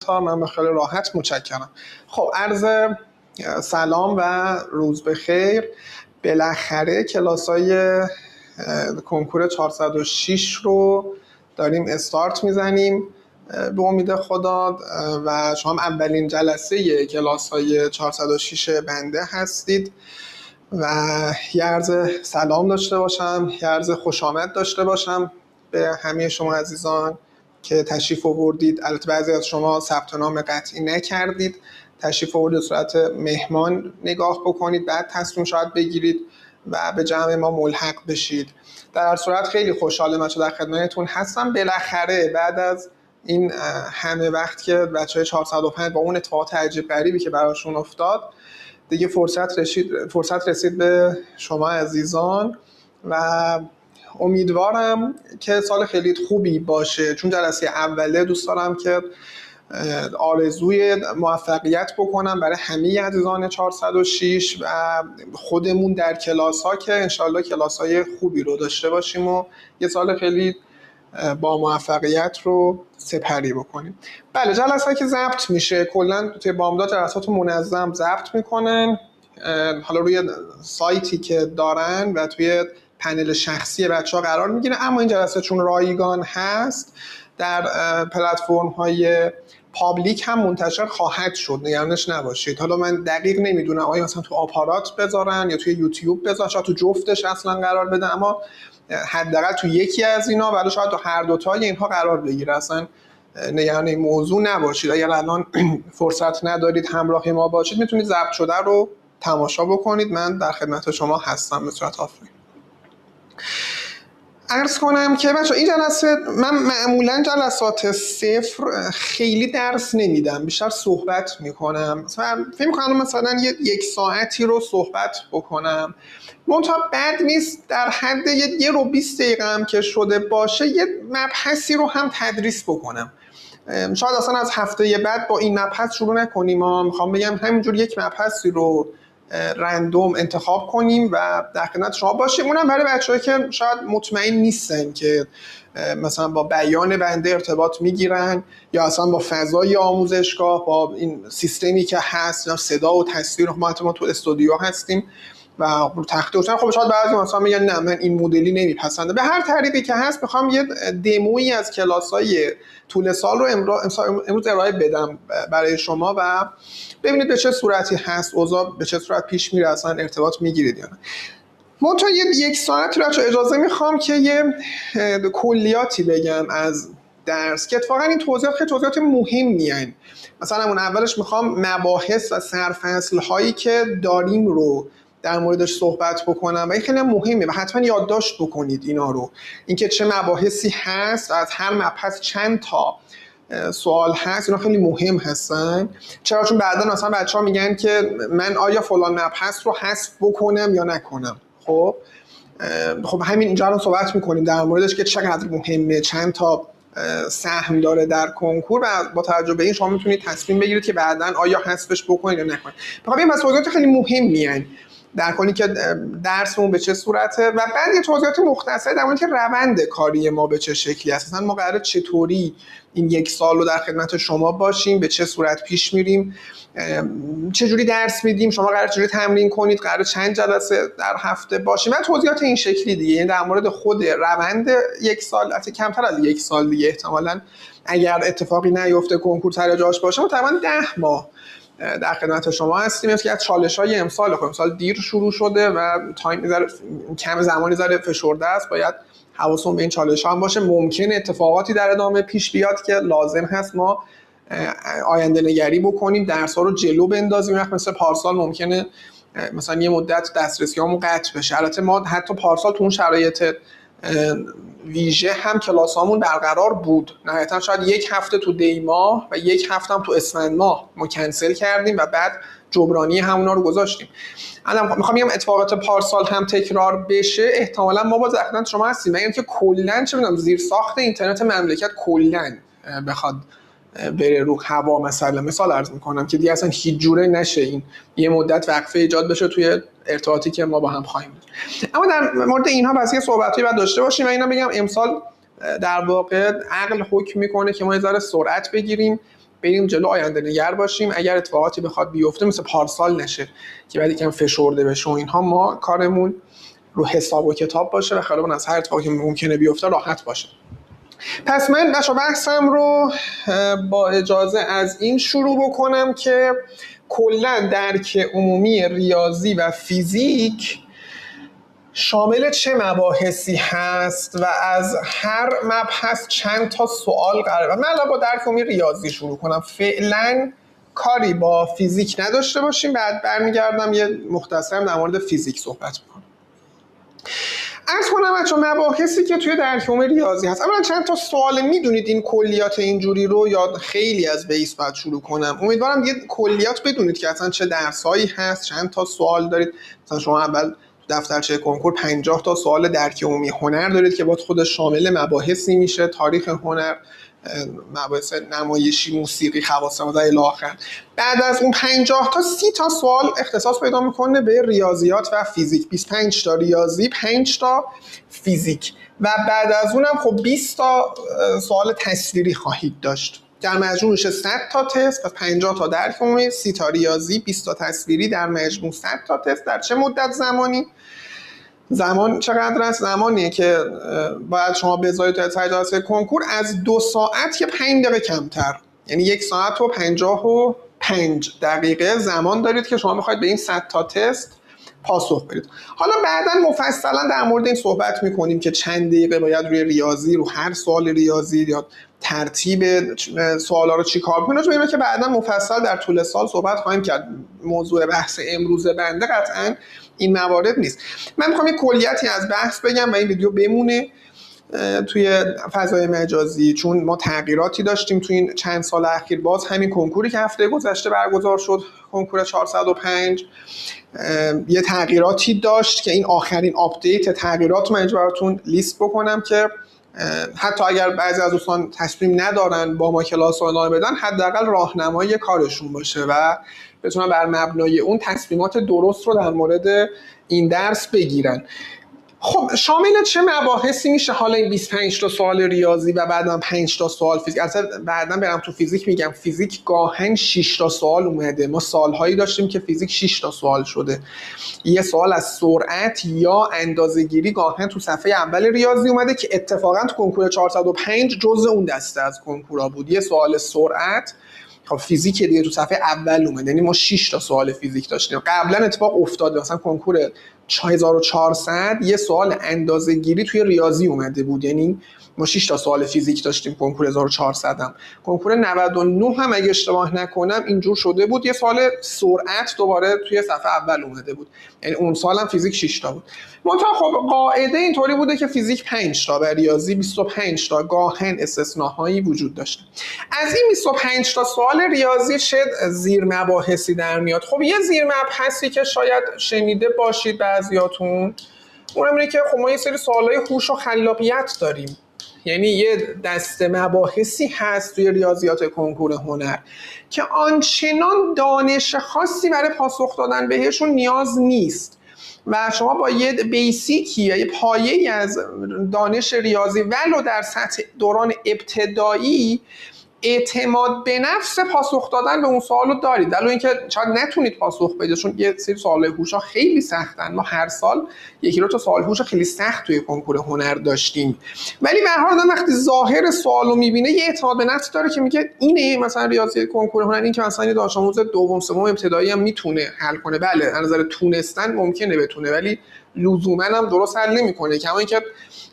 من خیلی راحت متشکرم. خب عرض سلام و روز بخیر. بالاخره کلاسای کنکور 406 رو داریم استارت میزنیم به امید خدا و شما هم اولین جلسه کلاسای 406 بنده هستید و یه عرض سلام داشته باشم، یه عرض خوش آمد داشته باشم به همه شما عزیزان که تشریف آوردید. البته بعضی از شما ثبت نام قطعی نکردید، تشریف آوردید صورت مهمان نگاه بکنید، بعد تصمیم شاید بگیرید و به جمع ما ملحق بشید. در هر صورت خیلی خوشحالم بچه‌ها در خدمتتون هستم. بالاخره بعد از این همه وقت که بچه‌های 405 با اون اتفاقات عجیب غریبی که براشون افتاد دیگه فرصت رسید به شما عزیزان و امیدوارم که سال خیلی خوبی باشه. چون جلسه اوله دوست دارم که آرزوی موفقیت بکنم برای همه عزیزان 406 و خودمون در کلاس ها که انشالله کلاس های خوبی رو داشته باشیم و یه سال خیلی با موفقیت رو سپری بکنیم. بله، جلسه که ضبط میشه کلا توی بامداد جلسات منظم ضبط میکنن، حالا روی سایتی که دارن و توی پنل شخصی بچه‌ها قرار میگیره، اما این جلسه چون رایگان هست در پلتفرم های پابلیک هم منتشر خواهد شد، نگرانش نباشید. حالا من دقیق نمیدونم آیا مثلا تو آپارات بذارن یا توی یوتیوب بذارن، شاید تو جفتش اصلا قرار بدن، اما حداقل تو یکی از اینا ولی شاید تو هر دوتای اینها قرار بگیره. اصلا نگران این موضوع نباشید. اگر الان فرصت ندارید همراه ما باشید میتونید ضبط شده رو تماشا بکنید. من در خدمت شما هستم به صورت آفلاین. عرض کنم که بچه این جلسه من معمولا جلسات صفر خیلی درس نمیدم، بیشتر صحبت میکنم. فکر میکنم مثلا یک ساعتی رو صحبت بکنم، منتها بد نیست در حد یه رو 20 دقیقه هم که شده باشه یه مبحثی رو هم تدریس بکنم. شاید اصلا از هفته بعد با این مبحث شروع نکنیم، میخوام بگم همینجور یک مبحثی رو رندوم انتخاب کنیم و در خدمت شما باشیم. اونم برای بچه‌هایی که شاید مطمئن نیستن که مثلا با بیان بنده ارتباط میگیرن یا اصلا با فضای آموزشگاه، با این سیستمی که هست، صدا و تصویر. ما تو استودیو هستیم و رو تخته روشن. خب شاید بعضی مثلا میگن نه من این مدلی نمیپسنده. به هر طریقی که هست میخوام یه دمویی از کلاس‌های طول سال رو امروز ارائه بدم برای شما و ببینید به چه صورتی هست، اوضاع به چه صورت پیش میره، اصلا ارتباط میگیرید یا نه. منتها یک ساعت رو اجازه میخوام که یه کلیاتی بگم از درس که اتفاقا این توضیحات مهمی هستند. مثلا اون اولش میخوام مباحث و سرفصل هایی که داریم رو در موردش صحبت بکنم و این خیلی مهمه و حتما یادداشت بکنید اینا رو، اینکه چه مباحثی هست، از هر مبحث چند تا سوال هست، اینا خیلی مهم هستن. چرا؟ چون بعدا مثلا بچه‌ها میگن که من آیا فلان مبحث رو حذف بکنم یا نکنم. خب همین اینجا رو صحبت میکنیم در موردش که چقدر مهمه، چند تا سهم داره در کنکور و با توجه به این شما میتونید تصمیم بگیرید که بعداً آیا حذفش بکنید یا نکنید. میخوام این مسئولیت خیلی مهمی هستن در کنی که درسمون به چه صورته و بعد یه توضیحات مختصر در مورد که روند کاری ما به چه شکلی است. مثلا ما قراره چطوری این یک سال رو در خدمت شما باشیم، به چه صورت پیش میریم، چه جوری درس میدیم، شما قراره چجوری تمرین کنید، قراره چند جلسه در هفته باشیم و توضیحات این شکلی دیگه. یعنی در مورد خود روند یک سال، البته کمتر از یک سال دیگه احتمالاً اگر اتفاقی نیفته کنکور سر جاش باشه تقریباً 10 ماه در خدمت شما هستیم. که از چالش‌های امسال دیر شروع شده و تایم میذاره کم زمانی ذره فشرده است، باید حواسمون به این چالش‌ها هم باشه. ممکنه اتفاقاتی در ادامه پیش بیاد که لازم هست ما آینده نگری بکنیم، درس‌ها رو جلو بندازیم. مثلا پارسال ممکنه مثلا یه مدت دسترسیامون قطع بشه. البته ما حتی پارسال تو اون شرایط ویژه هم کلاسامون برقرار بود. نهایتا شاید یک هفته تو دی ماه و یک هفته هم تو اسفند ماه ما کنسل کردیم و بعد جبرانی همونا رو گذاشتیم. الان میخوام بگم اتفاقات پارسال هم تکرار بشه، احتمالاً ما با ذخیره شما هستیم. من که کلاً چه می‌دونم زیر ساخت اینترنت مملکت کلاً بخواد بره رو هوا، مثال عرض میکنم که دیگه اصلا هیچ جوره نشه این یه مدت وقفه ایجاد بشه توی ارتباطی که ما با هم خواهیم داشت. اما در مورد اینها بس یه صحبتی باید داشته باشیم و اینا بگم امسال در واقع عقل حکم میکنه که ما یه ذره سرعت بگیریم بریم جلو، آینده نگر باشیم. اگر اتفاقاتی بخواد بیفته مثل پارسال نشه که بعد یکم فشرده بشه و اینها، ما کارمون رو حساب و کتاب باشه و خیالمون از هر اتفاقی ممکنه بیفته راحت باشه. پس من بحثم رو با اجازه از این شروع بکنم که کلا درک عمومی ریاضی و فیزیک شامل چه مباحثی هست و از هر مبحث چند تا سوال قراره. من الان با درک عمومی ریاضی شروع کنم، فعلا کاری با فیزیک نداشته باشیم، بعد برمیگردم یه مختصرم در مورد فیزیک صحبت میکنم. عرض کنم بچه‌ها مباحثی که توی درک عمومی ریاضی هست. اولا چند تا سوال میدونید این کلیات اینجوری رو، یا خیلی از بیس بعد شروع کنم؟ امیدوارم یه کلیات بدونید که اصلا چه درسایی هست، چند تا سوال دارید. مثلا شما اول دفترچه کنکور 50 تا سوال درک عمومی هنر دارید که باز خودش شامل مباحثی میشه، تاریخ هنر، مباحث نمایشی، موسیقی، خواص و الی آخر. بعد از اون 50 تا 30 تا سوال اختصاص پیدا میکنه به ریاضیات و فیزیک. 25 تا ریاضی، 5 تا فیزیک و بعد از اونم خب 20 تا سوال تصویری خواهید داشت. در مجموع میشه 100 تا تست، پس 50 تا درک عمومی، 30 تا ریاضی، 20 تا تصویری، در مجموع 100 تا تست. در چه مدت زمانی؟ زمان چقدر است؟ زمانیه که باید شما بذارید تا جلسه کنکور از 2 ساعت یا 5 دقیقه کمتر، یعنی 1 ساعت و 55 دقیقه زمان دارید که شما میخواید به این 100 تا تست پاسخ بدید. حالا بعداً مفصلا در مورد این صحبت میکنیم که چند دقیقه باید روی ریاضی، رو هر سوال ریاضی یا ترتیب سوالا رو چیکار کنیم، ببینیم که بعداً مفصل در طول سال صحبت خواهیم کرد. موضوع بحث امروز بنده قطعاً این موارد نیست. من میخوام یک کلیتی از بحث بگم و این ویدیو بمونه توی فضای مجازی، چون ما تغییراتی داشتیم توی این چند سال اخیر. باز همین کنکوری که هفته گذشته برگزار شد، کنکور 405، یه تغییراتی داشت که این آخرین آپدیت تغییرات من اینجا براتون لیست بکنم که حتی اگر بعضی از دوستان تصمیم ندارن با ما کلاس رو ادامه بدن، حداقل راهنمایی کارشون باشه و بتونن بر مبنای اون تصمیمات درست رو در مورد این درس بگیرن. خب شامل چه مباحثی میشه حالا این 25 تا سوال ریاضی و بعدم 5 تا سوال فیزیک؟ اصلا بعداً برم تو فیزیک میگم. فیزیک گاهن 6 تا سوال اومده. ما سالهایی داشتیم که فیزیک 6 تا سوال شده. یه سوال از سرعت یا اندازه‌گیری گاهن تو صفحه اول ریاضی اومده که اتفاقاً تو کنکور 405 جزء اون دسته از کنکورا بود. یه سوال سرعت، خب فیزیک دیگه تو صفحه اول اومد، یعنی ما 6 تا سوال فیزیک داشتیم. قبلا اتفاق افتاده مثلا کنکور 4400 یه سوال اندازه‌گیری توی ریاضی اومده بود، یعنی ما 6 تا سوال فیزیک داشتیم کنکور 1400 هم. کنکور 99 هم اگه اشتباه نکنم اینجور شده بود، یه سوال سرعت دوباره توی صفحه اول اومده بود، یعنی اون سال هم فیزیک 6 تا بود. منتها خب قاعده اینطوری بوده که فیزیک 5 تا و ریاضی 25 تا، گاهن استثناهایی وجود داشته. از این 25 تا سوال ریاضی چه زیر مباحثی در میاد؟ خب یه زیر مبحثی که شاید شنیده باشید بعضیاتون، اونم اینه که خب ما یه سری سوالای هوش و خلاقیت داریم، یعنی یه دسته مباحثی هست توی ریاضیات کنکور هنر که آنچنان دانش خاصی برای پاسخ دادن بهشون نیاز نیست و شما با یه بیسیکی یا یه پایه‌ای از دانش ریاضی ولو در سطح دوران ابتدایی اعتماد به نفس پاسخ دادن به اون سوالو دارید، ولی اینکه شاید نتونید پاسخ بدید چون یه سری سوالای هوشا خیلی سختن. ما هر سال یکی دو تا سوال هوش خیلی سخت توی کنکور هنر داشتیم، ولی به هر حال وقتی ظاهر سوالو میبینه یه اعتماد به نفس داره که میگه اینه مثلا ریاضی کنکور هنر، این که مثلا یه دانش آموز دوم سوم ابتدایی هم میتونه حل کنه. بله از نظر تونستن ممکنه بتونه، ولی لزوما هم درست حل نمیکنه. کما اینکه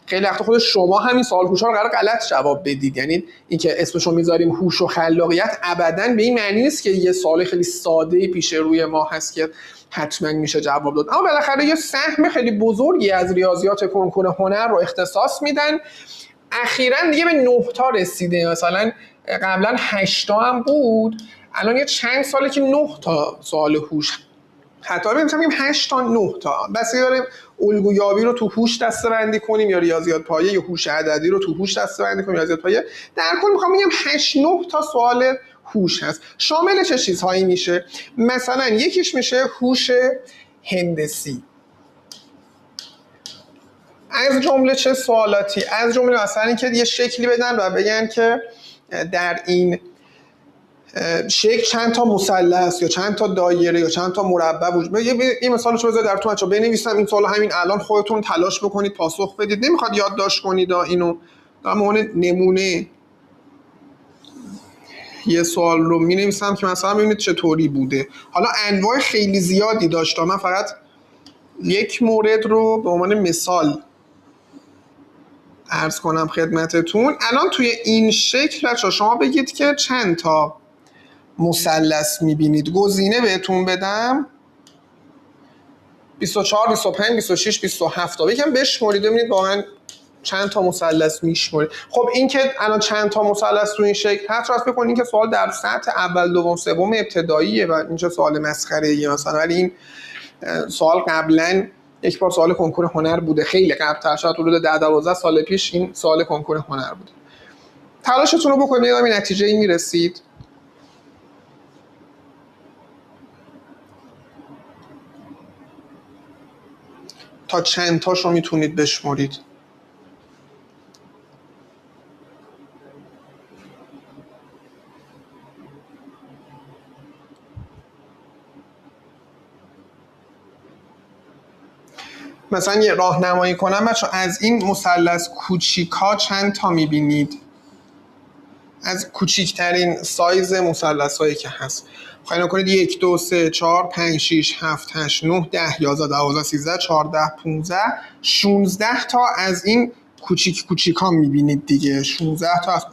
خیلی وقت خود شما همین سوال هوشا رو قرار غلط جواب بدید، یعنی اینکه اسمشو میذاریم هوش و خلاقیت ابداً به این معنی نیست که یه سوال خیلی ساده پیش روی ما هست که حتما میشه جواب داد. اما بالاخره یه سهم خیلی بزرگی از ریاضیات کنکور هنر رو اختصاص میدن. اخیراً دیگه به 9 تا رسیده، مثلا قبلا 8 تا هم بود، الان یه چند ساله که 9 تا سوال هوش، حتی میگیم 8 تا 9 تا، بس داریم الگویابی رو تو هوش دسته‌بندی کنیم یا ریاضیات پایه یا هوش عددی رو تو هوش دسته‌بندی کنیم، ریاضیات پایه. در کل میخوام بگم 8 9 تا سوال هوش هست. شامل چه چیزهایی میشه؟ مثلا یکیش میشه هوش هندسی. از جمله چه سوالاتی؟ از جمله مثلا اینکه یه شکلی بدن و بگن که در این شکل چند تا مثلث یا چند تا دایره یا چند تا مربع وجود. یه مثالش رو بذارید درتون بچه‌ها بنویسم، این سوالو همین الان خودتون تلاش بکنید پاسخ بدید. نمیخواد یادداشت کنید اینو، در عنوان نمونه یه سوال رو می‌نویسم که مثلا ببینید چطوری بوده. حالا انواع خیلی زیادی داشت، من فقط یک مورد رو به عنوان مثال عرض کنم خدمتتون. الان توی این شکل بچه‌ها شما بگید که چند تا مثلث می‌بینید. گزینه بهتون بدم 24 25 26 27 تا. یکم بشمرید ببینید واقعا چند تا مثلث میشمرید. خب این که الان چند تا مثلث تو این شکل هست، راست بکنید که سوال در سطح اول دوم سوم ابتداییه و این چه سوال مسخره‌ایه مثلا. ولی این سوال قبلا یک بار سوال کنکور هنر بوده، خیلی قبل‌تر، شاید حدود 10-12 سال پیش این سوال کنکور هنر بوده. تلاشتون رو بکنید ببینید به نتیجه‌ای میرسید. تا چند تاشو میتونید بشمرید. مثلا یه راهنمایی کنم بچه، از این مثلث کوچیکا چند تا میبینید؟ از کوچیکترین سایز مثلثایی که هست خواهی نکنید 1 2 3 4 5 6 7 8 9 10 11 12 13 14 15 16 تا از این کوچیکا میبینید دیگه. 16 تا از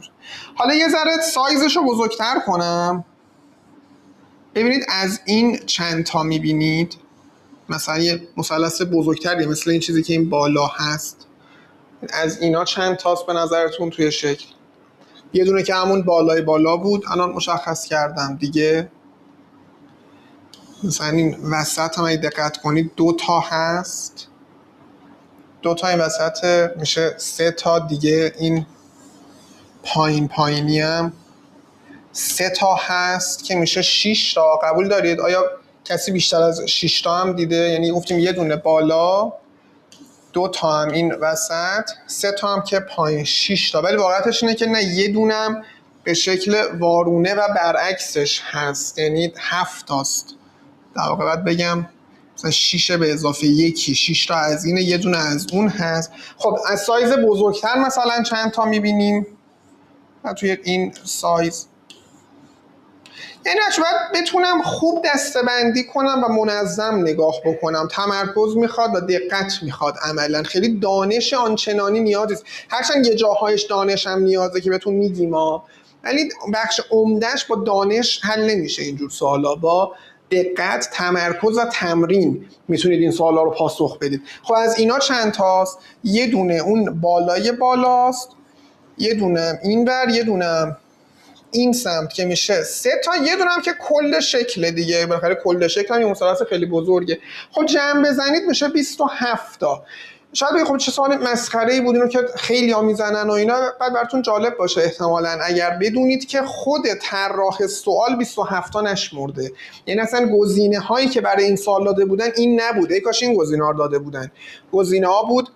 حالا یه ذره سایزش رو بزرگتر کنم ببینید از این چند تا میبینید. مثلا یه مثلث بزرگتری مثل این چیزی که این بالا هست، از اینا چند تاست به نظرتون توی شکل؟ یه دونه که همون بالای بالا بود الان مشخص کردم دیگه. مثلا این وسط هم اگه دقت کنید 2 تا هست، 2 تا این وسط میشه 3 تا دیگه. این پایینی هم 3 تا هست که میشه 6 تا. قبول دارید؟ آیا کسی بیشتر از 6 تا هم دیده؟ یعنی گفتیم یه دونه بالا، 2 تا هم این وسط، 3 تا هم که پایین، 6 تا. ولی واقعیتش اینه که نه، یه دونم به شکل وارونه و برعکسش هست، یعنی 7 تاست. در واقع باید بگم مثلا 6 به اضافه 1 6 تا از اینه، یه دونه از اون هست. خب از سایز بزرگتر مثلا چند تا میبینیم توی این سایز؟ یعنی باید بتونم خوب دسته‌بندی کنم و منظم نگاه بکنم. تمرکز میخواد و دقت میخواد عملا. خیلی دانش آنچنانی نیاز نیست، هرچند یه جاهایش دانش هم نیازه که بهتون میگیم ولی بخش عمدهش با دانش حل نمیشه. اینجور سوالا با دقت، تمرکز و تمرین میتونید این سوالا رو پاسخ بدید. خب از اینا چند تاست؟ یه دونه اون بالای بالاست، یه دونه اینور، یه دونه این سمت که میشه 3 تا، یه دونه هم که کل شکل دیگه. بالاخره کل شکل هم یه مثلث خیلی بزرگه. خب جمع بزنید میشه 27 تا. شاید بگید خب چه سوال مسخره‌ای بود اینو که خیلی‌ها میزنن و اینا. بعد براتون جالب باشه احتمالاً اگر بدونید که خود طراح سوال 27 تا نشمرده. یعنی اصلا گزینه‌هایی که برای این سوال داده بودن این نبوده. ای کاش این گزینه‌ها رو داده بودن. گزینه‌ها بود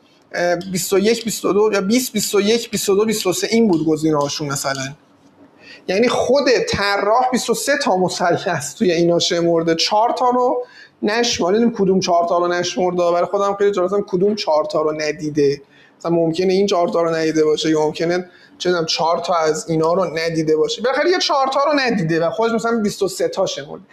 21 22 یا 20 21 22 23. این بود گزینه‌هاشون مثلا. یعنی خود طراح 23 تا مثلث توی اینا شمرده، 4 تا رو نشمردیم. کدوم 4 تا رو نشمرده؟ برای خودم خیلی جالبه کدوم 4 تا رو ندیده. مثلا ممکنه این 4 تا رو ندیده باشه یا ممکنه چه می‌دونم 4 تا از اینا رو ندیده باشه. بالاخره یه 4 تا رو ندیده و خودش مثلا 23 تا شمرده.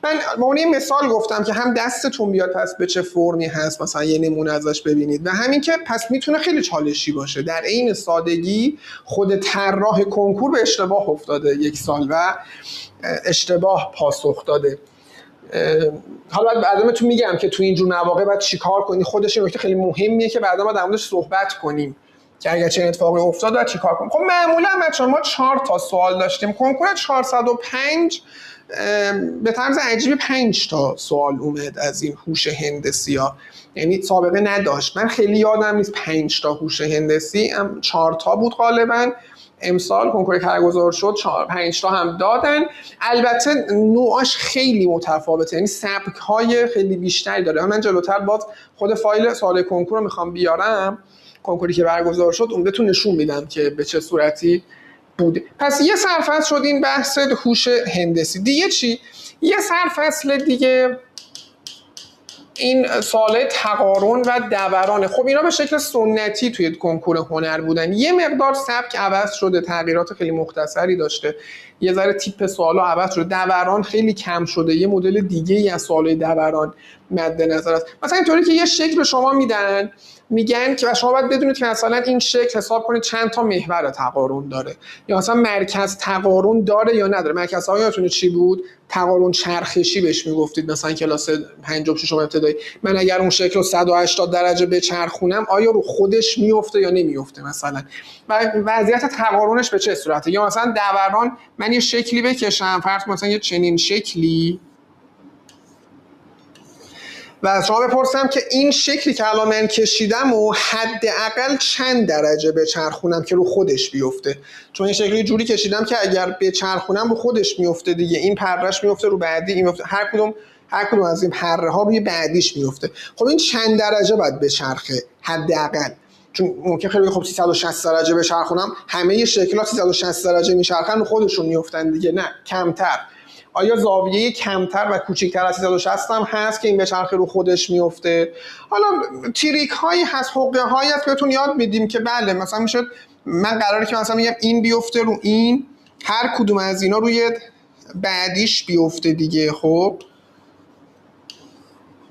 من به عنوان مثال گفتم که هم دستتون بیاد پس به چه فرمی هست، مثلا یه نمونه ازش ببینید و همین که پس میتونه خیلی چالشی باشه. در عین سادگی خود طراح کنکور به اشتباه افتاده یک سال و اشتباه پاسخ داده. حالا بعدمتون میگم که تو اینجور مواقع باید چیکار کنی. خودش این نکته خیلی مهمیه که بعدا ما در موردش صحبت کنیم که اگر چنین اتفاقی افتاد باید چیکار کنیم. خب معمولا بچه‌ها ما 4 تا سوال داشتیم. کنکور 405 به طرز عجیبی 5 تا سوال اومد از این هوش هندسی ها، یعنی سابقه نداشت. من خیلی یادم نیست 5 تا هوش هندسی، 4 تا بود غالبا. امسال کنکور که برگزار شد 5 تا هم دادن. البته نوعاش خیلی متفاوته، یعنی سبک‌های خیلی بیشتری داره. من جلوتر باز خود فایل سوال کنکور رو میخوام بیارم، کنکوری که برگزار شد اون بهتون نشون میدم که به چه صورتی بوده. پس یه سرفصل شد این بحث هوش هندسی. دیگه چی؟ یه سرفصل دیگه این سوالای تقارن و دورانه. خب اینا به شکل سنتی توی کنکور هنر بودن، یه مقدار سبک عوض شده، تغییرات خیلی مختصری داشته، یه ذره تیپ سوالا عوض شده، دوران خیلی کم شده، یه مدل دیگه ای از سوالای دوران مد نظر است. مثلا اینطوری که یه شکل به شما میدن، میگن که شما باید بدونید که مثلا این شکل حساب کنید چند تا محور تقارن داره، یا مثلا مرکز تقارن داره یا نداره. مرکز ها یادتونه چی بود؟ تقارن چرخشی بهش میگفتید مثلا کلاس 5 و 6 ابتدایی. من اگر اون شکل رو 180 درجه بچرخونم آیا رو خودش میفته یا نمیفته مثلا، و وضعیت تقارنش به چه صورته. یا مثلا دوران، من یه شکلی بکشم، فرض مثلا یه چنین شکلی، و از شما بپرسم که این شکلی که الان من کشیدم و حداقل چند درجه بچرخونم که رو خودش بیفته. چون این شکلی جوری کشیدم که اگر بچرخونم رو خودش میفته دیگه، این پرهش میفته رو بعدی، این میفته، هر کدوم از این پره ها روی بعدیش میفته. خب این چند درجه باید بچرخه حداقل؟ چون ممکن خیلی خب 360 درجه بچرخونم، همه شکل‌ها 360 درجه میچرخن و خودشون میافتن دیگه. نه، کمتر. آیا زاویه کمتر و کوچکتر از 360 هم هست که این به چرخ رو خودش میفته؟ حالا تریک هایی هست، حقه هایی هست بهتون یاد میدیم که بله مثلا میشه من قراره که مثلا میگم این بیفته رو این، هر کدوم از اینا روی بعدیش بیفته دیگه. خب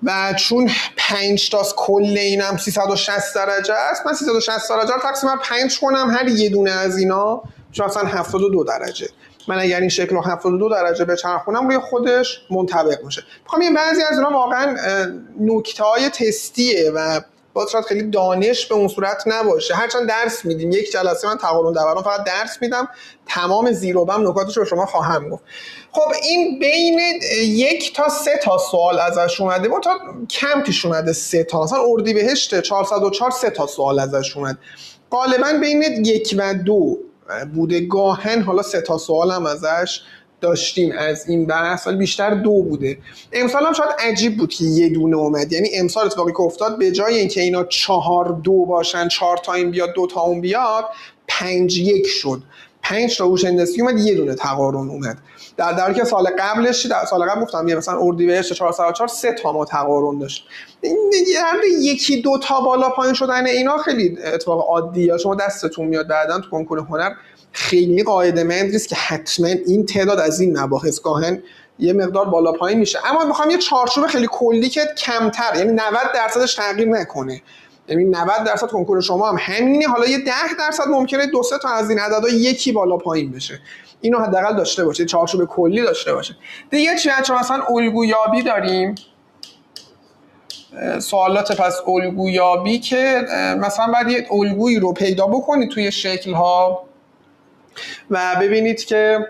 و چون 5 تاست کل اینم 360 درجه است، من 360 درجه رو تقسیم بر 5 کنم، هر یه دونه از اینا چون مثلا 72 درجه. من اگر این شکل رو 72 درجه بچرخونم روی خودش منطبق میشه. میخوام این بعضی از اینا واقعا نکته‌های تستیه و باید شاید خیلی دانش به اون صورت نباشه. هرچند درس میدیم، یک جلسه من تقارن دوران فقط درس میدم، تمام زیر و بم نکاتش رو شما خواهم گفت. خب این بین 1 تا 3 تا سوال ازش اومده، با تا کم پیش اومده 3 تا، مثلا اردیبهشت 404 3 تا سوال ازش اومد، غالبا بین 1 و 2 بوده، گاهن حالا 3 تا سوال هم ازش داشتیم از این بحث، ولی بیشتر 2 بوده. امسال هم شاید عجیب بود که یه دونه اومد، یعنی امسال اتفاقی که افتاد به جای اینکه اینا 4-2 باشن، 4 تا این بیاد 2 تا اون بیاد، 5-1 شد. 5 تا هوش هندسی اومد، یه دونه تقارن اومد. در حالی که سال قبلش، سال قبل گفتم مثلا اردیبهشت 404 3 تا ما تقارن داشت. یکی 2 تا بالا پایین شدن اینا خیلی اتفاق عادیه. شما دستتون میاد بعداً تو کنکور هنر خیلی قاعده مند نیست که حتما این تعداد از این مباحث، گاهن یه مقدار بالا پایین میشه. اما میخوام یه چارچوب خیلی کلی که کمتر، یعنی 90% تغییر نکنه، یعنی 90% کنکور شما هم همینه، حالا یه 10% ممکنه 2-3 تا از این عددا یکی بالا پایین بشه. اینو حداقل داشته باشه، چارچوب کلی داشته باشه. دیگه چی بچه‌ها؟ مثلا الگویابی داریم، سوالات پس الگویابی که مثلا بعد یه الگویی رو پیدا بکنید توی شکل‌ها و ببینید که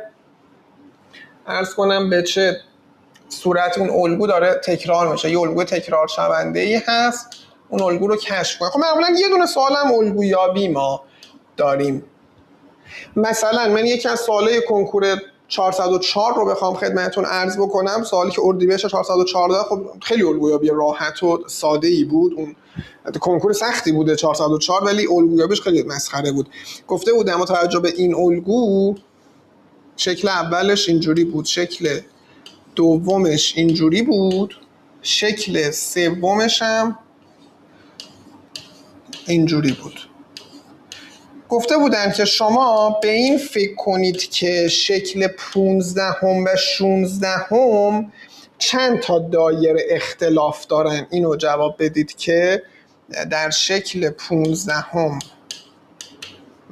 عرض کنم به چه صورت اون الگو داره تکرار میشه، یه الگو تکرار شونده‌ای هست، اون الگو رو کشف کنید. خب معمولا یه دونه سوال هم الگویابی ما داریم. مثلا من یکی از سوالای کنکور 404 رو بخوام خدمتتون عرض بکنم، سوالی که اردیبهشت 414، خب خیلی الگویابی راحت و ساده‌ای بود. اون کنکور سختی بوده 404، ولی الگویابیش خیلی مسخره بود. گفته بودم با توجه به این الگو شکل اولش اینجوری بود، شکل دومش اینجوری بود، شکل سومش هم اینجوری بود. گفته بودن که شما به این فکر کنید که شکل 15 و 16 چند تا دایره اختلاف دارن. اینو جواب بدید که در شکل 15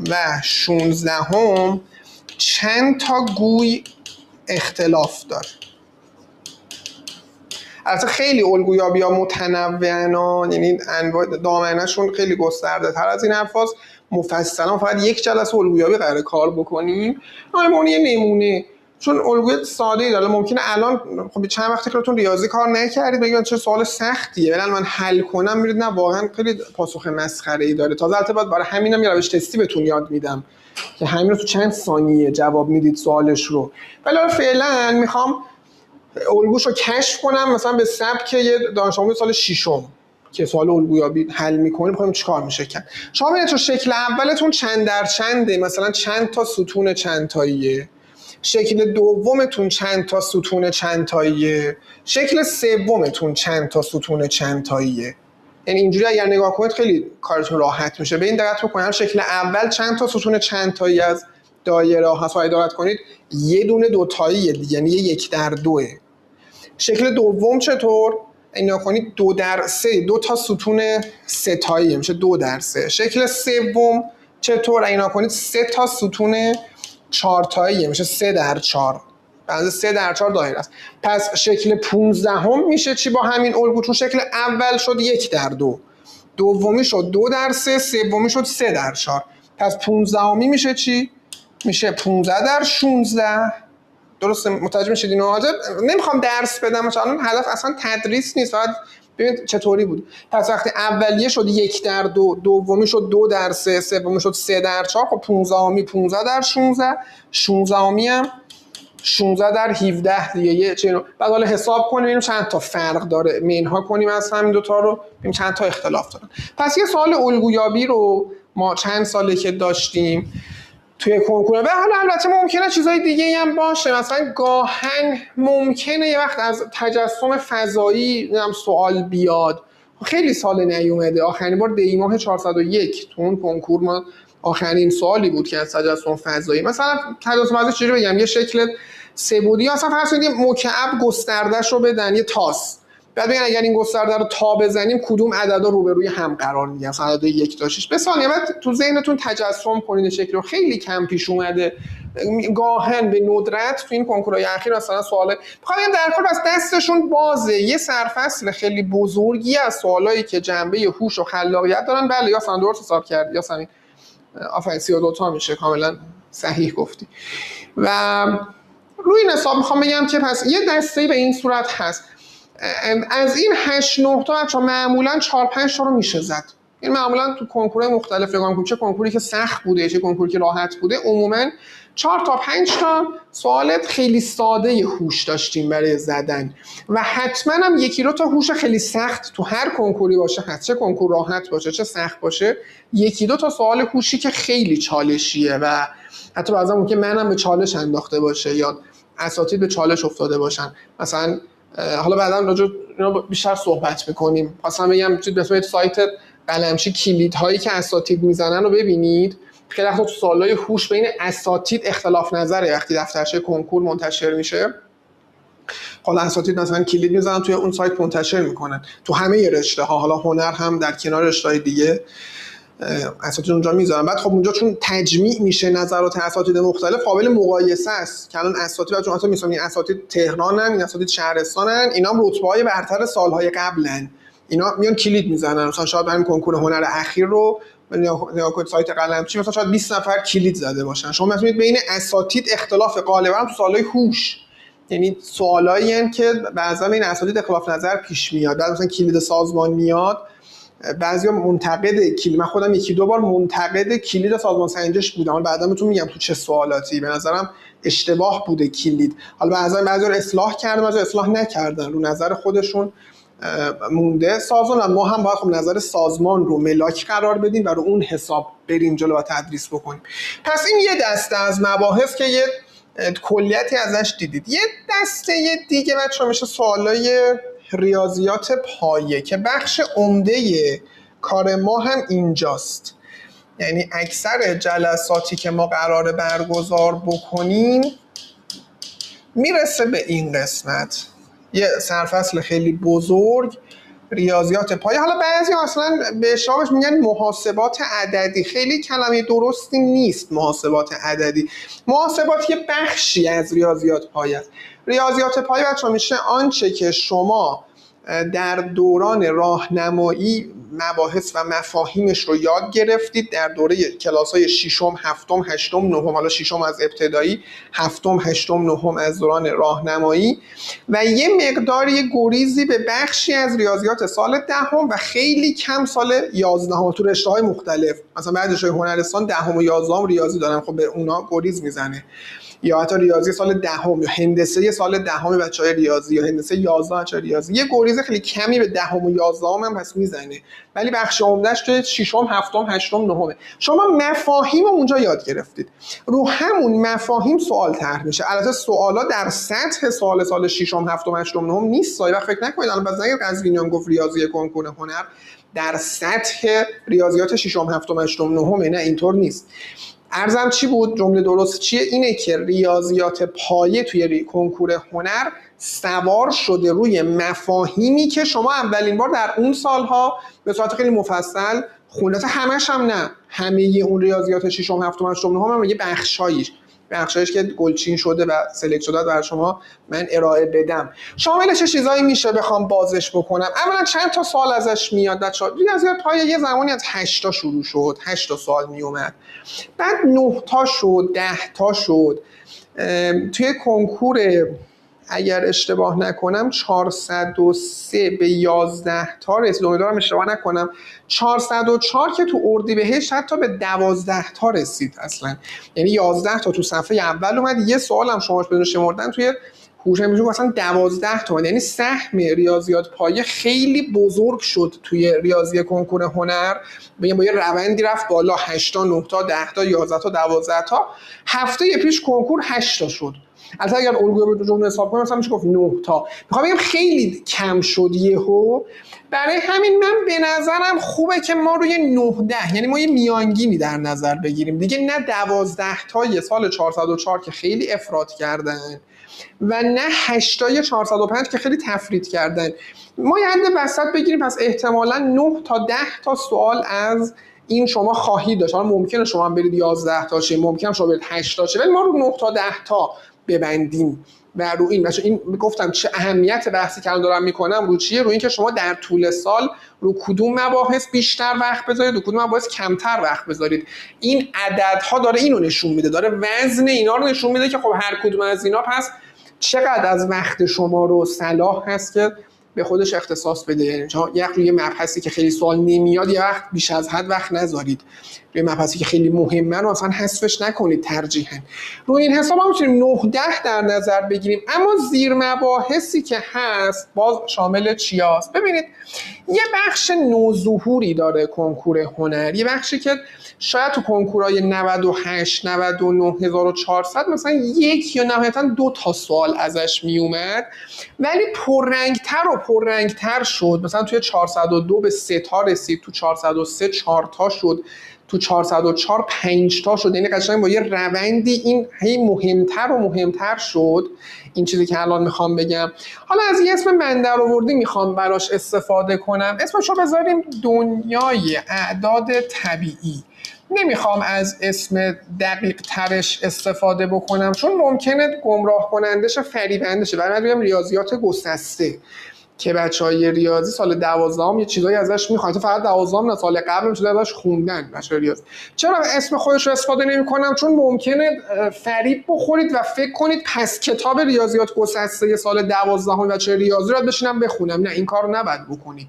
و 16 چند تا گوی اختلاف داره. البته خیلی الگویابی‌ها متنوعن، یعنی انواع دامنه‌شون خیلی گسترده تر از این حرفاست. مفصلا فقط یک جلسه الگویابی قراره کار بکنیم. اما یه نمونه، چون الگوی ساده‌ای داره، ممکنه الان خب چند وقتی که ریاضی کار نکردید بگید چه سوال سختیه، ولی من حل کنم میرید نه واقعا خیلی پاسخ مسخره‌ای داره. تازه البته بعد برای همینم یه روش تستی بهتون یاد میدم که همین رو تو چند ثانیه جواب میدید سوالش رو. ولی فعلا میخوام الگوشو کشف کنم مثلا به سبک یه دانش آموز سال 6م. که سوال الگویابی حل می‌کنیم می‌خوایم چیکار میشه کرد. شما ببینید تو شکل اولتون چند در چنده، مثلا چند تا ستون چند تاییه. شکل دومتون چند تا ستون چند تاییه. شکل سومتون چند تا ستون چند تاییه. یعنی اینجوری اگر نگاه کنید خیلی کارتون راحت میشه. به این دقت بکنید شکل اول چند تا ستون چند تایی از دایره هست و دقت کنید یه دونه دو تاییه دیگه، یعنی 1/2. شکل دوم چطور؟ اینا کنید 2/3 دو تا ستون سه تایی میشه 2/3. شکل سوم چطور؟ اینا کنید 3 تا ستون 4 تایی میشه 3/4. بنظر 3/4 دایره است. پس شکل 15 هم میشه چی با همین الگو؟ چون شکل اول شد 1/2، دومی شد 2/3، سومی شد 3/4. پس 15 همی میشه چی؟ میشه 15/16. درسته؟ متوجه میشید اینو؟ حاضر نمیخوام درس بدم چون هدف اصلا تدریس نیست، فقط ببینید چطوری بود. پس وقتی اولیه شد 1/2، دومی شد 2/3، سومی شد 3/4. خب 15 همی 15/16، 16 همی هم 16/17 دیگه. یه چنو بعد حالا حساب کنیم ببینیم چند تا فرق داره، منها کنیم از همین دو تا رو ببینیم چند تا اختلاف دارن. پس یه سوال الگویابی رو ما چند ساله که داشتیم توی کنکور، و حالا البته ممکنه چیزای دیگه هم باشه، مثلا گاهن ممکنه یه وقت از تجسم فضایی هم سوال بیاد. خیلی سال نیومده، آخرین بار دی ماه 401 تو اون کنکور ما آخرین سوالی بود که از تجسم فضایی، مثلا تجسم فضایی چجوری بگم، یه شکل سه‌بعدی اصلا فرض کنید مکعب گسترده‌اش رو بدن یه تاس، بعد بگن اگر این گسترده رو تا بزنیم کدوم عددا روبروی هم قرار میگیرن، مثلا عدد 1 تا 6 به ثانیه. بعد تو ذهنتون تجسم کنید شکل رو. خیلی کم پیش اومده، گاهن به ندرت تو این کنکورهای اخیر مثلا سوال می‌خوام در کل بس دستشون بازه، یه سرفصل خیلی بزرگی از سوالایی که جنبه هوش و خلاقیت دارن. بله یا سن درست حساب کردی یا سن آفرین 32 تا میشه، کاملا صحیح گفتی. و روی این حساب میخوام بگم که پس یه دسته‌ای به این صورت هست. از این 8-9 تا بچه‌ها معمولا 4-5 تا رو میشه زد. این معمولا تو کنکورهای مختلف نگاه کنید، چه کنکوری که سخت بوده چه کنکوری که راحت بوده، عموما 4 تا 5 تا سوالات خیلی ساده هوش داشتیم برای زدن و حتما هم 1-2 تا هوش خیلی سخت تو هر کنکوری باشه، هست چه کنکور راحت باشه چه سخت باشه، 1-2 تا سوال هوشی که خیلی چالشیه و حتی بعضی ممکن منم به چالش انداخته باشه یا اساتید به چالش افتاده باشن. مثلا حالا بعدا راجع اینا بیشتر صحبت می‌کنیم. مثلا بگم به سایت قلمچی کلیدهایی که اساتید میزنن رو ببینید. خیلی وقتا تو سوالای هوش بین اساتید اختلاف نظره وقتی دفترچه کنکور منتشر میشه. حالا اساتید مثلا کلید میزنن توی اون سایت منتشر میکنن تو همه رشته‌ها، حالا هنر هم در کنار رشته‌های دیگه اساتید اونجا میذارن. بعد خب اونجا چون تجمیع میشه نظرات اساتید مختلف، قابل مقایسه است که الان اساتید بعد چون مثلا این اساتید تهرانن، این اساتید شهرستانن، اینا هم رتبه‌های برتر سالهای قبلن، اینا میان کلید میزنن. مثلا شاید همین کنکور هنر اخیر رو نگاه کنید سایت قلمچی مثلا شاید 20 نفر کلید زده باشن. شما میتونید بین اساتید اختلاف غالبا تو سوالای هوش، یعنی سوالایی ان که بعضا بین اساتید اختلاف نظر پیش میاد. بعد مثلا کلید سازمان میاد، بعضیا منتقد کلید، من خودم 1-2 بار منتقد کلید سازمان سنجش بودم، بعدا بهتون میگم تو چه سوالاتی به نظرم اشتباه بوده کلید. حالا بعضیا رو اصلاح کردن، بعضیا اصلاح نکردن، رو نظر خودشون مونده سازمان و ما هم باید خب نظر سازمان رو ملاک قرار بدیم و رو اون حساب بریم جلو و تدریس بکنیم. پس این یه دسته از مباحث که یه کلیتی ازش دیدید. یه دسته دیگه بچه‌ها میشه سوالای ریاضیات پایه که بخش عمده کار ما هم اینجاست. یعنی اکثر جلساتی که ما قراره برگزار بکنیم میرسه به این قسمت، یه سرفصل خیلی بزرگ ریاضیات پایه. حالا بعضی اصلا به اشتباهش میگن محاسبات عددی، خیلی کلمه درستی نیست. محاسبات عددی، محاسبات یه بخشی از ریاضیات پایه است. ریاضیات پایه بچه‌ها میشه آنچه که شما در دوران راهنمایی مباحث و مفاهیمش رو یاد گرفتید در دوره کلاس‌های ششم، هفتم، هشتم، نهم، حالا ششم از ابتدایی، هفتم، هشتم، نهم از دوران راهنمایی و یه مقداری گریزی به بخشی از ریاضیات سال دهم و خیلی کم سال 11 تو رشته‌های مختلف. مثلا بعضی رشته هنرستان دهم و 11 ریاضی دارن، خب به اونا گریز میزنه. یا حتی ریاضی سال دهم یا هندسه سال دهم بچهای ریاضی یا هندسه 11 بچهای ریاضی یه گریز خیلی کمی به دهم و 11 هم پس میزنه، ولی بخش عمدهش توی ششم، هفتم، هشتم، نهمه. شما مفاهیم اونجا یاد گرفتید، رو همون مفاهیم سوال طرح میشه. البته سوالا در سطح سال ششم، هفتم، هشتم، نهم نیست. وقت فکر نکنید الان باز نگید قزوینیان گفت ریاضی کنکور هنر در سطح ریاضیات ششم، هفتم، هشتم، نهمه. نه اینطور نیست. عرضم چی بود؟ جمله درست چیه؟ اینه که ریاضیات پایه توی کنکور هنر سوار شده روی مفاهیمی که شما اولین بار در اون سالها به صورت خیلی مفصل خوندید. همش هم نه، همه اون ریاضیات ششم، هفتم، هشتم، نهم هم یه بخشایش که گلچین شده و سلکت شده برای شما من ارائه بدم. شامل چه چیزایی میشه بخوام بازش بکنم؟ اولا چند تا سوال ازش میاد بچه‌ها. ریاضیات پایه یه زمانی از 8 تا شروع شد، 8 تا سوال میومد، بعد 9 تا شد، 10 تا شد. توی کنکور اگر اشتباه نکنم 403 به 11 تا رسید، امیدوارم اشتباه نکنم. 404 که تو اردیبهشت حتی به 12 تا رسید اصلا، یعنی 11 تا تو صفحه اول اومد. یه سوال هم شماش بدون شمردن توی هوش میشه مثلا 12 تا، یعنی سهم ریاضیات پایه خیلی بزرگ شد توی ریاضی کنکور هنر. با یه روندی رفت بالا، 8 تا، 9 تا، 10 تا، 11 تا، 12 تا. هفته پیش کنکور 8 تا شد. البته اگر الگوی رو جمله حساب کنم مثلا میشه گفت 9 تا. میخوام بگم خیلی کم شد یهو. برای همین من به نظرم خوبه که ما روی 9-10 یعنی ما یه میانگینی در نظر بگیریم دیگه، نه 12 تا سال 404 که خیلی افراط کردن و نه 8 تا 405 که خیلی تفریط کردن. ما یه حد وسط بگیریم. پس احتمالاً 9 تا 10 تا سوال از این شما خواهید داشت. حالا ممکنه شما هم برید 11 تا شه، ممکنه شما برید 8 تا شه، ولی ما رو 9 تا 10 تا ببندیم و رو این گفتم چه اهمیت بحثی که الان دارم میکنم رو چیه؟ رو این که شما در طول سال رو کدوم مباحث بیشتر وقت بذارید، رو کدوم مباحث کمتر وقت بذارید. این عددها داره اینو نشون میده، داره وزن اینا رو نشون میده که خب هر کدوم از اینا پس چقدر از وقت شما رو صلاح هست که به خودش اختصاص بده. یعنی شما روی مبحثی که خیلی سوال نمیاد یه وقت بیش از حد وقت نذارید، روی مبحثی که خیلی مهمه رو اصلا حذفش نکنید ترجیحاً. روی این حساب ما میتونیم 9-10 در نظر بگیریم. اما زیر مباحثی که هست باز شامل چی هست؟ ببینید یه بخش نوظهوری داره کنکور هنر، یه بخشی که شاید تو کنکورهای 98 99 1400 مثلا یک یا نهایتاً 2 تا سوال ازش میومد، ولی پررنگتر شد. مثلا توی 402 به 3 تا رسید، تو 403 4 تا شد، تو 404 5 تا شد. یعنی قشنگ با یه روندی این هی مهمتر و مهمتر شد. این چیزی که الان میخوام بگم. حالا از یه اسم من در آوردی میخوام براش استفاده کنم. اسمشو بذاریم دنیای اعداد طبیعی. نمیخوام از اسم دقیق ترش استفاده بکنم چون ممکنه گمراه کنندش و فریبندشه. برای من بگم ریاضیات گسسته که بچهای ریاضی سال 12 یه چیزایی ازش میخوان، فقط 12 نه سال قبل هم چیزایی ازش خوندن بچهای ریاضی. چرا اسم خودش رو استفاده نمی‌کنم؟ چون ممکنه فریب بخورید و فکر کنید پس کتاب ریاضیات گسسته سال 12 بچهای ریاضی رو بشینم بخونم. نه، این کارو نباید بکنید.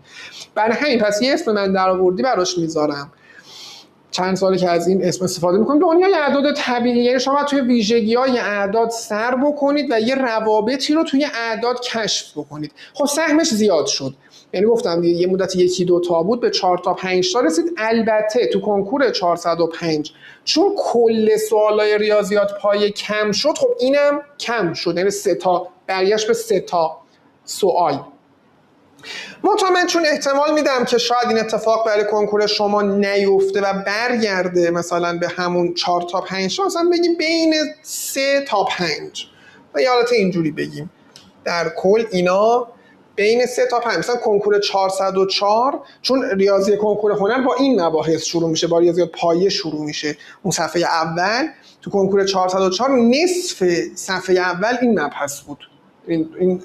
برای همین پس یه اسم من درآوردی براش میذارم. چند ساله که از این اسم استفاده میکنیم. دنیای اعداد طبیعی، یعنی شما توی ویژگی‌های اعداد سر بکنید و یه روابطی رو توی اعداد کشف بکنید. خب سهمش زیاد شد، یعنی گفتم یه مدت 1-2 تا بود به 4 تا 5 تا رسید. البته تو کنکور 405 چون کل سوالای ریاضیات پایه کم شد، خب اینم کم شد، یعنی 3 تا برگشت به 3 تا سوال. من چون احتمال میدم که شاید این اتفاق برای کنکور شما نیفته و برگرده مثلا به همون 4 تا 5 تا، مثلا بگیم بین 3 تا 5 و یه حالت اینجوری بگیم در کل اینا بین 3 تا 5. مثلا کنکور 404 چون ریاضی کنکور هنر با این مباحث شروع میشه، با ریاضیات پایه شروع میشه اون صفحه اول. تو کنکور 404 نصف صفحه اول این مبحث بود، این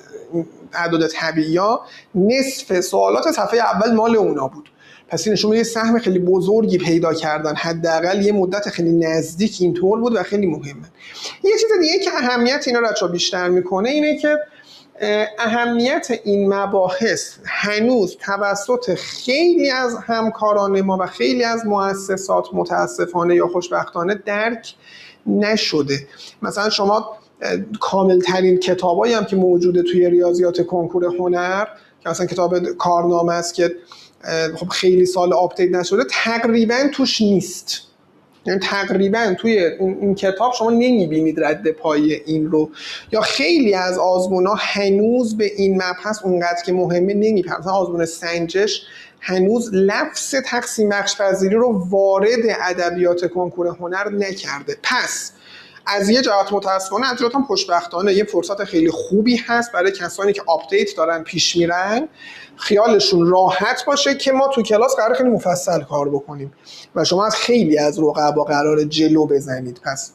اعداد طبیعی ها نصف سوالات صفحه اول مال اونا بود. پس این نشون میده سهم خیلی بزرگی پیدا کردن، حداقل یه مدت خیلی نزدیک اینطور بود و خیلی مهمه. یه چیز دیگه که اهمیت اینا رو بیشتر میکنه اینه که اهمیت این مباحث هنوز توسط خیلی از همکاران ما و خیلی از مؤسسات متاسفانه یا خوشبختانه درک نشده. مثلا شما کامل ترین کتابایی هم که موجوده توی ریاضیات کنکور هنر که مثلا کتاب کارنامه است که خب خیلی سال آپدیت نشده، تقریبا توش نیست. یعنی تقریبا توی این کتاب شما نمیبینید رد پای این رو، یا خیلی از آزمون‌ها هنوز به این مبحث اونقدر که مهمه نمیپردازن. مثلا آزمون سنجش هنوز لفظ تقسیم بخش پذیری رو وارد ادبیات کنکور هنر نکرده. پس از یه جهت متاسفانه، از جهت هم خوشبختانه یه فرصت خیلی خوبی هست برای کسانی که آپدیت دارن پیش میرن، خیالشون راحت باشه که ما تو کلاس قراره خیلی مفصل کار بکنیم و شما از خیلی از رقبا قراره جلو بزنید. پس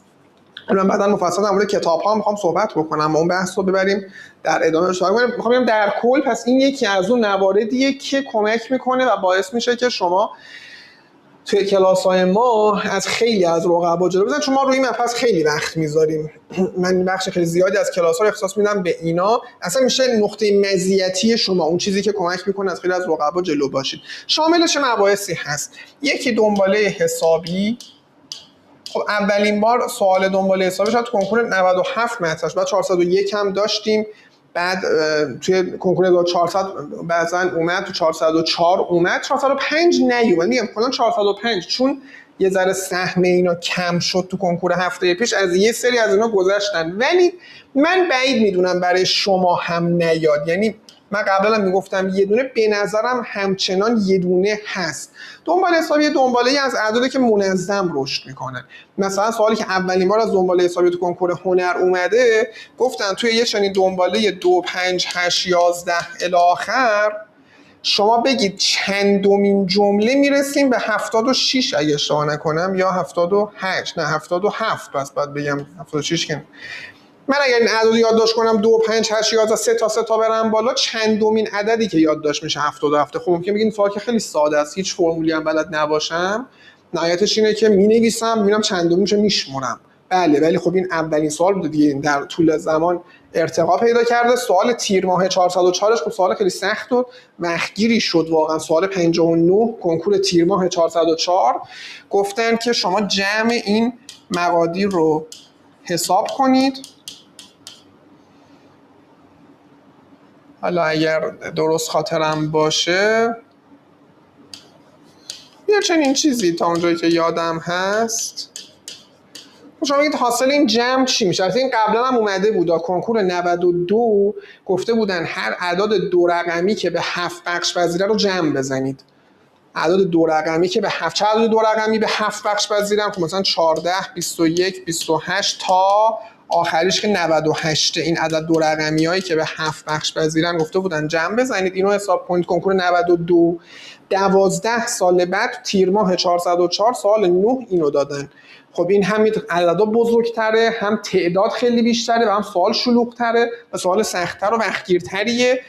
من بعدا مفصل در مورد کتاب ها میخوام صحبت بکنم و اون بحث رو ببریم در ادامه. میخوام بگم در کل پس این یکی از اون مواردیه که کمک میکنه و باعث میشه که شما توی کلاس‌های ما از خیلی از رقبا جلو بزنید، چون ما روی این مبحث خیلی وقت میذاریم. من بخش خیلی زیادی از کلاس‌ها رو اختصاص میدم به اینا. اصلا میشه نقطه مزیتی شما، اون چیزی که کمک میکنه از خیلی از رقبا جلو باشید. شامل چه مباحثی هست؟ یکی دنباله حسابی. خب اولین بار سوال دنباله حسابی شد تو کنکور 97 مطرح شد، بعد 401 هم داشتیم، بعد توی کنکور 1400 بعضن اومد، تو 404 اومد، 405 نیومد. میگم کلا 405 چون یه ذره سهم اینا کم شد تو کنکور هفته پیش، از یه سری از اینا گذشتن، ولی من بعید میدونم برای شما هم نیاد. یعنی من قبلا هم میگفتم یه دونه، به نظرم همچنان یه دونه هست. دنباله حسابی دنباله‌ای از اعدادی که منظم رشد میکنن. مثلا سوالی که اولین بار از دنباله حسابی تو کنکور هنر اومده، گفتن توی یه چنین دنباله 2 5 8 11 الی آخر شما بگید چندمین جمله میرسیم به 76 اگه اشتباه نکنم، یا 78، نه 77، پس بعد بگم 76 که من اگر این عدد یادداشت کنم 2 5 8 11 سه تا برم بالا، چندمین عددی که یادداشت میشه 77. خب ممکن بگین سوال که خیلی ساده است، هیچ فرمولی هم بلد نباشم، نهایتش اینه که مینویسم میبینم چندمیشو میشمرم. بله، ولی خب این اولین سوال بود دیگه، در طول زمان ارتقا پیدا کرده. سوال تیر ماه 404ش خب سوال خیلی سخت و وقتگیری شد واقعا. سوال 59 کنکور تیر ماه 404 گفتن که شما جمع این مقادیر رو حساب کنید. حالا اگر درست خاطرم باشه یه چنین چیزی تا اونجایی که یادم هست. شما بگید حاصل این جمع چی میشه؟ البته این قبلا هم اومده بود، کنکور 92 گفته بودن هر اعداد دو رقمی که به 7 بخش پذیره رو جمع بزنید. اعداد دو رقمی که به 7، چه اعداد دو رقمی به 7 بخش پذیرن؟ خب مثلا 14 21 28 تا آخریش که 98. این عدد دو رقمی هایی که به 7 بخش پذیرن گفته بودن جمع بزنید، اینو حساب کنید. کنکور 92 12 سال بعد تیر ماه 404 سال 9 اینو دادن. خب این هم عددا بزرگتره، هم تعداد خیلی بیشتره و هم سوال شلوغ‌تره و سوال سخت‌تر و وقتگیرتریه.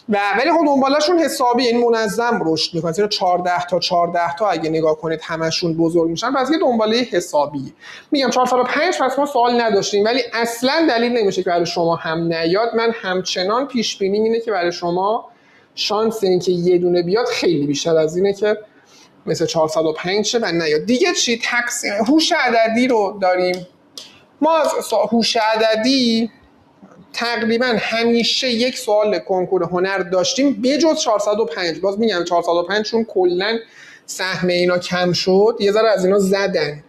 ولی خب دنبالشون حسابی، یعنی منظم رشد میکنه. مثلا 14 تا اگه نگاه کنید همشون بزرگ میشن، پس یه دنباله حسابی. میگم 405 پس ما سوال نداشتیم، ولی اصلا دلیل نمیشه که برای شما هم نیاد. من همچنان پیش بینی اینه که برای شما شانس این که یه دونه بیاد خیلی بیشتر از اینه که مثل 405 شه و نیاد. دیگه چی؟ تقسیم هوش عددی رو داریم. ما از هوش عددی تقریبا همیشه یک سوال کنکور هنر داشتیم بجز 405. باز میگم 405 چون کلا سهم اینا کم شد، یه ذره از اینا زدن.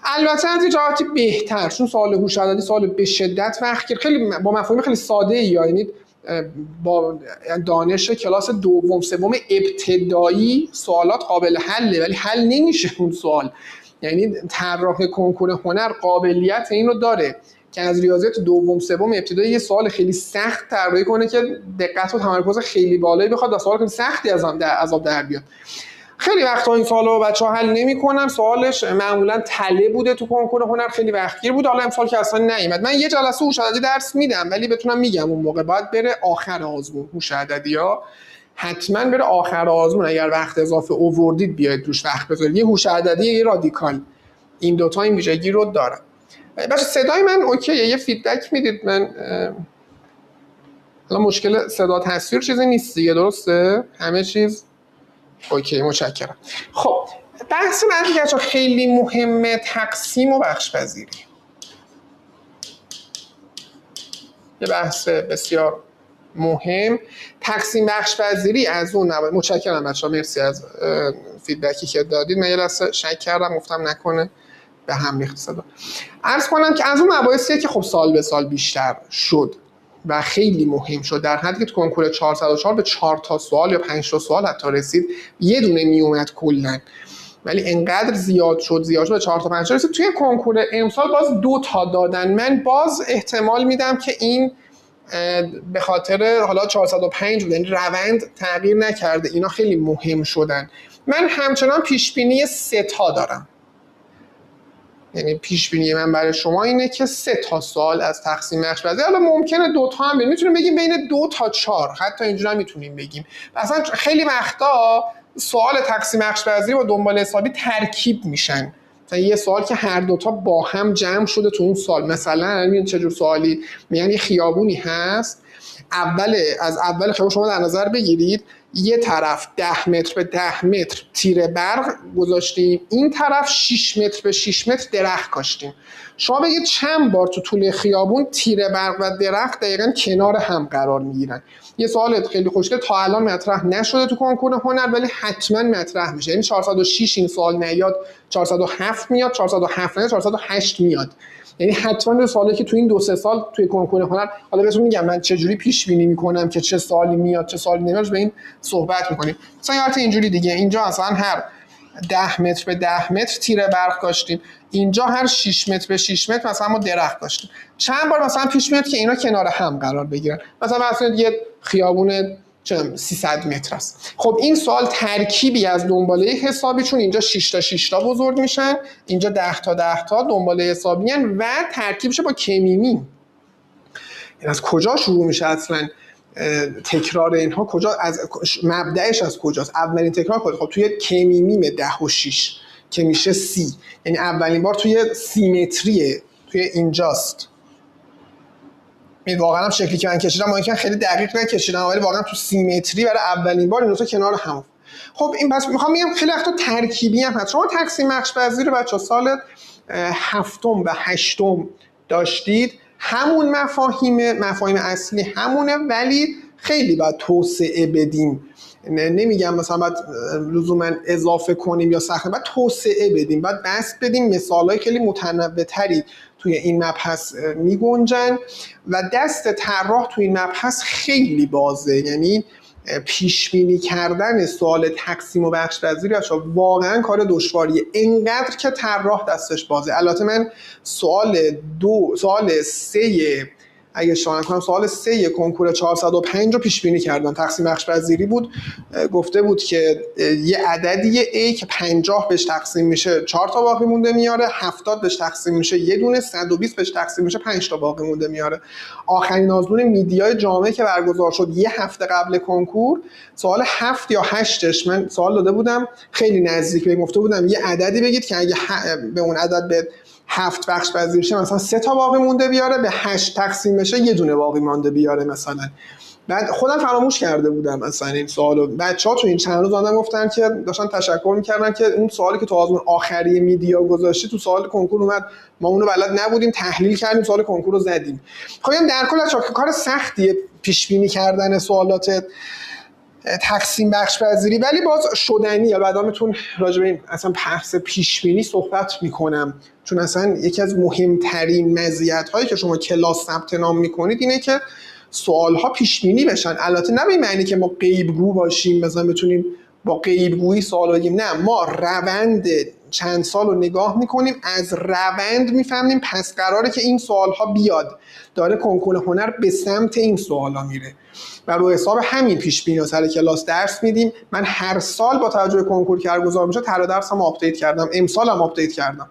البته از یه جهاتی بهتر، چون سوال هوش عددی سوال به شدت وقتگیر، خیلی با مفاهیم خیلی ساده ای، یعنی با دانش کلاس دوم سوم ابتدایی سوالات قابل حله، ولی حل نمیشه اون سوال. یعنی طراح کنکور هنر قابلیت اینو داره که از ریاضیات دوم سوم ابتدایی یه سوال خیلی سخت طراحی کنه که دقت و تمرکز خیلی بالایی بخواد و سوال خیلی سختی از آب در بیاد. خیلی وقتا این سوالو بچه‌ها حل نمی‌کنن. سوالش معمولا تله بوده تو کنکور هنر، خیلی وقتگیر بود. حالا امسال که اصلا نیومد. من یه جلسه هوش عددی درس میدم، ولی بتونم میگم اون موقع باید بره آخر آزمون. هوش عددی‌ها حتما بره آخر آزمون. اگر وقت اضافه آوردید بیاید روش وقت بذارید. یه هوش عددی، یه رادیکال، این دوتا این ویژگی رو داره. بچه صدای من اوکیه؟ یه فیدبک میدید؟ من الان مشکل صدا تصویر چیزی نیست دیگه، درسته؟ همه چیز اوکی، متشکرم. خب بحث من دیگه چون خیلی مهمه، تقسیم و بخش‌پذیری. یه بحث بسیار مهم. تقسیم بخش‌پذیری از اون نباید. متشکرم بچه‌ها، مرسی از فیدبکی که دادید. من یه لحظه شک کردم، گفتم نکنه به هم ریخت صدا. عرض کنم که از اون مباحثیه که خب سال به سال بیشتر شد و خیلی مهم شد، در حدی که تو کنکور 404 به 4 تا سوال یا 5 تا سوال حتی رسید، یه دونه میومد کلاً، ولی انقدر زیاد شد به 4 تا 5 تا رسید. توی کنکور امسال باز 2 تا دادن. من باز احتمال میدم که این به خاطر حالا 405 بود، یعنی روند تغییر نکرده، اینا خیلی مهم شدن. من همچنان پیش بینی 3 تا دارم، یعنی پیش بینی من برای شما اینه که 3 تا سوال از تقسیم بخش‌پذیری، حالا ممکنه 2 تا هم میتونیم بگیم بین 2 تا 4، حتی اینجوری هم میتونیم بگیم. مثلا خیلی وقتا سوال تقسیم بخش‌پذیری با دنباله حسابی ترکیب میشن، مثلا یه سوال که هر دوتا با هم جمع شده تو اون سال. مثلا ببین چه جور سوالی میگن، یه خیابونی هست، از اول خیابون شما در نظر بگیرید یه طرف 10 متر به 10 متر تیر برق گذاشتیم، این طرف 6 متر به 6 متر درخت کاشتیم. شما بگید چند بار تو طول خیابون تیر برق و درخت دقیقاً کنار هم قرار میگیرن. یه سوال خیلی خوشگل تا الان مطرح نشده تو کنکور هنر، ولی حتما مطرح میشه. یعنی 406 این سوال نیاد، 407 میاد، 407 نیاد، 408 میاد. یعنی حتما سوالی که تو این 2-3 سال توی کنکور هنر، حالا بهتون میگم من چه جوری پیش بینی میکنم که چه سوالی میاد چه سوالی نمیاد، به این صحبت میکنیم. مثلا یه اینجوری دیگه، اینجا اصلا هر 10 متر به 10 متر تیر برق کاشتیم، اینجا هر 6 متر به 6 متر مثلا ما درخت کاشتیم. چند بار مثلا پیش میاد که اینا کنار هم قرار بگیرن، مثلا یه خیابون 300 متر است. خب این سوال ترکیبی از دنباله حسابی، چون اینجا 6 تا 6 تا بزرگ میشن، اینجا 10 تا 10 تا دنباله حسابی هن و ترکیبش با کمیمی. این از کجا شروع میشه اصلا تکرار اینها؟ کجا از مبدأش از کجاست؟ اولین تکرار خب توی کمیمیم 10 و 6 که میشه 30، یعنی اولین بار توی سیمتریه، توی اینجاست. این واقعا هم شکلی که من کشیدم، ما اینکه خیلی دقیق نکشیدم، ولی واقعا تو سیمتری برای اولین بار این دو تا کنار هم. خب این بس میخوام بگم خیلی وقتا ترکیبی هم هست. شما تقسیم بخش‌پذیری رو بچه‌ها سال هفتم و هشتم داشتید، همون مفاهیم اصلی همونه، ولی خیلی باید توسعه بدیم. نمیگم مثلا باید لزوما اضافه کنیم یا سخت، باید توسعه بدیم، باید بسط بدیم، مثالای خیلی متنوع‌تری توی این مبحث میگنجن و دست طراح توی این مبحث خیلی بازه. یعنی پیش بینی کردن سوال تقسیم و بخش‌پذیری واقعا کار دشواریه، اینقدر که طراح دستش بازه. البته من سوال 3 اگه اشتباه نکنم سوال 3 کنکور 405 رو پیش بینی کردم، تقسیم بخش‌پذیری بود. گفته بود که یه عددیه A که 50 بهش تقسیم میشه 4 تا باقی مونده میاره، 70 بهش تقسیم میشه یه دونه، 120 بهش تقسیم میشه 5 تا باقی مونده میاره. آخرین آزمون میدیای جامعه که برگزار شد یه هفته قبل کنکور، سوال 7 یا 8ش من سوال داده بودم خیلی نزدیک به گفته بودم یه عددی بگید که اگه به اون عدد به 7 بخش پذیر شه مثلا 3 تا باقی مونده بیاره، به 8 تقسیم بشه یه دونه باقی مونده بیاره مثلا. بعد خودم فراموش کرده بودم مثلا این سوالو. بچه‌ها تو این چند روز اومدن گفتن که داشتن تشکر می‌کردن که اون سوالی که تو آزمون آخری میدیا گذاشتی تو سوال کنکور اومد، ما اونو بلد نبودیم، تحلیل کردیم، سوال کنکور رو زدیم. خب این در کل کار سختیه پیش بینی کردن سوالات تقسیم بخش پذیری، ولی باز شدنیه. بعدا میتون راجع به این اصلا بحث پیش بینی صحبت میکنم، چون اصلا یکی از مهمترین مزیت هایی که شما کلاس ثبت نام میکنید اینه که سوال ها پیش بینی بشن. البته نه به معنی که ما غیبگو باشیم مثلا بتونیم با غیبگویی سوال بگیم، نه، ما روند چند سال رو نگاه میکنیم، از روند میفهمیم پس قراره که این سوال ها بیاد، داره کنکور هنر به سمت این سوال ها میره و رو حساب همین پیش بینی سر کلاس درس میدیم. من هر سال با توجه کنکور که برگزار میشه طرح درسم آپدیت کردم، امسال هم آپدیت کردم.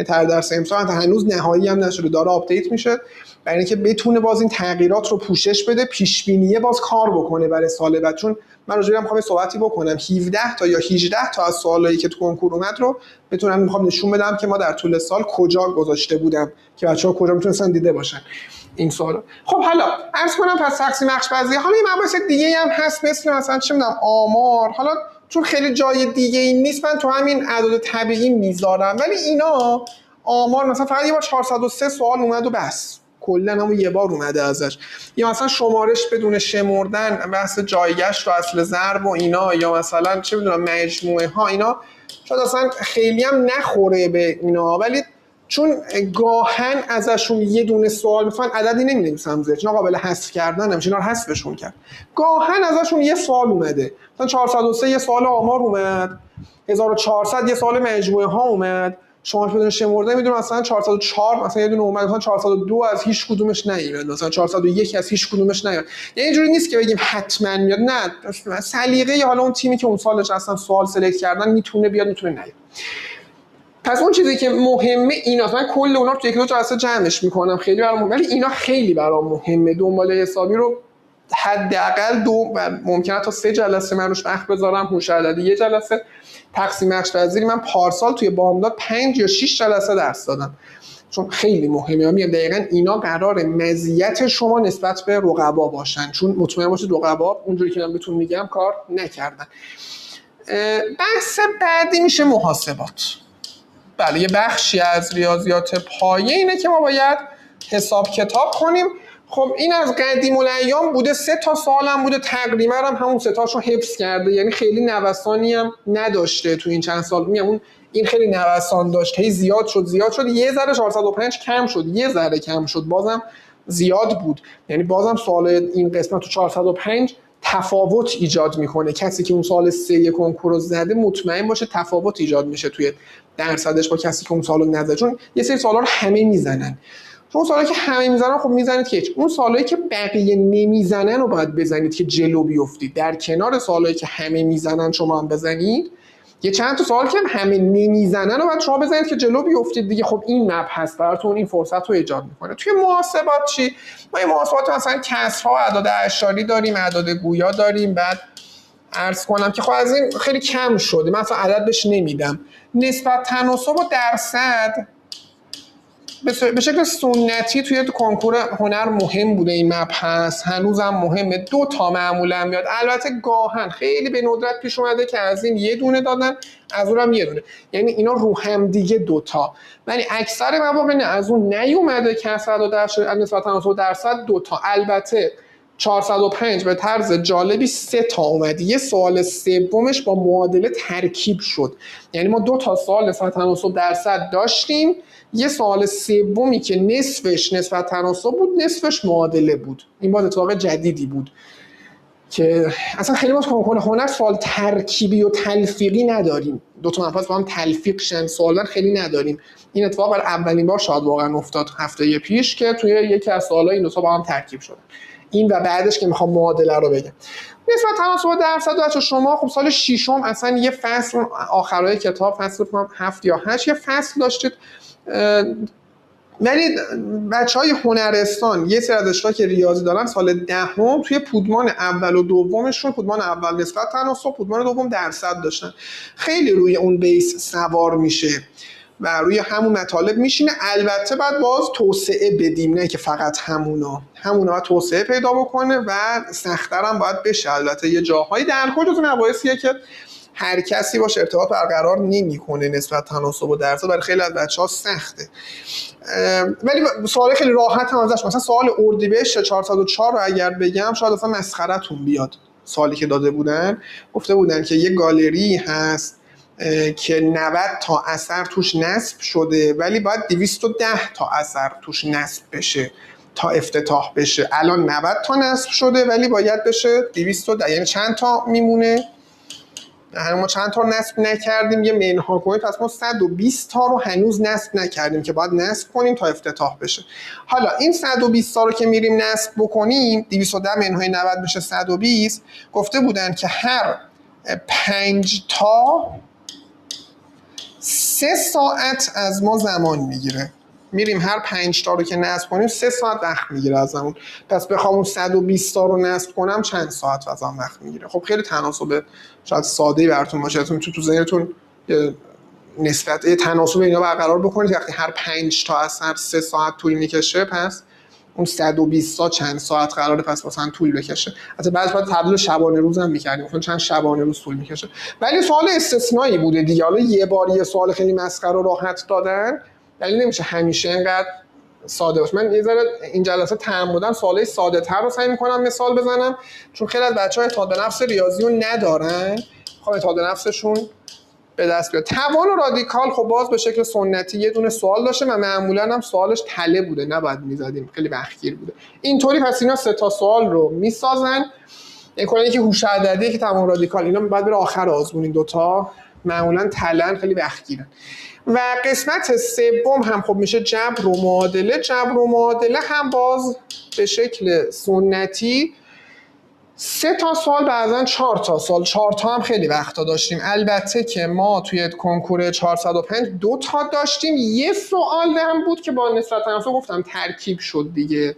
طرح درس امسال هنوز نهایی هم نشده، داره آپدیت میشه برای اینکه بتونه باز این تغییرات رو پوشش بده، پیش بینیه باز کار بکنه برای سال بعد. چون من راجع به میخوام صحبتی بکنم 17 تا یا 18 تا از سوالایی که تو کنکور اومد رو بتونم میخوام نشون بدم که ما در طول سال کجا گذاشته بودم که بچه‌ها کجا میتونن دیده باشن این سوالو. خب حالا عرض کنم پس تقسیم بخش پذیری، حالا یه مباحث دیگه هم هست مثل مثلا چه میدونم آمار. حالا چون خیلی جای دیگه این نیست من تو همین اعداد طبیعی میذارم، ولی اینا آمار مثلا فقط یه بار 403 سوال اومد و بس، کلا همون یه بار اومده ازش. یا مثلا شمارش بدون شمردن، بحث جایگشت و اصل ضرب و اینا، یا مثلا چه میدونم مجموعه ها، اینا شاید اصلا خیلی هم نخوره به اینا، ولی چون گاهن ازشون یه دونه سوال میخوان عددی نمی‌نویسم زیرش، اینا قابل حذف کردن نمیشه، اینا رو حذفشون کرد. گاهن ازشون یه سوال اومده، مثلا 403 یه سوال آمار اومد، 1400 یه سوال مجموعه ها اومد، شما بدون شمرده میدونم مثلا 404 مثلا یه دونه اومد، مثلا 402 از هیچ کدومش نیومد، مثلا 401 از هیچ کدومش نیومد. یعنی اینجوری نیست که بگیم حتما میاد، نه سلیقه حالا اون تیمی که اون سالش اصلا سوال سلکت کردن میتونه بیاد میتونه نیاد. پس اون چیزی که مهمه ایناست، من کل اونا رو تو یک دو جلسه جمعش میکنم، خیلی برام مهمه، ولی اینا خیلی برام مهمه. دنباله حسابی رو حداقل 2 و ممکنه تا 3 جلسه من روش وقت بذارم، هوش عددی 1 جلسه، تقسیم بخش پذیری من پارسال توی بامداد 5 یا 6 جلسه درس دادم، چون خیلی مهمه. میگم دقیقاً اینا قرار مزیت شما نسبت به رقبا باشن، چون مطمئن باشید رقبا اونجوری که من بهتون میگم کار نکردن. بحث بعدی میشه محاسبات. بله یه بخشی از ریاضیات پایه اینه که ما باید حساب کتاب کنیم. خب این از قدیم الایام بوده، 3 تا سال هم بوده، تقریبا هم همون 3 تاشو حفظ کرده، یعنی خیلی نوسانی هم نداشته تو این چند سال. میگم این خیلی نوسان داشت، هی زیاد شد، یه ذره 405 کم شد، یه ذره کم شد، بازم زیاد بود. یعنی بازم سوال این قسمت تو 405 تفاوت ایجاد میکنه. کسی که اون سال 3 کنکور رو زده مطمئن باشه تفاوت ایجاد میشه توی درصدش با کسی که اون سالو نزده، چون یه سری سوالا رو همه میزنن. چون سوالی که همه میزنن خب میزنید که اون سوالایی که بقیه نمیزنن رو باید بزنید که جلو بیافتید. در کنار سوالایی که همه میزنن شما هم بزنید، یه چند تا سوال که همه نمیزنن رو باید شما بزنید که جلو بیافتید دیگه. خب این مبحث براتون این فرصت رو ایجاد میکنه. توی محاسبات چی؟ ما این محاسبات مثلا کسرها و اعداد اعشاری داریم، اعداد گویا داریم. بعد عرض کنم که خب از این خیلی کم شده، من اصلا عدد بهش نمیدم. نسبت تناسب و درصد به شکل سنتی توی کنکور هنر مهم بوده این مبحث، هنوزم مهمه. 2 تا معمولا میاد، البته گاهن خیلی به ندرت پیش اومده که از این یه دونه دادن، از اونم یه دونه، یعنی اینا رو هم دیگه 2 تا، ولی اکثر مواقع نه از اون نیومده که نسبت تناسب و درصد 2 تا. البته 405 به طرز جالبی 3 تا اومد، یه سوال سومش با معادله ترکیب شد، یعنی ما 2 تا سوال نسبت تناسب درصد داشتیم، یه سوال سومی که نصفش نسبت تناسب بود نصفش معادله بود. این باز اتفاق جدیدی بود که اصلا خیلی ما کنکور هنر سوال ترکیبی و تلفیقی نداریم، 2 تا مبحث با هم تلفیق شن سوالا خیلی نداریم. این اتفاق برای اولین بار شاید واقعا افتاد هفته پیش که توی یکی از سوالای این 2 تا با هم ترکیب شدن. این و بعدش که میخوام معادله رو بگم. نسبت تناسب درصد بچه شما خب سال 6م اصلا یه فصل آخرای کتاب، فصل 7 یا 8 یه فصل داشتید، ولی بچهای هنرستان یه سری از اشتراک ریاضی دارن سال 10 توی پودمان اول و دومشون، پودمان اول نسبت تناسب، پودمان دوم درصد داشتن. خیلی روی اون بیس سوار میشه و روی همون مطالب میشینه. البته بعد باز توسعه بدیم، نه که فقط همونا باید توسعه پیدا بکنه و سخت‌تر هم باید بشه. البته یه جاهایی در کل جزو مباحثیه که هر کسی باش ارتباط برقرار نمی‌کنه، نسبت تناسب و درصد برای خیلی از بچه‌ها سخته. ولی سوال خیلی راحت هم ازش، مثلا سوال اردیبهشت 404 رو اگر بگم شاید اصلا مسخره‌تون بیاد. سوالی که داده بودن گفته بودن که یه گالری هست که 90 تا اثر توش نصب شده، ولی باید 210 تا اثر توش نصب بشه تا افتتاح بشه. الان 90 تا نصب شده ولی باید بشه 210، یعنی چند تا میمونه؟ ما چند تا نصب نکردیم، یه منها کنیم، پس ما 120 تا رو هنوز نصب نکردیم که باید نصب کنیم تا افتتاح بشه. حالا این 120 تا رو که میریم نصب بکنیم، 210 منهای 90 میشه 120. گفته بودن که هر 5 تا 3 ساعت از ما زمان میگیره. میریم هر 5 تا رو که نصب کنیم 3 ساعت وقت میگیره از زمان. پس بخوام اون 120 تا رو نصب کنم چند ساعت از من وقت میگیره؟ خب خیلی تناسب شاید ساده‌ای براتون باشه، تو ذهنتون نسبت تناسب اینا برقرار بکنید. وقتی هر 5 تا اثر 3 ساعت طول میکشه، پس اون 120 تا چند ساعت قراره پس مثلا طول بکشه. حتی بعضی وقت تبدیل شبانه روز هم می‌کردیم، مثلا چند شبانه روز طول می‌کشه. ولی سوال استثنایی بوده دیگه. حالا یه بار یه سوال خیلی مسخره و راحت دادن، دلیل نمیشه همیشه اینقدر ساده باشه. من یه ذره این جلسه تعمدن سوالای ساده‌تر رو سعی می‌کنم مثال بزنم، چون خیلی از بچه‌ها اعتماد به نفس ریاضی رو ندارن، می‌خوام اعتماد به نفسشون به دست بیاد. توان و رادیکال خب باز به شکل سنتی یه دونه سوال داشته و معمولا هم سوالش تله بوده، نباید می‌زدیم، خیلی وقتگیر بوده. اینطوری پس اینا سه تا سوال رو میسازن. کلا یکی هوش عددی که توان رادیکال، اینا بعد بره آخر آزمون، این دوتا معمولا تلن، خیلی وقتگیرن. و قسمت سوم هم خب میشه جبر و معادله. جبر و معادله هم باز به شکل سنتی 3 تا سوال، بعضا 4 تا سوال. 4 تا هم خیلی وقتا داشتیم. البته که ما توی کنکور 405 2 تا داشتیم. یه سوال هم بود که با نسبت تناسب گفتم ترکیب شد دیگه،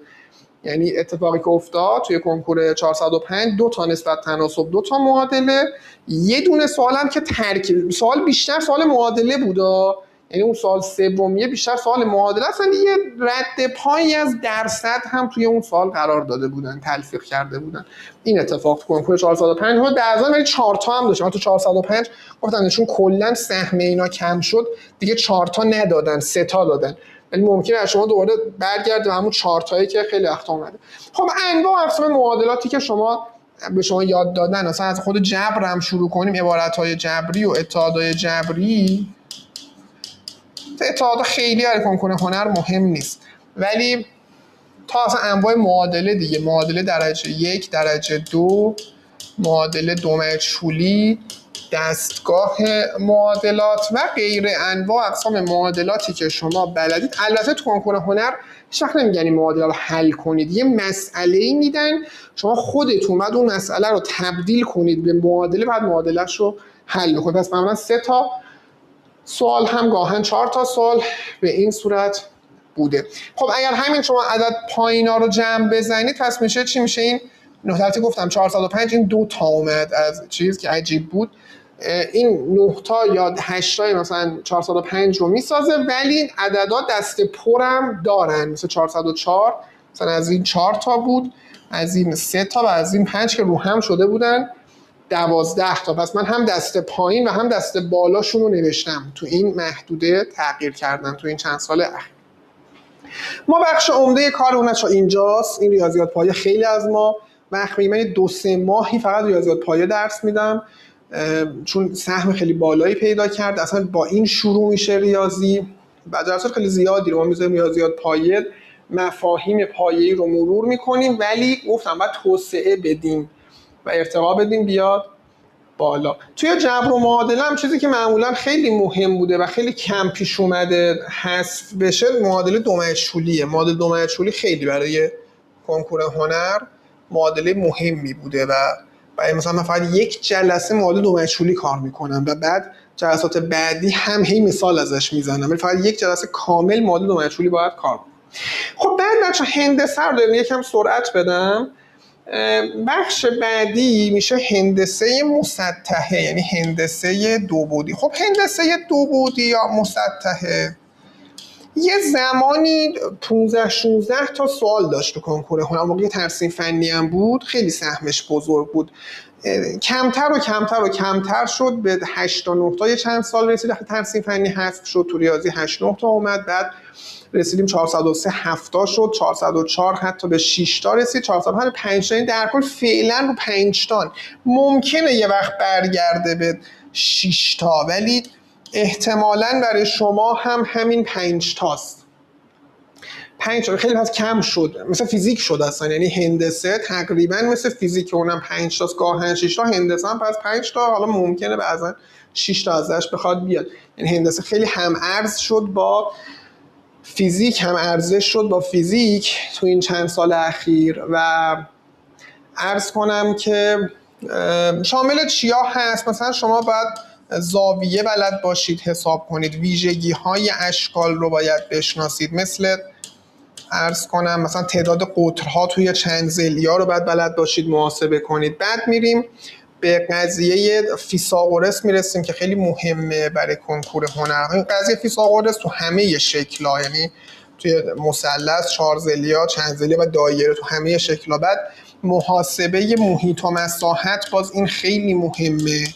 یعنی اتفاقی که افتاد توی کنکور 405 2 تا نسبت تناسب 2 تا معادله، یه دونه سوال هم که ترکیب. سوال بیشتر سوال معادله بودا، یعنی اون سوال سومیه بیشتر سوال معادله است. یه رد پایی از درصد هم توی اون سوال قرار داده بودن، تلفیق کرده بودن. این اتفاق تو کنکور 405 بود. در ضمن ولی 4 تا هم داشتیم. تو 405 گفتن چون کلا سهم اینا کم شد دیگه 4 تا ندادن، 3 تا دادن. ولی ممکنه از شما دوباره برگرده به همون 4 تایی که خیلی وقت اومده. خب انواع و اقسام معادلاتی که شما به شما یاد دادن، اصلا از خود جبر هم شروع کنیم، عبارت‌های جبری و اتحادهای جبری. اتحاد خیلی برای کنکور هنر مهم نیست، ولی تا اصلا انواع معادله دیگه، معادله درجه 1، درجه 2، معادله دو مجهولی، دستگاه معادلات و غیره، انواع اقسام معادلاتی که شما بلدید. البته تو کنکور هنر هیچ وقت نمیگن این معادله رو حل کنید، یه مسئله‌ای میدن شما خودتون بعد اون مسئله رو تبدیل کنید به معادله، بعد معادله‌اش رو حل کنید. پس معمولا 3 تا سوال هم گاهن 4 تا سوال به این صورت بوده. خب اگر همین شما عدد پایینا رو جمع بزنید پس میشه چی؟ میشه این نهتاتی گفتم 405، این 2 تا اومد از چیز که عجیب بود. این 9 تا یا 8 تا مثلا 405 رو میسازه، ولی این عددا دست پرم دارن، مثل 404 مثلا از این 4 تا بود، از این 3 تا و از این 5 که رو هم شده بودن 12 تا. پس من هم دست پایین و هم دست بالاشون رو نوشتم، تو این محدوده تغییر کردم تو این چند سال اخیر. ما بخش عمده کار اون اینجاست. این ریاضیات پایه خیلی از ما وقت میگیره، 2-3 ماهی فقط ریاضیات پایه درس میدم، چون سهم خیلی بالایی پیدا کرد. اصلا با این شروع میشه ریاضی و درسات خیلی زیادی رو ما میذاریم ریاضیات پایه، مفاهیم پایه‌ای رو مرور میکنیم، ولی گفتم باید توسعه بدیم و ارتقا بدیم بیاد بالا. توی جبر و معادله هم چیزی که معمولا خیلی مهم بوده و خیلی کم پیش اومده حذف بشه، معادله دو مجهولیه. معادله دو مجهولی خیلی برای کنکور هنر معادله مهمی بوده و مثلا من فقط یک جلسه معادله دو مجهولی کار میکنم و بعد جلسات بعدی هم هی مثال ازش میزنم، ولی فقط یک جلسه کامل معادله دو مجهولی باید کار کنم. خب بعد بچه هندسه رو داریم، یکم سرعت بدم. بخش بعدی میشه هندسه مسطحه، یعنی هندسه دو بعدی. خب هندسه دو بعدی یا مسطحه یه زمانی 15-16 تا سوال داشت تو کنکور هنر، موقع ترسیم فنی هم بود، خیلی سهمش بزرگ بود. کمتر و کمتر و کمتر شد، به 8 تا 9 تا یه چند سال رسید. ترسیم فنی حذف شد، تو ریاضی 8-9 تا اومد، بعد رسیدیم 403 7 تا شد، 404 حتی به 6 تا رسید، 405 5 تا. در کل فعلا رو 5 تا. ممکنه یه وقت برگرده به 6 تا، ولی احتمالاً برای شما هم همین 5 تاست. 5 تا خیلی کم شد، مثل فیزیک شد اصلا، یعنی هندسه تقریبا مثل فیزیک، اونم 5 تاست گاهن 6 تا. هندسه هم پس 5 تا، حالا ممکنه بعضا 6 تا ازش بخواد بیاد. یعنی هندسه خیلی هم ارز شد با فیزیک، هم ارزش شد با فیزیک تو این چند سال اخیر. و عرض کنم که شامل چیا هست؟ مثلا شما باید زاویه بلد باشید حساب کنید، ویژگی های اشکال رو باید بشناسید، مثل عرض کنم مثلا تعداد قطرها توی چند ضلعی‌ها رو باید بلد باشید محاسبه کنید. بعد میریم به قضیه فیثاغورس میرسیم که خیلی مهمه برای کنکور هنر. این قضیه فیثاغورس تو همه شکل‌ها، یعنی توی مثلث، چهارضلعی، چندضلعی و دایره، تو همه شکل‌ها. بعد محاسبه محیط و مساحت، باز این خیلی مهمه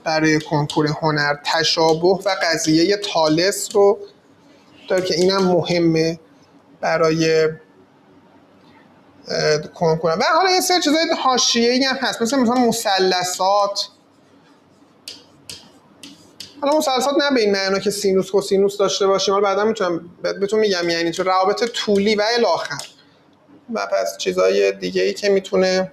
برای کنکور هنر. تشابه و قضیه تالس رو داره که اینم مهمه برای کنکور. و حالا یه سری چیزای حاشیه‌ای هم هست، مثلا مثلثات. حالا مثلثات نه به این معنا که سینوس کوسینوس داشته باشیم، حالا بعدا میتونم بهتون میگم یعنی چه، روابط طولی و الی آخر و پس چیزای دیگه‌ای که میتونه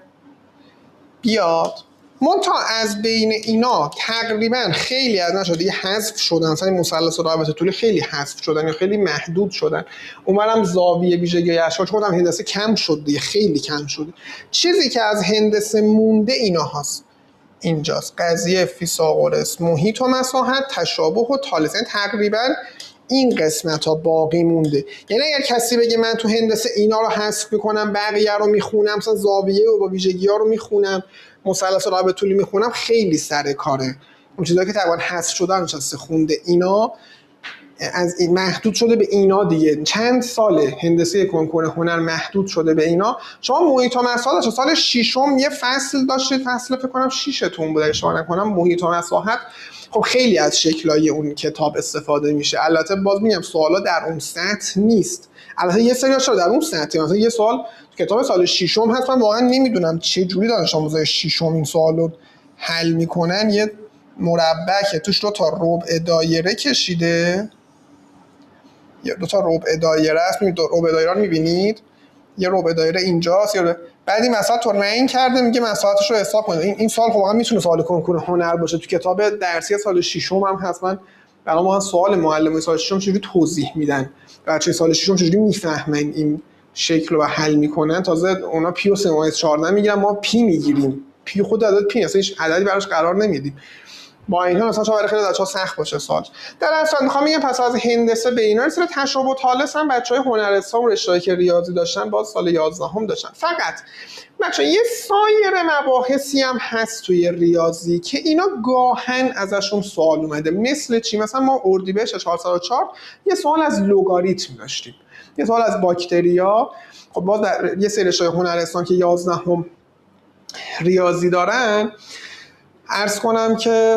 بیاد. منتها از بین اینا تقریبا خیلی از نشده دیگه حذف شدن، مثلا مثلث و روابط طولی خیلی حذف شدن یا خیلی محدود شدن. اونورم زاویه، ویژگی اشکال، چون هندسه کم شد دیگه، خیلی کم شده. چیزی که از هندسه مونده اینا هست اینجاست، قضیه فیثاغورس، محیط و مساحت، تشابه و تالس. یعنی تقریبا این قسمت ها باقی مونده. یعنی اگر کسی بگه من تو هندسه اینا رو حذف میکنم، بقیه رو میخونم، مثلا زاویه و با ویژگی ها رو میخونم، مثلث و روابط طولی میخونم، خیلی سر کاره. اون چیزایی که تقریبا حذف شدن نشسته خونده، اینا از این محدود شده به اینا دیگه. چند ساله هندسه کنکور هنر محدود شده به اینا. شما محیط و مساحت سال ششم یه فصل داشتید، فصل فکر کنم 6تون بوده اشتباه نکنم، محیط و مساحت. خب خیلی از شکلای اون کتاب استفاده میشه. البته باز میگم سوالا در اون سطح نیست، البته یه سری هاشو در اون سطح، مثلا یه سوال تو کتاب سال ششم هست، من واقعا نمیدونم چه جوری دانش آموزای ششم این سوالو حل میکنن. یه مربع که توش دو تا ربع دایره کشیده، یا دو تا ربع دایره است، میبینید ربع دایره رو میبینید، یه ربع دایره اینجاست، یا بعد این مساحت رو رنگ کرده، میگه مساحتش رو حساب کنید. این سوال واقعا میتونه سوال کنکور هنر باشه. تو کتاب درسی سال ششم هم هست. من برای ما سوال معلم سال ششم چجوری توضیح میدن، بچه‌های سال ششم چجوری میفهمن این شکل رو حل میکنن. تازه اونا پی و 3.14 میگیرن، ما پی میگیریم. پی خود عدد پی، اصلا هیچ عددی براش قرار نمیدیم. با این حال مثلا شاید برای خیلی بچه‌ها سخت باشه سوال. در اصل میخوام بگم پس از هندسه به اینا رسیده. تشابه و تالس هم بچهای هنرستان و رشته‌ای که ریاضی داشتن باز سال 11 هم داشتن. فقط بچه‌ها یه سایر مباحثی هم هست توی ریاضی که اینا گاهن ازشون سوال اومده. مثل چی؟ مثلا ما اردیبهشت 404 یه سوال از لگاریتم داشتیم، یه سوال از باکتریا. خب باز در یه سری رشته‌های هنرستان که 11 هم ریاضی دارن، عرض کنم که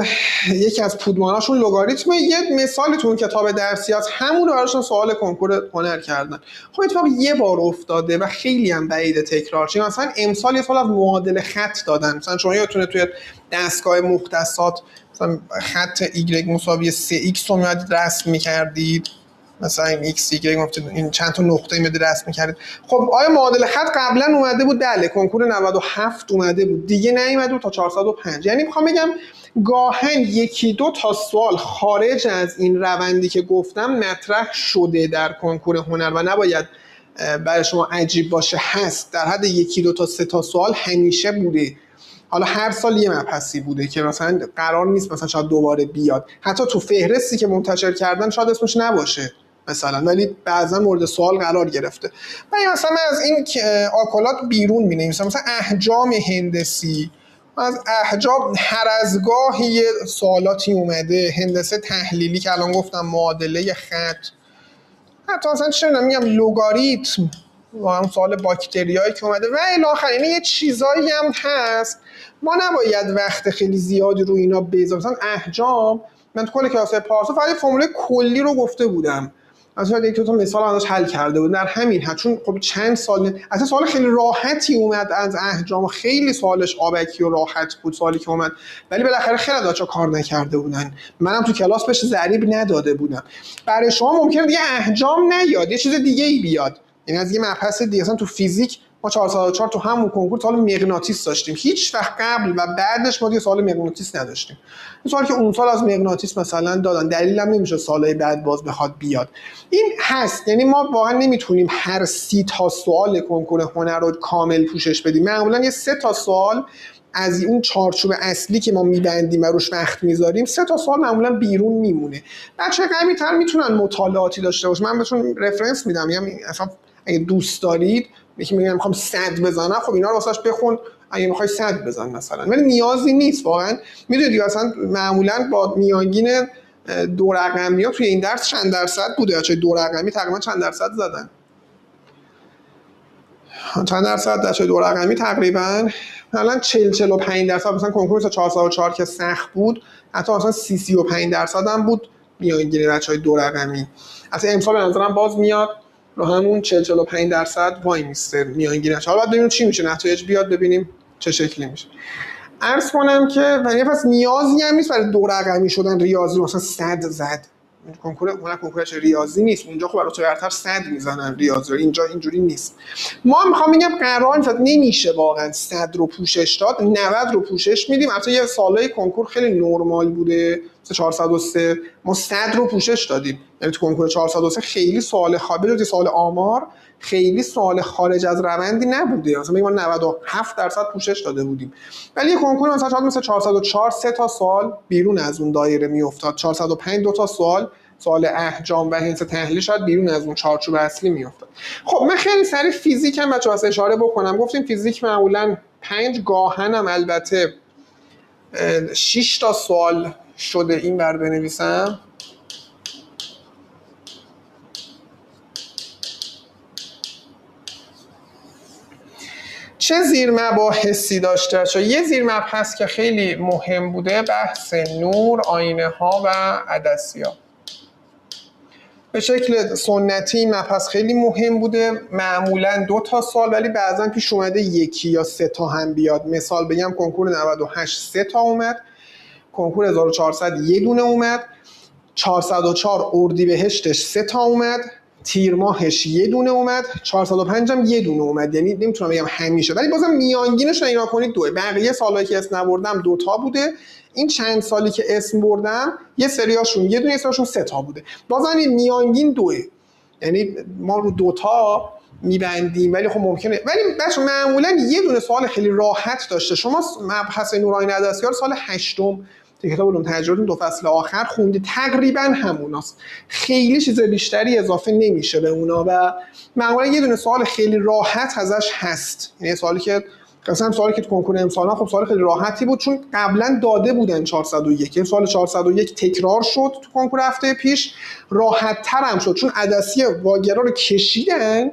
یکی از پودماناشون لگاریتمه. یه مثالی تو اون کتاب درسی هست، همون رو براشون سوال کنکور هنر کردن. خب اتفاق یه بار افتاده و خیلی هم بعید تکرار شه. مثلا امسال یه سوال از معادل خط دادن، مثلا شما یادتونه توی دستگاه مختصات مثلا خط y مساوی 3x رو میادید رسم میکردید، مثلا این x y گفتید این چند تا نقطه میاد رسم می‌کردید. خب آیا معادل خط قبلا اومده بود؟ بله، کنکور 97 اومده بود، دیگه نیومده بود تا 405. یعنی میخوام بگم گاهن یکی دو تا سوال خارج از این روندی که گفتم مطرح شده در کنکور هنر و نباید برای شما عجیب باشه. هست در حد یکی دو تا سه تا سوال همیشه بوده. حالا هر سال یه مبحثی بوده که مثلا قرار نیست مثلا شاید دوباره بیاد، حتی تو فهرستی که منتشر کردن شاید اسمش نباشه مثلا، ولی بعضا مورد سوال قرار گرفته. و مثلا از این آکولات بیرون می‌نویسم، مثلا احجام هندسی، از احجام هر از گاهی یه سوالاتی اومده. هندسه تحلیلی که الان گفتم، معادله خط، حتی مثلا چه میگم لگاریتم و هم سوال باکتریایی که اومده و الی آخر. یعنی یه چیزایی هم هست ما نباید وقت خیلی زیادی رو اینا بذاریم. مثلا احجام من تو کل کلاس پارسا فقط فرمول کلی رو گفته بودم، مثلا یک دو تا مثال ازش حل کرده بود در همین حد، چون خب چند سال اصلا سوال خیلی راحتی اومد از احجام، خیلی سوالش آبکی و راحت بود سوالی که اومد، ولی بالاخره خیلی بچه‌ها کار نکرده بودن، منم تو کلاس بهش ضریب نداده بودم. برای شما ممکنه دیگه احجام نیاد، یه چیز دیگه ای بیاد. یعنی از یه مبحث دیگه، مثلا تو فیزیک ما 404 تو همون کنکور سوال مغناطیس داشتیم، هیچ وقت قبل و بعدش ما دیگه سوال مغناطیس نداشتیم. این سوالی که اون سال از مغناطیس مثلا دادن، دلیلم نمیشه سالهای بعد باز بخواد بیاد. این هست، یعنی ما واقعا نمیتونیم هر 30 تا سوال کنکور هنر رو کامل پوشش بدیم. معمولا یه 3 تا سوال از اون چارچوب اصلی که ما میبندیم و روش وقت میذاریم، 3 تا سوال معمولا بیرون میمونه. بچه‌ها قوی‌تر میتونن مطالعاتی داشته باشن، من بهتون رفرنس میدم، میگم اصلا اگه دوست دارید، یکی میگم میخوام 100 بزنم، خب اینا رو واسش بخون اگه میخوای 100 بزن مثلا، ولی نیازی نیست واقعا. میدونید اصلا معمولا با میانگین دو رقمی ها توی این درس چند درصد بوده؟ بچه‌های دو رقمی تقریبا چند درصد زدن؟ چند درصد بچه‌های دو رقمی تقریبا مثلا 40-45 درصد. مثلا کنکور 404 که سخت بود حتی مثلا 35 درصد هم بود میانگین بچه‌های دو رقمی. اصلا امسال به نظرم باز میاد رو همون 40-45 درصد وای میسته میانگینش. حالا باید ببینیم چی میشه، نتایج بیاد ببینیم چه شکلی میشه. عرض کنم که ولی پس نیازی هم نیست برای دو رقمی شدن ریاضی مثلا 100 زد. کنکورش ریاضی نیست، اونجا خب برای برتر 100 میزنن ریاضی، اینجا اینجوری نیست. ما میخوام بگم قرار نیست، نمیشه واقعا 100 رو پوشش داد، 90 رو پوشش میدیم. البته یه سالای کنکور خیلی نرمال بوده، مثلا 403 ما 100 رو پوشش دادیم. یعنی تو کنکور 403 خیلی سوال خارج سوال آمار خیلی سوال خارج از روندی نبوده، مثلا میگم 97 درصد پوشش داده بودیم. ولی یه کنکور مثلا 404 3 تا سوال بیرون از اون دایره میافتاد، 405 2 تا سوال احجام و حفظ تحلیل شاید بیرون از اون چارچوب اصلی میافتاد. خب من خیلی سریع فیزیک هم بچه‌ها اشاره بکنم. گفتیم فیزیک معمولا 5 گاهن هم البته 6 تا سوال شده این بر بنویسم. چه زیر مباحثی داشته؟ یه زیر مبحث که خیلی مهم بوده بحث نور، آینه ها و عدسیات. به شکل سنتی این مبحث خیلی مهم بوده، معمولا 2 تا سال ولی بعضا پیش اومده 1 یا 3 تا هم بیاد. مثال بگم کنکور 98 3 تا اومد، کنکور 1400 1 دونه اومد، 404 اردیبهشتش 3 تا اومد، تیر ماهش 1 دونه اومد، 405 هم 1 دونه اومد. یعنی نمیتونم بگم همیشه ولی بازم میانگینش رو نگاه کنید 2. بقیه سالایی که اسم نبردم 2 تا بوده. این چند سالی که اسم بردم یه سریاشون 1 دونه، یه سریاشون 3 تا بوده. بازم این میانگین 2. یعنی ما رو 2 تا میبندیم ولی خب ممکنه، ولی بچه معمولا یه دونه سوال خیلی راحت داشته. شما مبحث نور آینه عدسیار سال 8م کتاب علوم تجربی 2 فصل آخر خوندی، تقریبا هموناست، خیلی چیز بیشتری اضافه نمیشه به اونا و معمولا یه دونه سوال خیلی راحت ازش هست. یعنی سوالی که مثلا سوالی که تو کنکور امسال خب سوال خیلی راحتی بود چون قبلا داده بودن 401. این سوال 401 تکرار شد تو کنکور هفته پیش، راحت تر هم شد چون عدسی واگرا رو کشیدن.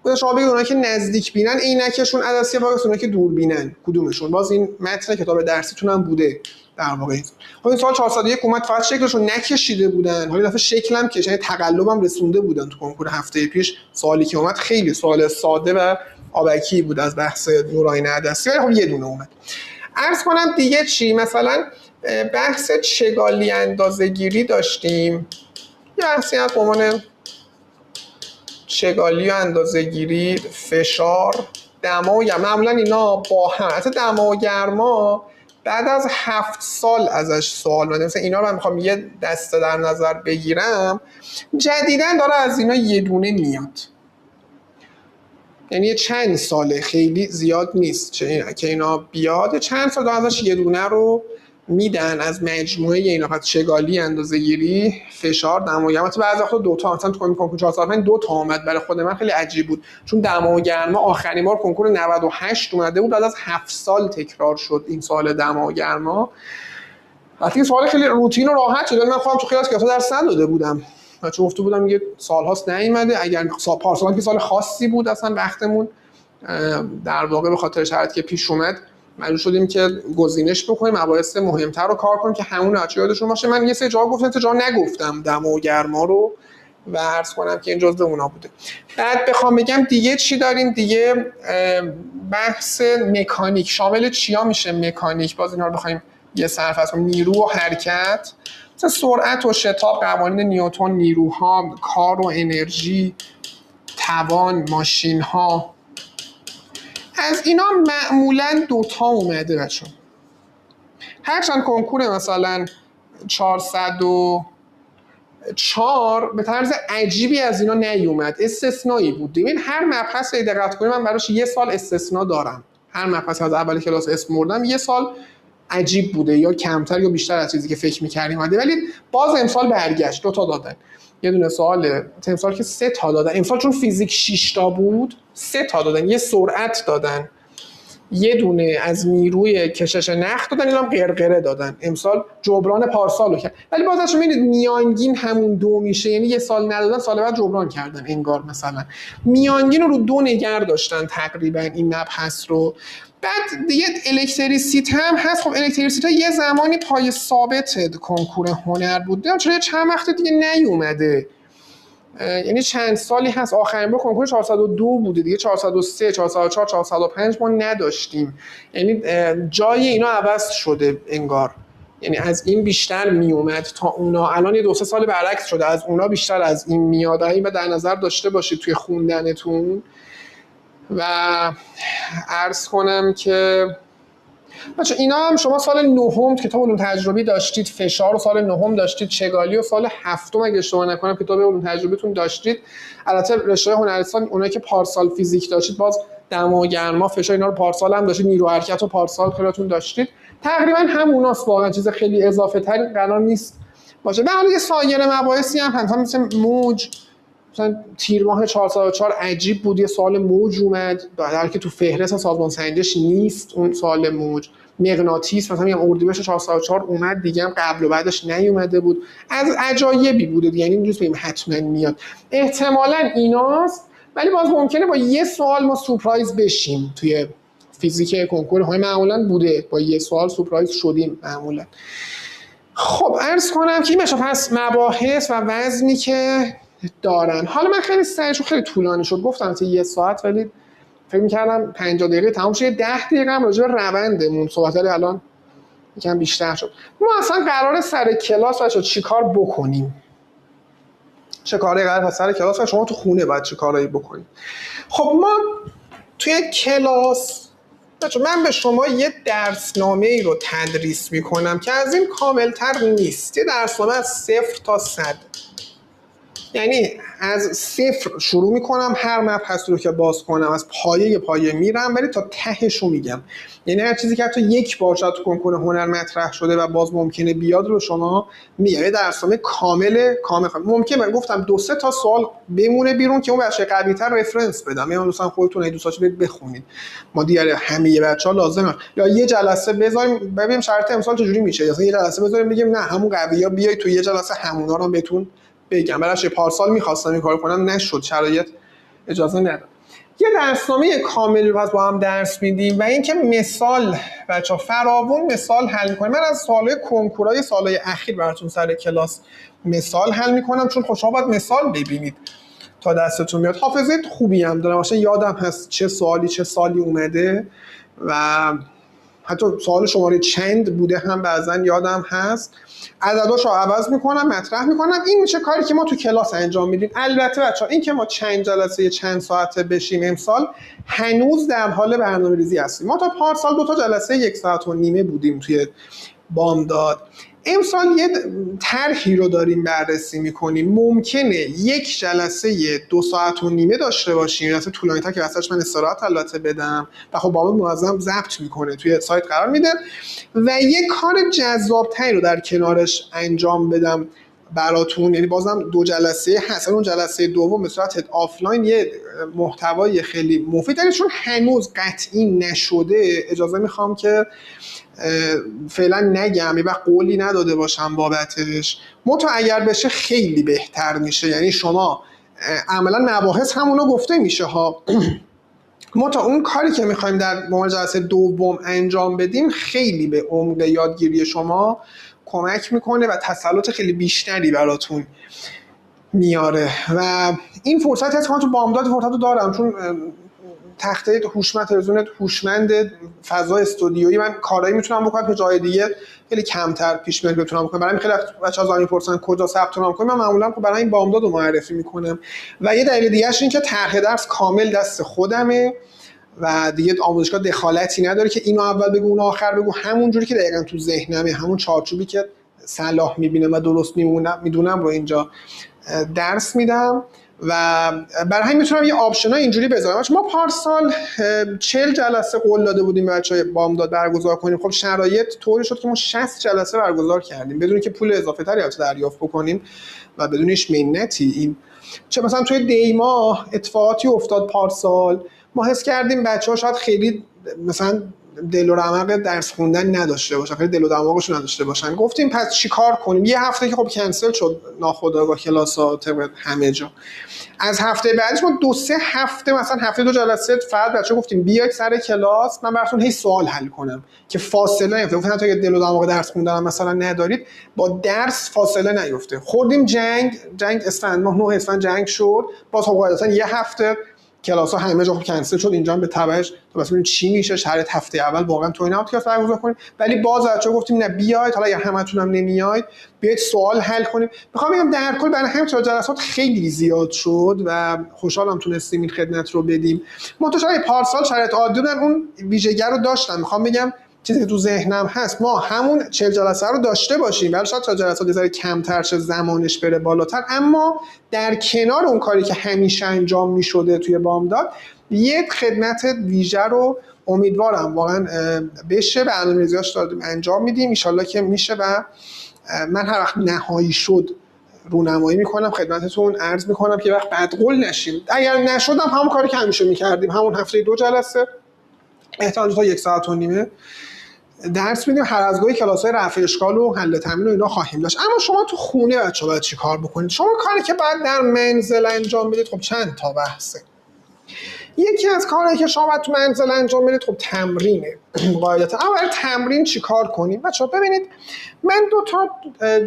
خود شما بگید اونایی که نزدیک بینن عینکشون عدسی واگرا، اونایی که دور بینن کدومشون. باز این متن کتاب درسیتون هم بوده در واقع. خب این سوال 401 اومد فقط شکلشو نکشیده بودن، حالا دفعه شکلم کشیدن، یعنی تقلبم رسونده بودن تو کنکور هفته پیش. سوالی که اومد خیلی سوال ساده و آبکی بود از بحث نور آینه عدسی، ولی خب یه دونه اومد. عرض کنم دیگه چی، مثلا بحث چگالی اندازه‌گیری داشتیم، یه بحثی از عنوان چگالی و اندازه‌گیری، فشار، دما و گرما. معمولا اینا با هم، حتی دما و گرما بعد از 7 سال ازش سوال میاد. مثلا اینا رو من میخوام یه دسته در نظر بگیرم، جدیداً داره از اینا یه دونه میاد. یعنی چند ساله، خیلی زیاد نیست که اینا بیاد، چند سال ازش یه دونه رو میدن از مجموعه اینا. پس چگالی، اندازه‌گیری، فشار، دما و گرما. بعضی وقتا 2 تا، مثلا تو کنکور 405 2 تا اومد. برای خود من خیلی عجیب بود چون دما و گرما آخرین بار کنکور 98 اومده بود، بعد از 7 سال تکرار شد این سوال دما و گرما. حتی این سوال خیلی روتین و راحت شد. من خودم تو خیلی از کلاس درس نداده بودم، چون گفته بودم میگه سال‌هاست نیومده. اگر پارسال که سال خاصی بود اصلا وقتمون در واقع به خاطر شرایطی که پیش اومد مجبور شدیم که گزینش بکنیم، مباحث مهمتر رو کار کنیم که همون بچه یادشون باشه. من یه سری جا گفتم، سه جا نگفتم دما و گرما رو و عرض کنم که این جزء اونا بوده. بعد بخوام بگم دیگه چی داریم دیگه، بحث مکانیک شامل چیا میشه؟ مکانیک باز اینا رو بخوایم یه صرف کنیم، نیرو و حرکت، مثلا سرعت و شتاب، قوانین نیوتن، نیروها، کار و انرژی، توان، ماشین ها. از اینا معمولاً 2 تا اومده بچه. هرچند کنکور مثلا 404 به طرز عجیبی از اینا نیومد، استثنایی بود. ببین هر مبحث رو دقت کنید من براش یه سال استثنا دارم. هر مبحث از اول کلاس اسم بردم یه سال عجیب بوده، یا کمتر یا بیشتر از چیزی که فکر می‌کردیم اومده، ولی باز امسال برگشت 2 تا دادن. یه دونه سوال امسال که 3 تا دادن. امسال چون فیزیک 6 تا بود 3 تا دادن. یه سرعت دادن، یه دونه از نیروی کشش نخ دادن، اینم قرقره دادن. امسال جبران پارسال رو کرد، ولی بازش میبینید میانگین همون 2 میشه، یعنی یه سال ندادن سال بعد جبران کردن انگار. مثلا میانگین رو 2 نگه داشتن تقریبا این مبحث رو. بعد دیگه الکتریسیته هم هست. خب الکتریسیته یه زمانی پای ثابت کنکور هنر بود، چرا چند وقت دیگه نیومده، یعنی چند سالی هست. آخرین بار کنکور 402 بوده دیگه، 403 404 405 ما نداشتیم، یعنی جای اینا عوض شده انگار، یعنی از این بیشتر میومد تا اونا. الان یه 2-3 سال برعکس شده، از اونا بیشتر از این میاد. این در نظر داشته باشید توی خوندنتون. و عرض کنم که بچه اینا هم شما سال نهم کتاب علوم تجربی داشتید، فشار رو سال نهم داشتید، چگالی و سال هفتم اگه اشتباه نکنم کتاب علوم تجربیتون داشتید. البته رشته هنرستان اونایی که پارسال فیزیک داشتید باز دما و گرما فشار اینا رو پارسال هم داشتید، نیرو حرکت و پارسال خیلیاتون داشتید. تقریبا هموناست، واقعا چیز خیلی اضافه تری قرار نیست باشه. به حال یه سایر مباحثی هم هست، مثل موج، مثلا تیر ماه 404 عجیب بود، یه سوال موج اومد در که تو فهرست سازمان سنجش نیست اون سوال موج. مغناطیس مثلا میگم اردیبهشت 404 اومد دیگه، هم قبل و بعدش نیومده بود، از عجایبی بوده دیگه، یعنی اینجوریه بگیم حتما میاد. احتمالاً ایناست، ولی باز ممکنه با یه سوال ما سورپرایز بشیم. توی فیزیک کنکور های معمولاً بوده با یه سوال سورپرایز شدیم معمولاً. خب عرض کنم که میشه پس مباحث و وزنی که دارن. حالا من خیلی سریع، خیلی طولانی شد گفتم تا 1 ساعت، ولی فکر می‌کردم 50 دقیقه تموم شه. 10 دقیقه هم راجع به روندمون صحبت کردیم، الان یکم بیشتر شد. ما اصلا قراره سر کلاس بچا چیکار بکنیم؟ چه کاری قراره سر کلاس و شما تو خونه باید چه کارایی بکنید؟ خب ما توی کلاس بچا من به شما یه درسنامه‌ای رو تدریس می‌کنم که از این کامل‌تر نیست. یه درسنامه از 0 تا 100، یعنی از 0 شروع میکنم، هر مبحثی رو که باز کنم از پایه میرم ولی تا تهش رو میگم. یعنی هر چیزی که حتی یک بار شاید تو کنکور هنر مطرح شده و باز ممکنه بیاد رو شما میگم. یه درسنامه کامل ممکنه من گفتم 2-3 تا سوال بمونه بیرون که اون بچه قوی‌تر رفرنس بدم، یا مثلا خودتون دوستاش برید بخونید. ما دیگه همه بچه‌ها لازمه، یا یه جلسه بذاریم ببینیم شرط امسال چجوری میشه، یا یه جلسه بذاریم بگیم نه همون قوی‌ها بیاید تو یه جلسه همونا رو بهتون بگم. براش پارسال می‌خواستم این کارو کنم نشد، شرایط اجازه نداد. یه درسنامه کامل رو با هم درس میدیم و اینکه مثال بچا فراوون مثال حل می‌کنیم. من از سوالای کنکورای سالای اخیر براتون سر کلاس مثال حل می‌کنم، چون خب شما باید مثال ببینید تا دستتون میاد. حافظه خوبی هم دارم، مثلا یادم هست چه سالی اومده و حتی سوال شماره چند بوده هم بعضا یادم هست. عدداشو عوض میکنم، مطرح میکنم. این میشه کاری که ما تو کلاس انجام میدیم. البته بچه‌ها این که ما چند جلسه چند ساعته بشیم امسال هنوز در حال برنامه‌ریزی هستیم. ما تا پارسال 2 تا جلسه 1 ساعت و نیمه بودیم توی بامداد. امسال یه طرحی رو داریم بررسی میکنیم. ممکنه یک جلسه 2 ساعت و نیمه داشته باشیم، جلسه طولانی‌تر که واسش من استراحت البته بدم و خب بامداد منظم ضبط میکنه توی سایت قرار میده، و یه کار جذاب‌تری رو در کنارش انجام بدم براتون. یعنی بازم 2 جلسه هست، اون جلسه دوم به صورت آفلاین یه محتوای خیلی مفید داره، چون هنوز قطعی نشده اجازه میخوام که فعلا نگم، یه وقت قولی نداده باشم بابتش. منتها اگر بشه خیلی بهتر میشه، یعنی شما عملا مباحث همونو گفته میشه ها. منتها اون کاری که میخوایم در جلسه دوم انجام بدیم خیلی به عمق یادگیری شما کمک میکنه و تسلط خیلی بیشتری براتون میاره. و این فرصتی هست که من تو بامداد فرصت رو دارم، چون تخته هوشمند تلویزیون هوشمند فضا استودیویی من کارایی میتونم بکنم که جای دیگه خیلی کمتر پیش میاد بتونم بکنم. برای خیلی بچه‌ها زمین میپرسن کجا ثبت نام کنم، من معمولا برای این بامداد رو معرفی میکنم. و یه دلیل دیگه‌اش این که طرح درس کامل دست خودمه و دیگه آموزشگاه دخالتی نداره که اینو اول بگو اون آخر بگو، همون جوری که دقیقاً تو ذهنمه، همون چارچوبی که صلاح میبینم و درست میدونم رو اینجا درس میدم. و برای همین میتونم یه آپشنای اینجوری بذارم. ما پارسال 40 جلسه قول داده بودیم بچهای بامداد برگزار کنیم. خب شرایط طوری شد که ما 60 جلسه برگزار کردیم بدون که پول اضافه تری دریافت بکنیم و بدون هیچ منتی. این چه مثلا توی دیما اتفاقاتی افتاد پارسال، ما حس کردیم بچه‌ها شاید خیلی مثلا دل و رمق درس خوندن نداشته باشن، خیلی دل و دماغشون نداشته باشن. گفتیم پس چیکار کنیم؟ یه هفته که خب کنسل شد ناخودآگاه کلاس‌ها طبق همه جا، از هفته بعدش ما 2-3 هفته مثلا هفته 2 جلسه فقط بچه‌ها گفتیم بیاید سر کلاس من براتون هی سوال حل کنم که فاصله نیفته. گفتم حتی اگه دل و دماغ درس خوندن مثلا ندارید با درس فاصله نیفته. خوردیم جنگ اسفند ماه 9 اسفند جنگ شد، باز خب قاعدتا یه هفته کلاس ها همه جا کنسل شد، اینجا هم به تبعش تو بس ببینید چی میشه. شرایط هفته اول واقعا توی نبود که برگزار کنیم، ولی باز بچه‌ها گفتیم نه بیاید، حالا اگه همتون هم نمیاید بیاید سوال حل کنیم. میخوام بگم در کل برای همین جلسات خیلی زیاد شد و خوشحالم تونستیم این خدمت رو بدیم. منتها پارسال شرایط عادی بودن، اون ویژگی رو داشتن. میخوام بگم چیزی که تو ذهنم هست ما همون 40 جلسه رو داشته باشیم، ولی شاید تا جلسات یه ذره کمتر شه، زمانش بره بالاتر، اما در کنار اون کاری که همیشه انجام میشده توی بامداد یک خدمت ویژه رو امیدوارم واقعا بشه، برنامه‌ریزیاش داریم انجام میدیم، ان شاءالله که میشه و من هر وقت نهایی شد رونمایی میکنم خدمتتون، عرض میکنم که وقت بدقول نشیم. اگر نشدم همون کاری که همیشه میکردیم، همون هفته 2 جلسه احتمالاً تا 1 ساعت و نیمه درس میدیم، هر از گاهی کلاس‌های رفع اشکال و حل تمرین و اینا خواهیم داشت. اما شما تو خونه بچه‌ها باید چی کار بکنید؟ شما کاری که باید در منزل انجام بدید خب چند تا بحثه. یکی از کارهایی که شما باید تو منزل انجام بدید خب تمرینه. قاعدتا اول تمرین چی کار کنیم بچه‌ها؟ ببینید من 2 تا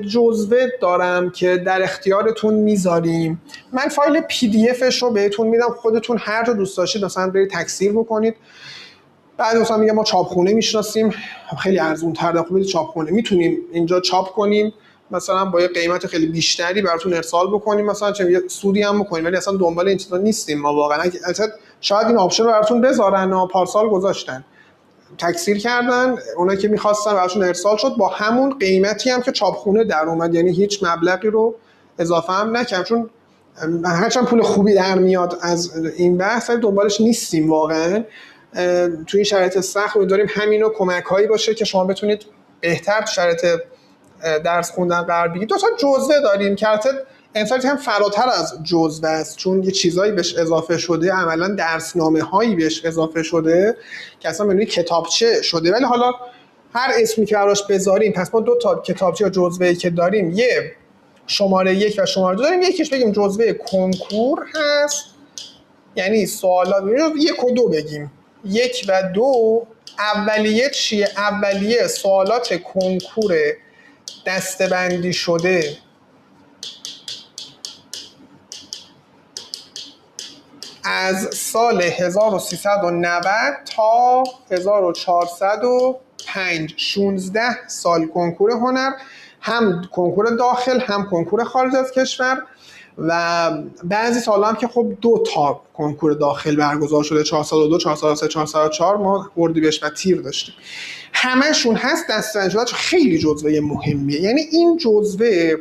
جزوه دارم که در اختیارتون میذاریم. من فایل پی دی افش رو بهتون میدم، خودتون هر جا دوست داشتید مثلا برید تکثیر بکنید. بعد مثلا میگم ما چاپخونه میشناسیم، خیلی ارزون تر در خوبه چاپخونه میتونیم اینجا چاپ کنیم، مثلا با یه قیمت خیلی بیشتری براتون ارسال بکنیم، مثلا چه یه سودی هم بکنیم، ولی اصلا دنبال این چیزا نیستیم ما واقعا. البته شاید این آپشن رو براتون بذارن و پارسال گذاشتن، تکثیر کردن، اونایی که می‌خواستن براشون ارسال شد با همون قیمتی هم که چاپخونه در اومد، یعنی هیچ مبلغی رو اضافه هم نکردم، چون هرچند پول خوبی در میاد از این بحث دنبالش نیستیم واقعا. توی این شرایط سخت داریم همینو کمک‌هایی باشه که شما بتونید بهتر تو شرایط درس خوندن قرار بگیرید. 2 تا جزوه داریم که البته انسایت هم فراتر از جزوه است، چون یه چیزایی بهش اضافه شده، عملاً درسنامه‌هایی بهش اضافه شده که اصلا بدون کتابچه شده. ولی حالا هر اسمی که براش بذاریم، پس ما 2 تا کتابچه یا جزوه‌ای که داریم، یه شماره 1 و شماره 2 داریم. یکیش بگیم جزوه کنکور هست، یعنی سوالات 1 و 2 بگیم. 1 و 2 اولیه چیه؟ اولیه سوالات کنکور دسته‌بندی شده از سال 1390 تا 1405، 16 سال کنکور هنر، هم کنکور داخل هم کنکور خارج از کشور، و بعضی سال‌ها هم که خب 2 تا کنکور داخل برگزار شده، 402 403 404 ما اردیبهشت و تیر داشتیم. همشون هست دسته‌بندی شده، خیلی جزوه مهمیه. یعنی این جزوه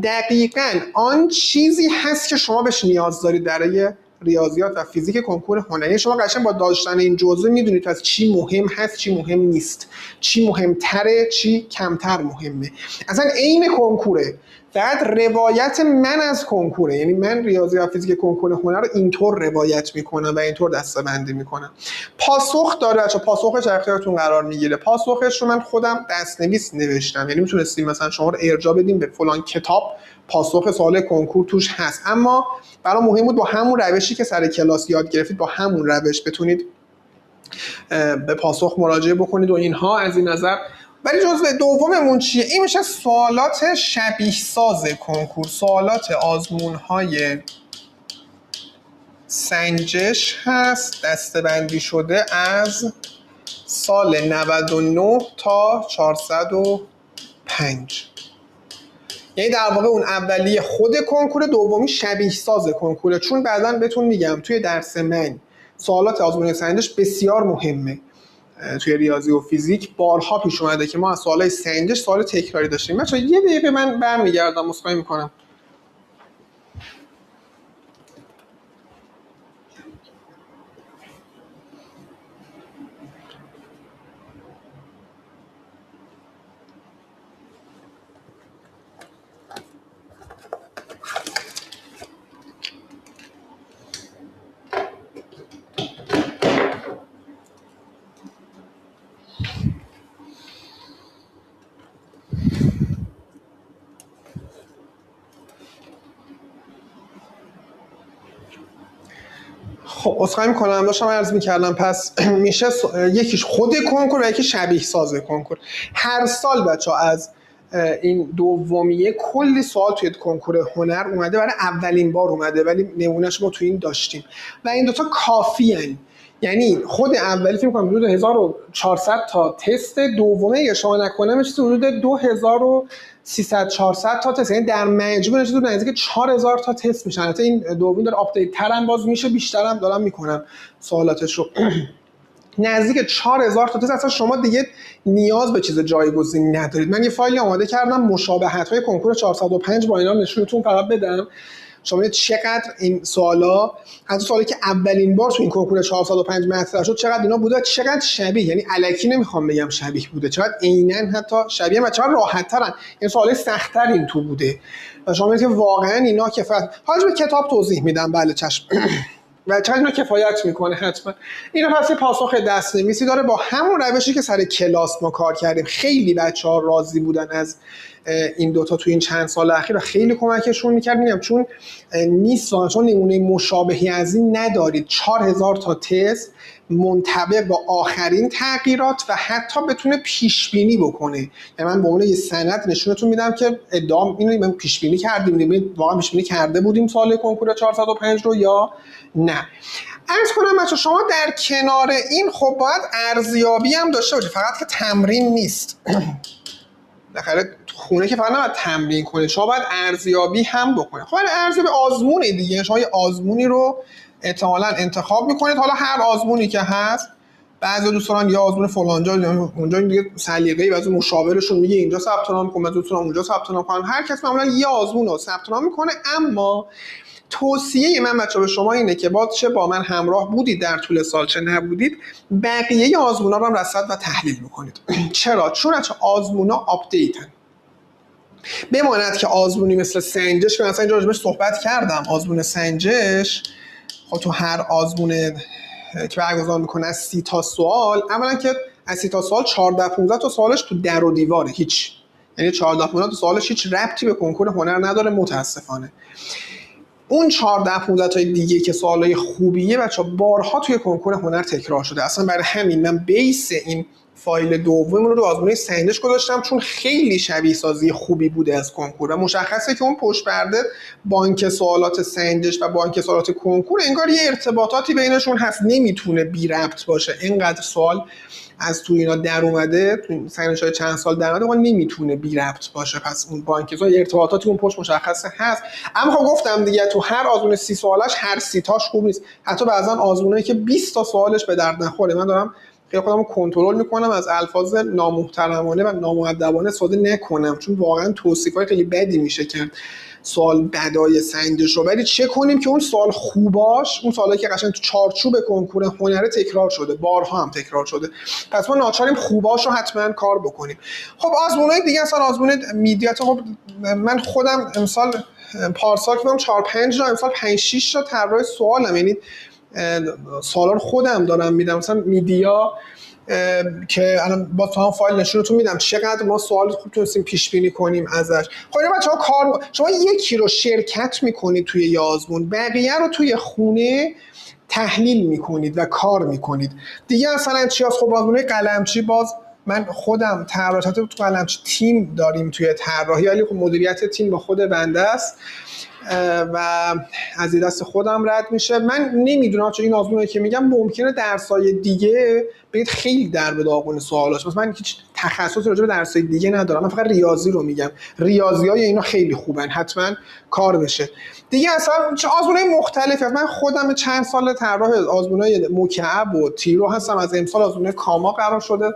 دقیقاً آن چیزی هست که شما بهش نیاز دارید برای ریاضیات و فیزیک کنکور هنری. شما قشنگ با داشتن این جزوه میدونید از چی مهم هست چی مهم نیست، چی مهمتره چی کمتر مهمه. اصلا عین کنکوره، فقط روایت من از کنکوره، یعنی من ریاضی و فیزیک کنکور هنر رو اینطور روایت میکنم و اینطور دسته‌بندی میکنم. پاسخ داره، چون پاسخش در اختیارتون قرار میگیره. پاسخش رو من خودم دست‌نویس نوشتم، یعنی میتونستیم مثلا شما رو ارجاع بدیم به فلان کتاب، پاسخ سوال کنکور توش هست. اما برای مهم بود با همون روشی که سر کلاس یاد گرفتید با همون روش بتونید به پاسخ مراجعه بکنید و اینها از این نظر. ولی جزء دوممون چیه؟ این میشه سوالات شبیه ساز کنکور، سوالات آزمون‌های سنجش هست دسته‌بندی شده از سال 99 تا 405. یعنی در واقع اون اولی خود کنکور، دومی شبیه ساز کنکوره. چون بعداً بهتون میگم توی درس من سوالات آزمون سنجش بسیار مهمه. توی ریاضی و فیزیک بارها پیش اومده که ما از سوالای سنجش سوال تکراری داشتیم. بچه‌ها یه دقیقه من برمیگردم، عذرخواهی میکنم. خب عذرخواهی می‌کنم داشتم عرض می‌کردم پس میشه یکیش خود کنکور و یکی شبیه ساز کنکور. هر سال بچه‌ها از این دومیه کلی سوال توی کنکور هنر اومده، برای اولین بار اومده ولی نمونهش ما توی این داشتیم و این دوتا کافی. یعنی خود اولی فکر می‌کنم حدود 1400 تا تست، دومه اگه اشتباه نکنم چیزی حدود 2300 400 تا تست، یعنی در مجموع چیزی نزدیک 4000 تا تست میشن. البته این دومی داره آپدیت ترن باز میشه، بیشترم دارم میکنم سوالاتش رو. نزدیک 4000 تا تست. اصلا شما دیگه نیاز به چیز جایگزینی ندارید. من یه فایلی آماده کردم مشابهت‌های کنکور 405 با اینا نشونتون فقط بدم. شما چقدر این سوالا از سوالی که اولین بار تو این کنکور 405 مطرح شد چقدر اینا بوده، چقدر شبیه، یعنی الکی نمیخوام بگم شبیه بوده، چقدر عیناً حتی شبیه و چقدر راحت‌ترن. این سوالای سخت‌تر این تو بوده و شما میگید که واقعاً اینا کفایت. حالا به کتاب توضیح میدم، بله چشم. و چقدر اینا کفایت میکنه حتما. اینا پس یه پاسخ دست‌نویسی داره با همون روشی که سر کلاس ما کار کردیم. خیلی بچه‌ها راضی بودن از این دوتا تو این چند سال اخیر و خیلی کمکشون میکرد. میگم چون نیست، چون نمونه مشابهی از این ندارید. 4000 تا تست منطبق با آخرین تغییرات و حتی بتونه پیش بینی بکنه. یعنی من به عنوان یه سند نشونتون میدم که ادعا اینو من پیش بینی کردیم، واقعا پیش بینی کرده بودیم سال کنکور 405 رو یا نه. عرض کنم بچه شما در کنار این خب باید ارزیابی هم داشته باشید، فقط که تمرین نیست. بالاخره خونه که فقط نباید تمرین کنید، شما باید ارزیابی هم بکنید. خب ارزیابی آزمونه دیگه، شما یه آزمونی رو احتمالاً انتخاب میکنید. حالا هر آزمونی که هست، بعضی دوستان یا آزمون فلانجا اونجا دیگه سلیقه‌ای بعضی مشاورشون میگه اینجا ثبت نام کن، بعضی دوستان اونجا ثبت نام کنن. هر کس معمولاً یه آزمون رو ثبت نام میکنه. اما توصیه من بچه‌ها به شما اینه که چه با من همراه بودید در طول سال چه نبودید، بقیه آزمونا رو هم رصد و تحلیل بکنید. چرا؟ چون آزمونا آپدیتن. بماند که آزمونی مثل سنجش که مثلا اینجا راجبش صحبت کردم، آزمون سنجش خب تو هر آزمون که برگزار میکنه از 30 تا سوال، اولا که از 30 تا سوال 14 15 تا سوالش تو در و دیواره، هیچ، یعنی 14 15 تا سوالش هیچ ربطی به کنکور هنر نداره متاسفانه. اون 14 15 تا دیگه که سوالای خوبیه بچا بارها توی کنکور هنر تکرار شده. اصلا برای همین من بیس این فایل دوم رو آزمون سنجش گذاشتم، چون خیلی شبیه سازی خوبی بوده از کنکور و مشخصه که اون پشت پرده بانک سوالات سنجش و بانک سوالات کنکور انگار یه ارتباطاتی بینشون هست، نمیتونه بی ربط باشه. اینقدر سوال از تو اینا در اومده، تو سنجش‌های چند سال در اومده، نمیتونه بی ربط باشه. پس اون بانک سوال ارتباطاتی اون پشت مشخصه هست. اما خب گفتم دیگه تو هر آزمون 30 سوالش هر 30 تاش خوب نیست. حتی بعضن آزمونایی که 20 تا سوالش به درد نخوره. من دارم خیلی خودمو کنترل میکنم از الفاظ نامحترمانه و نامؤدبانه استفاده نکنم، چون واقعا توصیفای خیلی بدی میشه کرد سوال بدای سنجش رو. ولی چه کنیم که اون سوال خوباش، اون سوالایی که قشنگ تو چارچوب کنکور هنر تکرار شده، بارها هم تکرار شده، پس ما ناچاریم خوباش رو حتما کار بکنیم. خب آزمونای دیگه اصلا آزمون میدیات، خب من خودم امسال پارسال که 4 5 تا امسال 5 6 تا طراح سوالم، یعنی سوالا رو خودم دارم میدم. مثلا میدیا که الان با تو فایل نشونتون میدم چقدر ما سوال خوب تونستیم پیش بینی کنیم ازش. خب اینا بچه‌ها کار، شما یکی رو شرکت میکنید توی یه آزمون، بقیه رو توی خونه تحلیل میکنید و کار میکنید دیگه. مثلا چی از خب آزمون قلمچی، باز من خودم طراحات تو قلمچی تیم داریم توی طراحی، ولی خب مدیریت تیم با خود بنده است و از دست خودم رد میشه. من نمیدونم چون این آزمونایی که میگم ممکنه درسای دیگه بگید خیلی در به داغون سوالاش، مثلا من هیچ تخصصی راجع به درسای دیگه ندارم، من فقط ریاضی رو میگم. ریاضیای اینا خیلی خوبن، حتما کار بشه دیگه. اصلا چه آزمونای مختلفی هست. من خودم چند سال طراح آزمونای مکعب و تیرو هستم، از امسال آزمون کاما قرار شده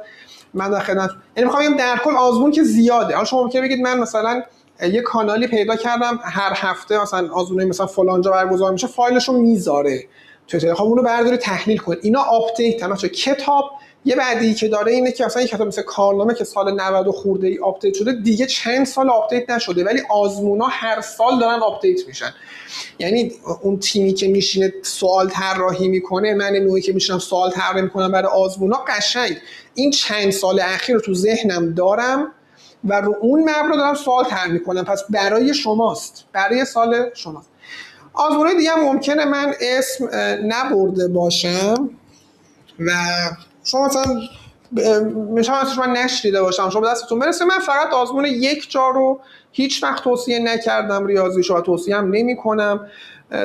من در خدمت. یعنی میخوام بگم در کل آزمون که زیاده. حالا شما ممکنه بگید من مثلا یه کانالی پیدا کردم هر هفته مثلا آزمون مثلا فلانجا برگزار میشه، فایلشو میذاره تو تلگرام، اونو برداری تحلیل کن. اینا آپدیت هم. کتاب یه بعدی که داره اینه که مثلا یه کتاب مثل کارنامه که سال 90 خورده ای آپدیت شده، دیگه چند سال آپدیت نشده، ولی آزمونا هر سال دارن آپدیت میشن. یعنی اون تیمی که میشینه سوال طراحی میکنه، من نوعی که میشینم سوال طراحی میکنم برای آزمونا، قشنگ این چند سال اخیر رو تو ذهنم دارم و رو اون مبنا دارم سوال طرح میکنم. پس برای شماست، برای سال شماست. آزمونهای دیگه هم ممکنه من اسم نبرده باشم و شما مثلا مثلا من نشنیده باشم، شما دستتون برسه. من فقط آزمون یک جا رو هیچ وقت توصیه نکردم، ریاضیشو توصیه هم نمی کنم.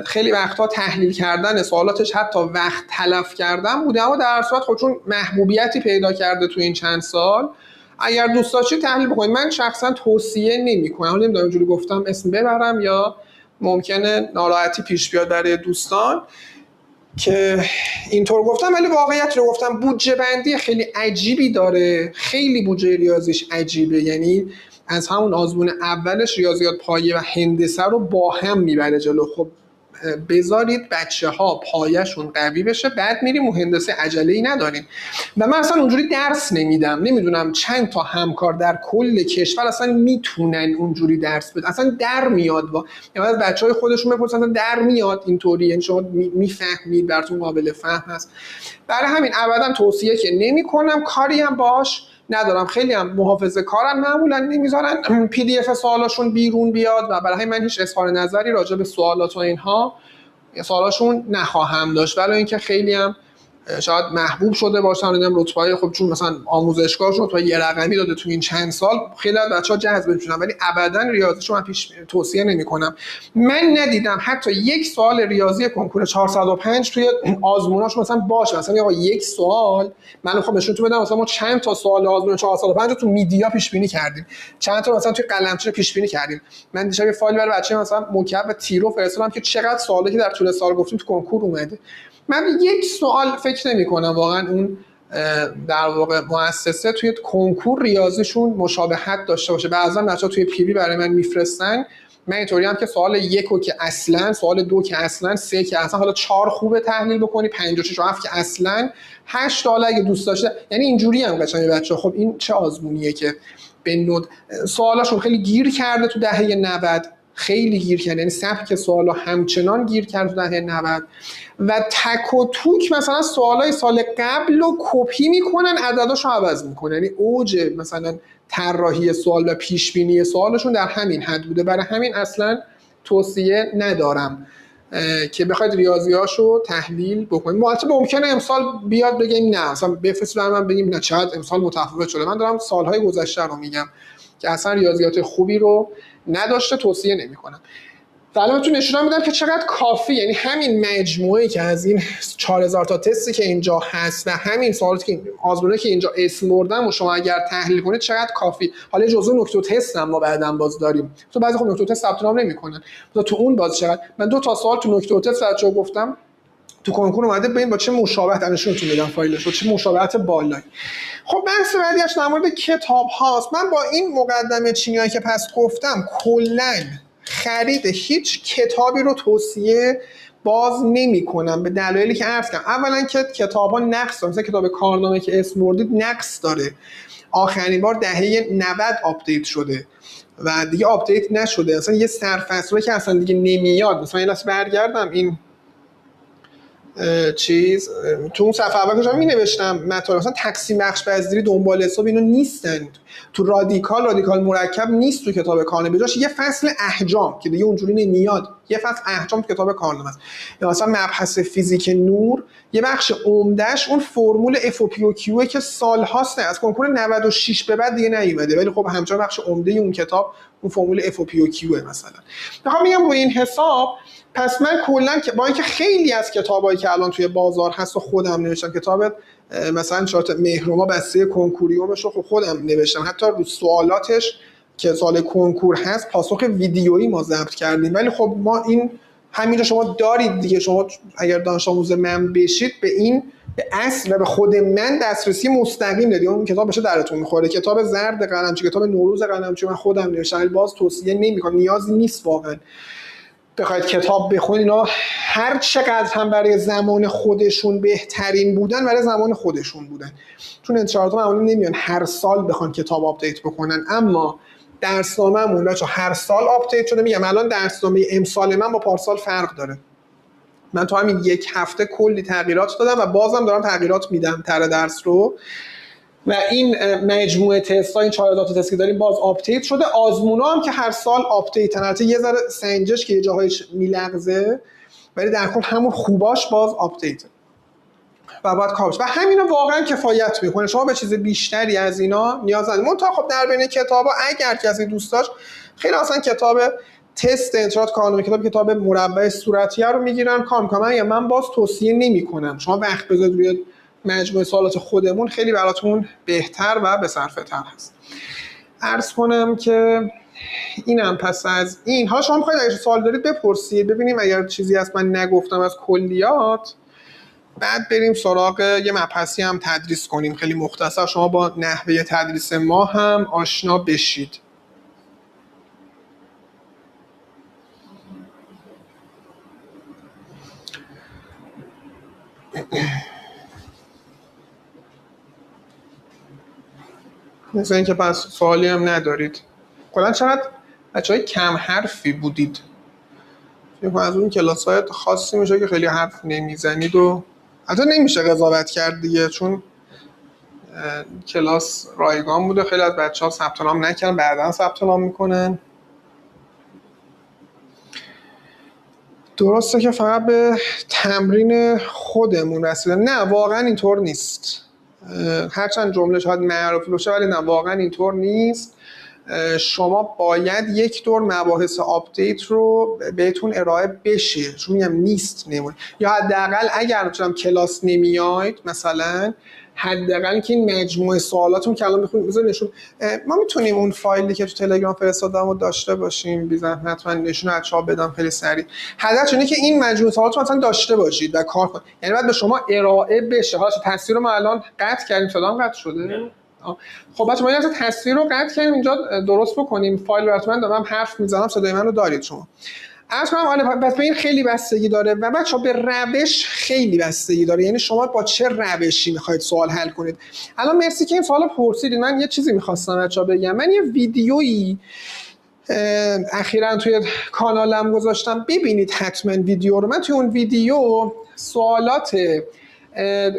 خیلی وقتا تحلیل کردن سوالاتش حتی وقت تلف کردن بوده، اما در صورت خب چون محبوبیتی پیدا کرده تو این چند سال، اگر دوست داشتید تحلیل بکنید. من شخصا توصیه نمی کنم. حالا نمیدونم اینجوری گفتم اسم ببرم یا ممکنه ناراحتی پیش بیاد برای دوستان که اینطور گفتم، ولی واقعیت رو گفتم. بودجه بندی خیلی عجیبی داره، خیلی بودجه ریاضیش عجیبه، یعنی از همون آزمون اولش ریاضیات پایه و هندسه رو با هم میبره جلو. خب بذارید بچه ها پایه‌شون قوی بشه، بعد میریم و هندسه عجله‌ای نداریم. و من اصلا اونجوری درس نمیدم، نمیدونم چند تا همکار در کل کشور اصلا میتونن اونجوری درس بدن، اصلا در میاد. یعنی از بچهای خودشون بپرسن اصلا در میاد اینطوری، یعنی شما میفهمید، براتون قابل فهم هست. برای همین ابدا توصیه که نمی‌کنم، کاری هم باش ندارم. خیلی هم محافظه کارن، معمولا نمیذارن پی دی اف سوالاشون بیرون بیاد و برای من هیچ اظهار نظری راجع به سوالات و اینها سوالاشون نخواهم داشت. ولی اینکه خیلی هم شاید محبوب شده باشن، دیدم رتبه‌های خب چون مثلا آموزشگاهشون رتبه یه رقمی داده تو این چند سال، خیلی از بچه‌ها جذب میشن، ولی ابدا ریاضیشو من توصیه نمی‌کنم. من ندیدم حتی یک سوال ریاضی کنکور 405 توی آزموناش مثلا باشه، مثلا آقا یک سوال من می‌خوام بهشون بدم، مثلا ما چند تا سوال آزمون 405 رو تو میدیا پیش بینی کردیم، چند تا مثلا توی قلمچه پیش بینی کردیم. من دیشب یه فایل برای بچه‌ها مثلا مکعب و تیرو فرستادم که چقدر سوالی که در طول سال گفتیم تو کنکور اومده. من یک سوال فکر نمی کنم واقعا اون در واقع مؤسسه توی کنکور ریاضیشون مشابهت داشته باشه. بعضا بچه‌ها توی پی وی برای من میفرستن، من اینطوری هم که سوال یکو که اصلا، سوال دو که اصلا، سه که اصلا، حالا 4 خوبه تحلیل بکنی، 5 و 6 و 7 که اصلا، 8 حالا اگه دوست داشته. یعنی اینجوری هم قشنگ بچه‌ها. خب این چه آزمونیه که به نود سوالاشون خیلی گیر کرده تو دهه 90، خیلی گیر کرد، یعنی سبک سوالا همچنان گیر کرد تو دهه 90 و تک و توک مثلا سوالای سال قبل رو کپی میکنن، عدداشو عوض میکنن. یعنی اوج مثلا طراحی سوال و پیش بینی سوالشون در همین حد بوده. برای همین اصلا توصیه ندارم که بخواید ریاضیاشو تحلیل بکنید. البته ممکنه امسال بیاد بگیم نه، مثلا بفرست برام من بگیم نه چقدر امسال متفاوت شده. من دارم سالهای گذشته رو میگم که اصلا ریاضیات خوبی رو نداشته، توصیه نمی‌کنم. الان بهتون نشون میدم که چقدر کافی، یعنی همین مجموعه‌ای که از این 4000 تا تستی که اینجا هست و همین سوالاتی که آزمونه که اینجا اسم بردم و شما اگر تحلیل کنید چقدر کافی. حالا جزء نکته تست هم ما بعداً باز داریم، تو بعضی خب نکته تست ثبت نام نمی‌کنن، تو اون باز چقدر. من 2 تا سوال تو نکته تست بچه‌ها گفتم تو کنکور اومده، ببین با چه مشابهت نشونتون میدم فایلش رو، چه مشابهت بالایی. خب بحث بعدیش در مورد کتاب هاست. من با این مقدمه چینیایی که پس گفتم کلاً خرید هیچ کتابی رو توصیه باز نمی کنم، به دلایلی که عرض کردم. اولا که کتاب‌ها نقص داره، مثلا کتاب کارنامه که اسم بردید نقص داره، آخرین بار دهه 90 آپدیت شده و دیگه آپدیت نشده. اصلا یه سرفصلی که اصلا دیگه نمیاد. مثلا این برگردم این چیز تو اون صفحه اول که می نوشتم مطالب مثلا تقسیم بخش بازدیری دنبال حساب اینو نیستن تو رادیکال مرکب نیست تو کتاب کارنامه. بجاش یه فصل احجام که دیگه اونجوری نمیاد، یه فصل احجام تو کتاب کارنامه است. یا مثلا مبحث فیزیک نور یه بخش عمدهش اون فرمول اف و پی و کیو که سال‌هاست از کنکور 96 به بعد دیگه نیومده، ولی خب همچنان بخش عمده اون کتاب اون فرمول اف و پی و کیو مثلا. میخوام میگم روی این حساب پس من کلا که با اینکه خیلی از کتابایی که الان توی بازار هست و خودم نوشتم، کتاب مثلا چارت مهرما بسته کنکوریومش رو خودم نوشتم، حتی رو سوالاتش که سوال کنکور هست پاسخ ویدیویی ما ضبط کردیم. ولی خب ما این همینجا شما دارید دیگه، شما اگر دانش آموز من بشید به این به اصل و به خود من دسترسی مستقیم دارید. اون کتاب بشه درتون میخوره، کتاب زرد قلمچی، کتاب نوروز قلمچی من خودم نوشتم، باز توصیه نمی‌کنم، نیازی نیست واقعا بخواید کتاب بخونید. اینا هر چقدر هم برای زمان خودشون بهترین بودن، برای زمان خودشون بودن، چون انتشارات معمولا نمیان هر سال بخوان کتاب آپدیت بکنن. اما درسنامه‌مون بچا هر سال آپدیت شده. میگم الان درسنامه امسال من با پارسال فرق داره. من تو همین یک هفته کلی تغییرات دادم و بازم دارم تغییرات میدم طرح درس رو و این مجموعه تست‌ها، این 4000 تا تست که داریم باز آپدیت شده. آزمونا هم که هر سال آپدیتن، البته یه ذره سنجش که یه جاهایش میلغزه، ولی در کل همون خوباش باز آپدیت و باید کارش و همینا واقعا کفایت میکنه. شما به چیز بیشتری از اینا نیاز ندارید. منتها خب در بین کتابا اگر کسی دوست داشت، خیلی اصلا کتاب تست انترات کانون، کتاب مربع صورتیه رو میگیرن کار میکنن. من باز توصیه نمیکنم شما وقت بذارید روی مجموعه سوالات خودمون، خیلی براتون بهتر و بصرفه تر هست. عرض کنم که اینم پس از این. حالا شما میخواید اگه سوال دارید بپرسید، ببینیم اگر چیزی هست من نگفتم از کلیات، بعد بریم سراغ یه مبحثی هم تدریس کنیم خیلی مختصر، شما با نحوه تدریس ما هم آشنا بشید. مثل اینکه پس سوالی هم ندارید. کلا چقدر بچه‌های کم حرفی بودید. از اون کلاس‌های خاصی میشه که خیلی حرف نمیزنید و حتی نمیشه قضاوت کرد دیگه، چون کلاس رایگان بوده. خیلی از بچه‌ها ثبت نام نکردن، بعداً ثبت نام میکنن. درسته که فقط به تمرین خودمون رسیدن. نه واقعا اینطور نیست. هرچند جمله شاید معروفی باشه ولی نه واقعا اینطور نیست. شما باید یک دور مباحث آپدیت رو بهتون ارائه بشه، چون میگم نیست نمونه، یا حداقل اگر مثلا کلاس نمیاید مثلا حداقل که این مجموعه سوالاتون که الان میخونید بذار نشون. ما میتونیم اون فایلی که تو تلگرام فرستادم رو داشته باشیم، بی زحمت من نشون بچه‌ها بدم خیلی سریع. هدف اینه که این مجموعه سوالات رو مثلا داشته باشید و کار کنید، یعنی بعد به شما ارائه بشه. حالا تصویر رو ما الان قطع کردیم، صدام قطع شده. خب بچه‌ها ما یه تصویر رو قطع کردیم اینجا، درست بکنیم. فایل رو براتون دارم حرف میزنم، صدای من رو دارید شما. عرض کنم آره بس به این خیلی بستگی داره و بچه‌ها به روش خیلی بستگی داره، یعنی شما با چه روشی میخواید سوال حل کنید. الان مرسی که این سوالو پرسیدید. من یه چیزی میخواستم بچه‌ها بگم. من یه ویدیویی اخیراً توی کانالم گذاشتم، ببینید حتما ویدیو رو. من توی اون ویدیو سوالات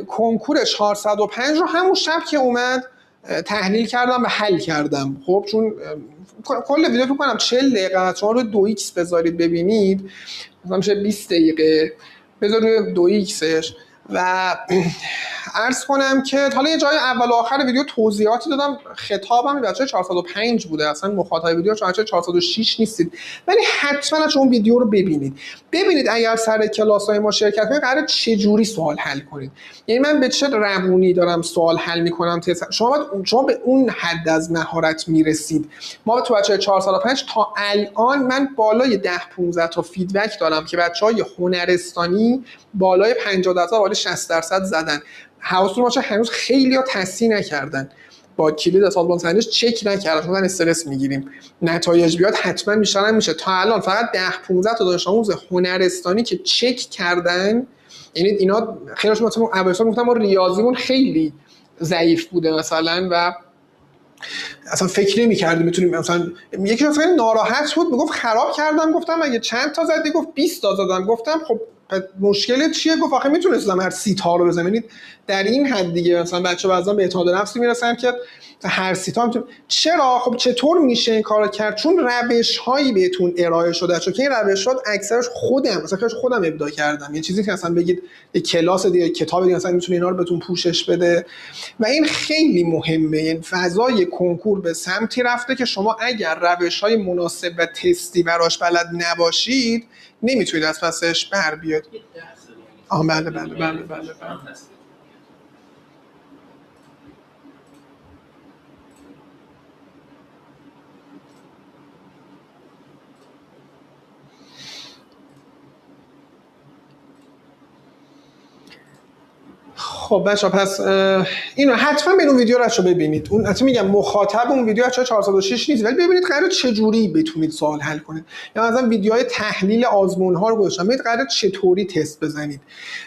کنکور 405 رو همون شب که اومد تحلیل کردم و حل کردم. خب چون کل ویدیو فکر کنم 40 دقیقه است، شما رو 2x بذارید ببینید مثلا میشه 20 دقیقه، بذارید روی 2xش و عرض کنم که حالا یه جای اول و آخر ویدیو توضیحاتی دادم. خطابم به بچه‌های 405 بوده، اصلا مخاطب ویدیو بچه‌های 406 نیستید، ولی حتما چون بویدیو رو ببینید اگر سر کلاس‌های ما شرکت کنید قراره چه جوری سوال حل کنید. یعنی من به چه روونی دارم سوال حل می‌کنم. شما به اون حد از مهارت میرسید. ما تو بچه‌های 405 تا الان من بالای 10-15 تا فیدبک دارم که بچه‌های هنرستانی بالای 50% بالای 60% زدن. حواستون باشه هنوز خیلی‌ها تصحیح نکردن، با کلید سازمان سنجش چک نکردن، چون استرس میگیریم. نتایج بیاد حتما بیشتر میشه. تا الان فقط 10-15 تا دانش آموز هنرستانی که چک کردن، یعنی اینا خیلیشون مثلا اول گفتم ما ریاضیمون خیلی ضعیف بوده مثلا و اصلا فکر نمی‌کردیم میتونیم مثلا. یکی اصلا ناراحت بود میگفت خراب کردم، گفتم اگه چند تا زدی؟ گفت 20 تا زدم. گفتم خب مشکل چیه؟ گفت آخه میتونستم هر 30 تا رو بزنم. یعنی در این حد دیگه مثلا بچه‌ها بعضا به اعتماد نفسی میرسن که هر 30 تا میتونم. چرا؟ خب چطور میشه این کارو کرد؟ چون روش‌هایی بهتون ارائه شده، چون که این روش‌ها اکثرش خودم ابداع کردم. یه چیزی که مثلا بگید یه کلاس دیگه کتاب دیگه مثلا میتونه اینا رو بهتون پوشش بده و این خیلی مهمه. این فضای کنکور به سمتی رفته که شما اگر روش‌های مناسب و تستی براش بلد نباشید نمیتونید از پسش بر بیاد. بله. خب بچه‌ها پس اینو حتما به اون ویدیو رو ببینید. اون حتما میگم مخاطب اون ویدیو 406 نیست، ولی ببینید قراره چه جوری بتونید سوال حل کنید. یا مثلا ویدیوهای تحلیل آزمون ها رو گذاشتم، ببینید قراره چطوری تست بزنید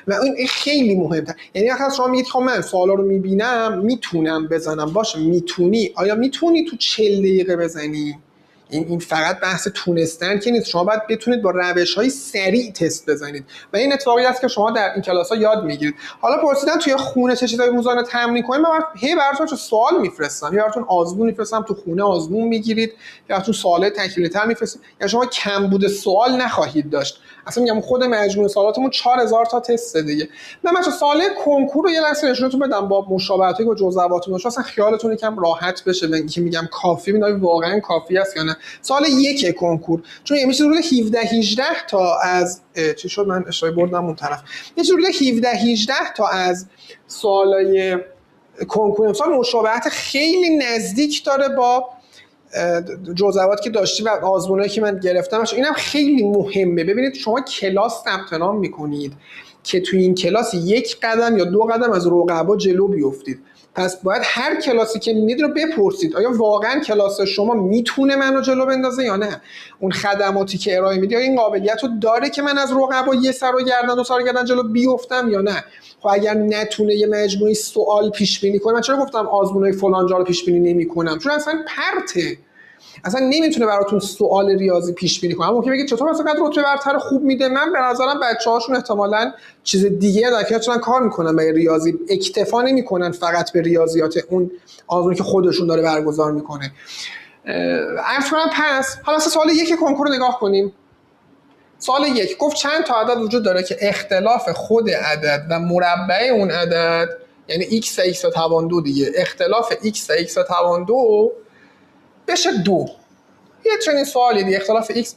و این خیلی مهمه. یعنی اگه شما میگید خب من سوالا رو میبینم میتونم بزنم، باشه میتونی. آیا میتونی تو 40 دقیقه بزنی؟ این فقط بحث تونستن که نیست، شما باید بتونید با روش‌های سریع تست بزنید و این اتفاقی است که شما در این کلاس‌ها یاد میگیرید. حالا پرسیدن توی خونه چه چیزایی روزانه تمرین کنید، من براتون چه سوال میفرستم، یا براتون آزمون میفرستم، تو خونه آزمون میگیرید، یا براتون سوال تکمیلی‌تر میفرستم، یا شما کمبود سوال نخواهید داشت. اصلا میگم خود مجموع سوالاتمون 4000 تا تست دیگه. من مثلا سوال کنکور رو یه لحظه نشونتون بدم با مشابهتایی با جزواتون، اصلا خیالتون یکم راحت بشه و اینکه میگم کافی میدونم واقعا کافی است یا نه. سوال 1 کنکور چون یه میشه حدود 17 18 تا از چی شد، من اشاره بردم اون طرف، یه حدود 17 18 تا از سوالای کنکور امسال مشابهت خیلی نزدیک داره با جزئیات که داشتی و آزمونایی که من گرفتم. اینم خیلی مهمه. ببینید شما کلاس ثبت نام میکنید که توی این کلاس 1 قدم یا 2 قدم از رقبا جلو بیفتید، پس باید هر کلاسی که میدید رو بپرسید آیا واقعا کلاس شما میتونه منو جلو بندازه یا نه، اون خدماتی که ارائه میده این قابلیت رو داره که من از رقبا یه سر و گردن 2 سر و گردن جلو بیفتم یا نه. خب اگر نتونه یه مجموعه سوال پیش بینی کنه، من چرا گفتم آزمونای فلان جا رو پیش بینی نمیکنم؟ چون اصلا پرته، اصلا نمیتونه براتون سوال ریاضی پیش بینی کنه. ممکنه بگید چطور مثلا رتبه برتر خوب میده؟ من به نظرم بچه‌هاشون احتمالاً چیز دیگه در کنارشون کار میکنن برای ریاضی، اکتفا نمیکنن فقط به ریاضیات اون آزمونی که خودشون داره برگزار میکنه. عرض کنم پس حالا سوال 1 کنکور رو نگاه کنیم. سوال 1 گفت چند تا عدد وجود داره که اختلاف خود عدد و مربع اون عدد، یعنی x تا x توان 2 دیگه، اختلاف x تا x توان 2 بشه 2. یه چنین سوالی دیگه، اختلاف x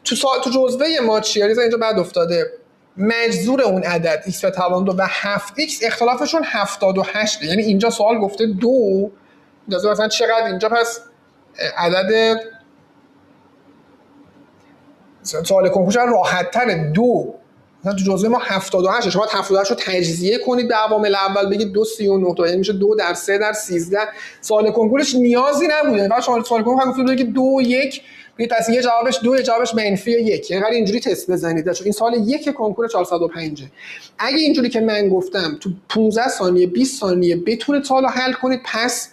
تو جزوه ماچیاریزا اینجا بعد افتاده مجذور اون عدد x به توان 2 و 7x اختلافشون 78، یعنی اینجا سوال گفته 2 مثلا چقدر اینجا، پس عدد سوال کنکورش راحت تره 2. مثلا تو جزوه ما 78 شما 78 رو تجزیه کنید به عوامل اول بگید 2.39 یعنی میشه 2 در 3 در 13. سوال کنکورش نیازی نبوده، فقط سوال کنکور فقط گفته بگید 2 1 پس یه جوابش 2 جوابش منفی 1، یعنی اینجوری تست بزنید. این سوال 1 کنکور 405. اگه اینجوری که من گفتم تو 15 ثانیه 20 ثانیه بتونید سوالو حل کنید پس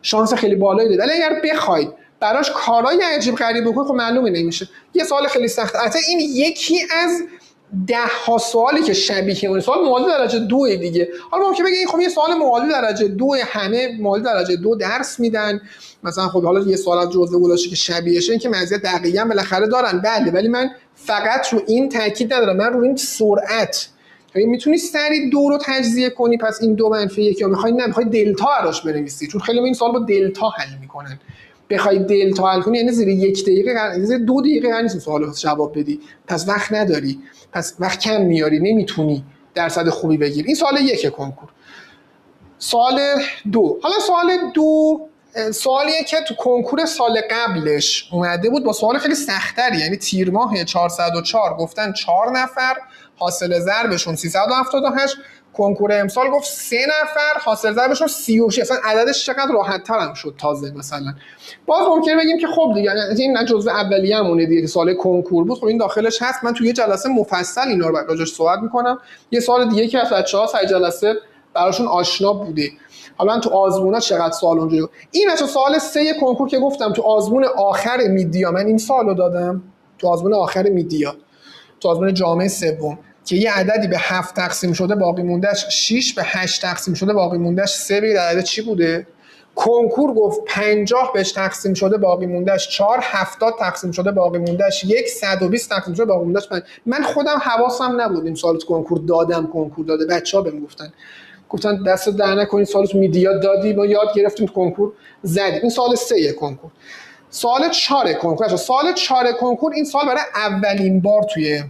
شانس خیلی بالایی داره. ولی اگر بخواید براش کارهای عجیب غریب بکنید خب معلومه نمیشه. یه سوال خیلی سخت، البته این یکی از 10 ها سوالی که شبیه اون سوال معادل درجه 2 دیگه. حالا ممکنه بگید خب یه سوال معادل درجه 2 همه معادل درجه 2 درس میدن، مثلا خب حالا یه سوال از جزوه گذاشته که شبیهشه، این که مزیت دقیقاً بالاخره دارن بله، ولی من فقط رو این تاکید ندارم، من رو این سرعت میتونی سریع 2 رو تجزیه کنی پس این 2 منفی 1 یا میخوای دلتا براش بنویسی، چون خیلی این سوال با دلتا حل میکنن. بخوای دلتا حل کنی یعنی زیر 1 دقیقه زیر 2 دقیقه قرار نیست سوالو جواب بدی، پس وقت نداری، پس وقت کم میاری، نمیتونی درصد خوبی بگیری. این سوال 1 کنکور. سوال 2، حالا سوال 2 سوالیه که تو کنکور سال قبلش اومده بود با سوال خیلی سخت‌تری، یعنی تیر ماه 404 گفتن 4 نفر حاصل ضربشون 378، کنکور امسال گفت 3 نفر حاصل ضربشون 36، اصلا عددش چقدر راحت‌تر هم شد تازه. مثلا باز ممکنه بگیم که خب دیگه این نه جزء اولیه‌مونه دیگه، سوال کنکور بود، خب این داخلش هست، من توی یه جلسه مفصل اینا رو راجعش صحبت می‌کنم. یه سوال دیگه که از بچه‌ها سر جلسه براشون آشنا بوده. حالا تو آزمونا چقدر سوال اونجوری. این از سوال 3 کنکور که گفتم تو آزمون آخر میدیا من این سوالو دادم، تو آزمون آخر میدیا، تو آزمون جامعه سوم که یه عددی به 7 تقسیم شده باقی موندهش 6، به 8 تقسیم شده باقی موندهش 3، بگید عدد چی بوده؟ کنکور گفت 50 بهش تقسیم شده باقی موندهش 4، 70 تقسیم شده باقی موندهش 1، 120 تقسیم شده باقی موندهش 5. من خودم حواسم نبود این سوال تو کنکور دادم، کنکور داده بچه‌ها بهم گفتن دست در نکنید سوالت میدیا دادی، ما یاد گرفتیم تو کنکور زدیم. این سوال 3 کنکور. سوال 4 کنکور. سوال 4 کنکور این سال برای اولین بار توی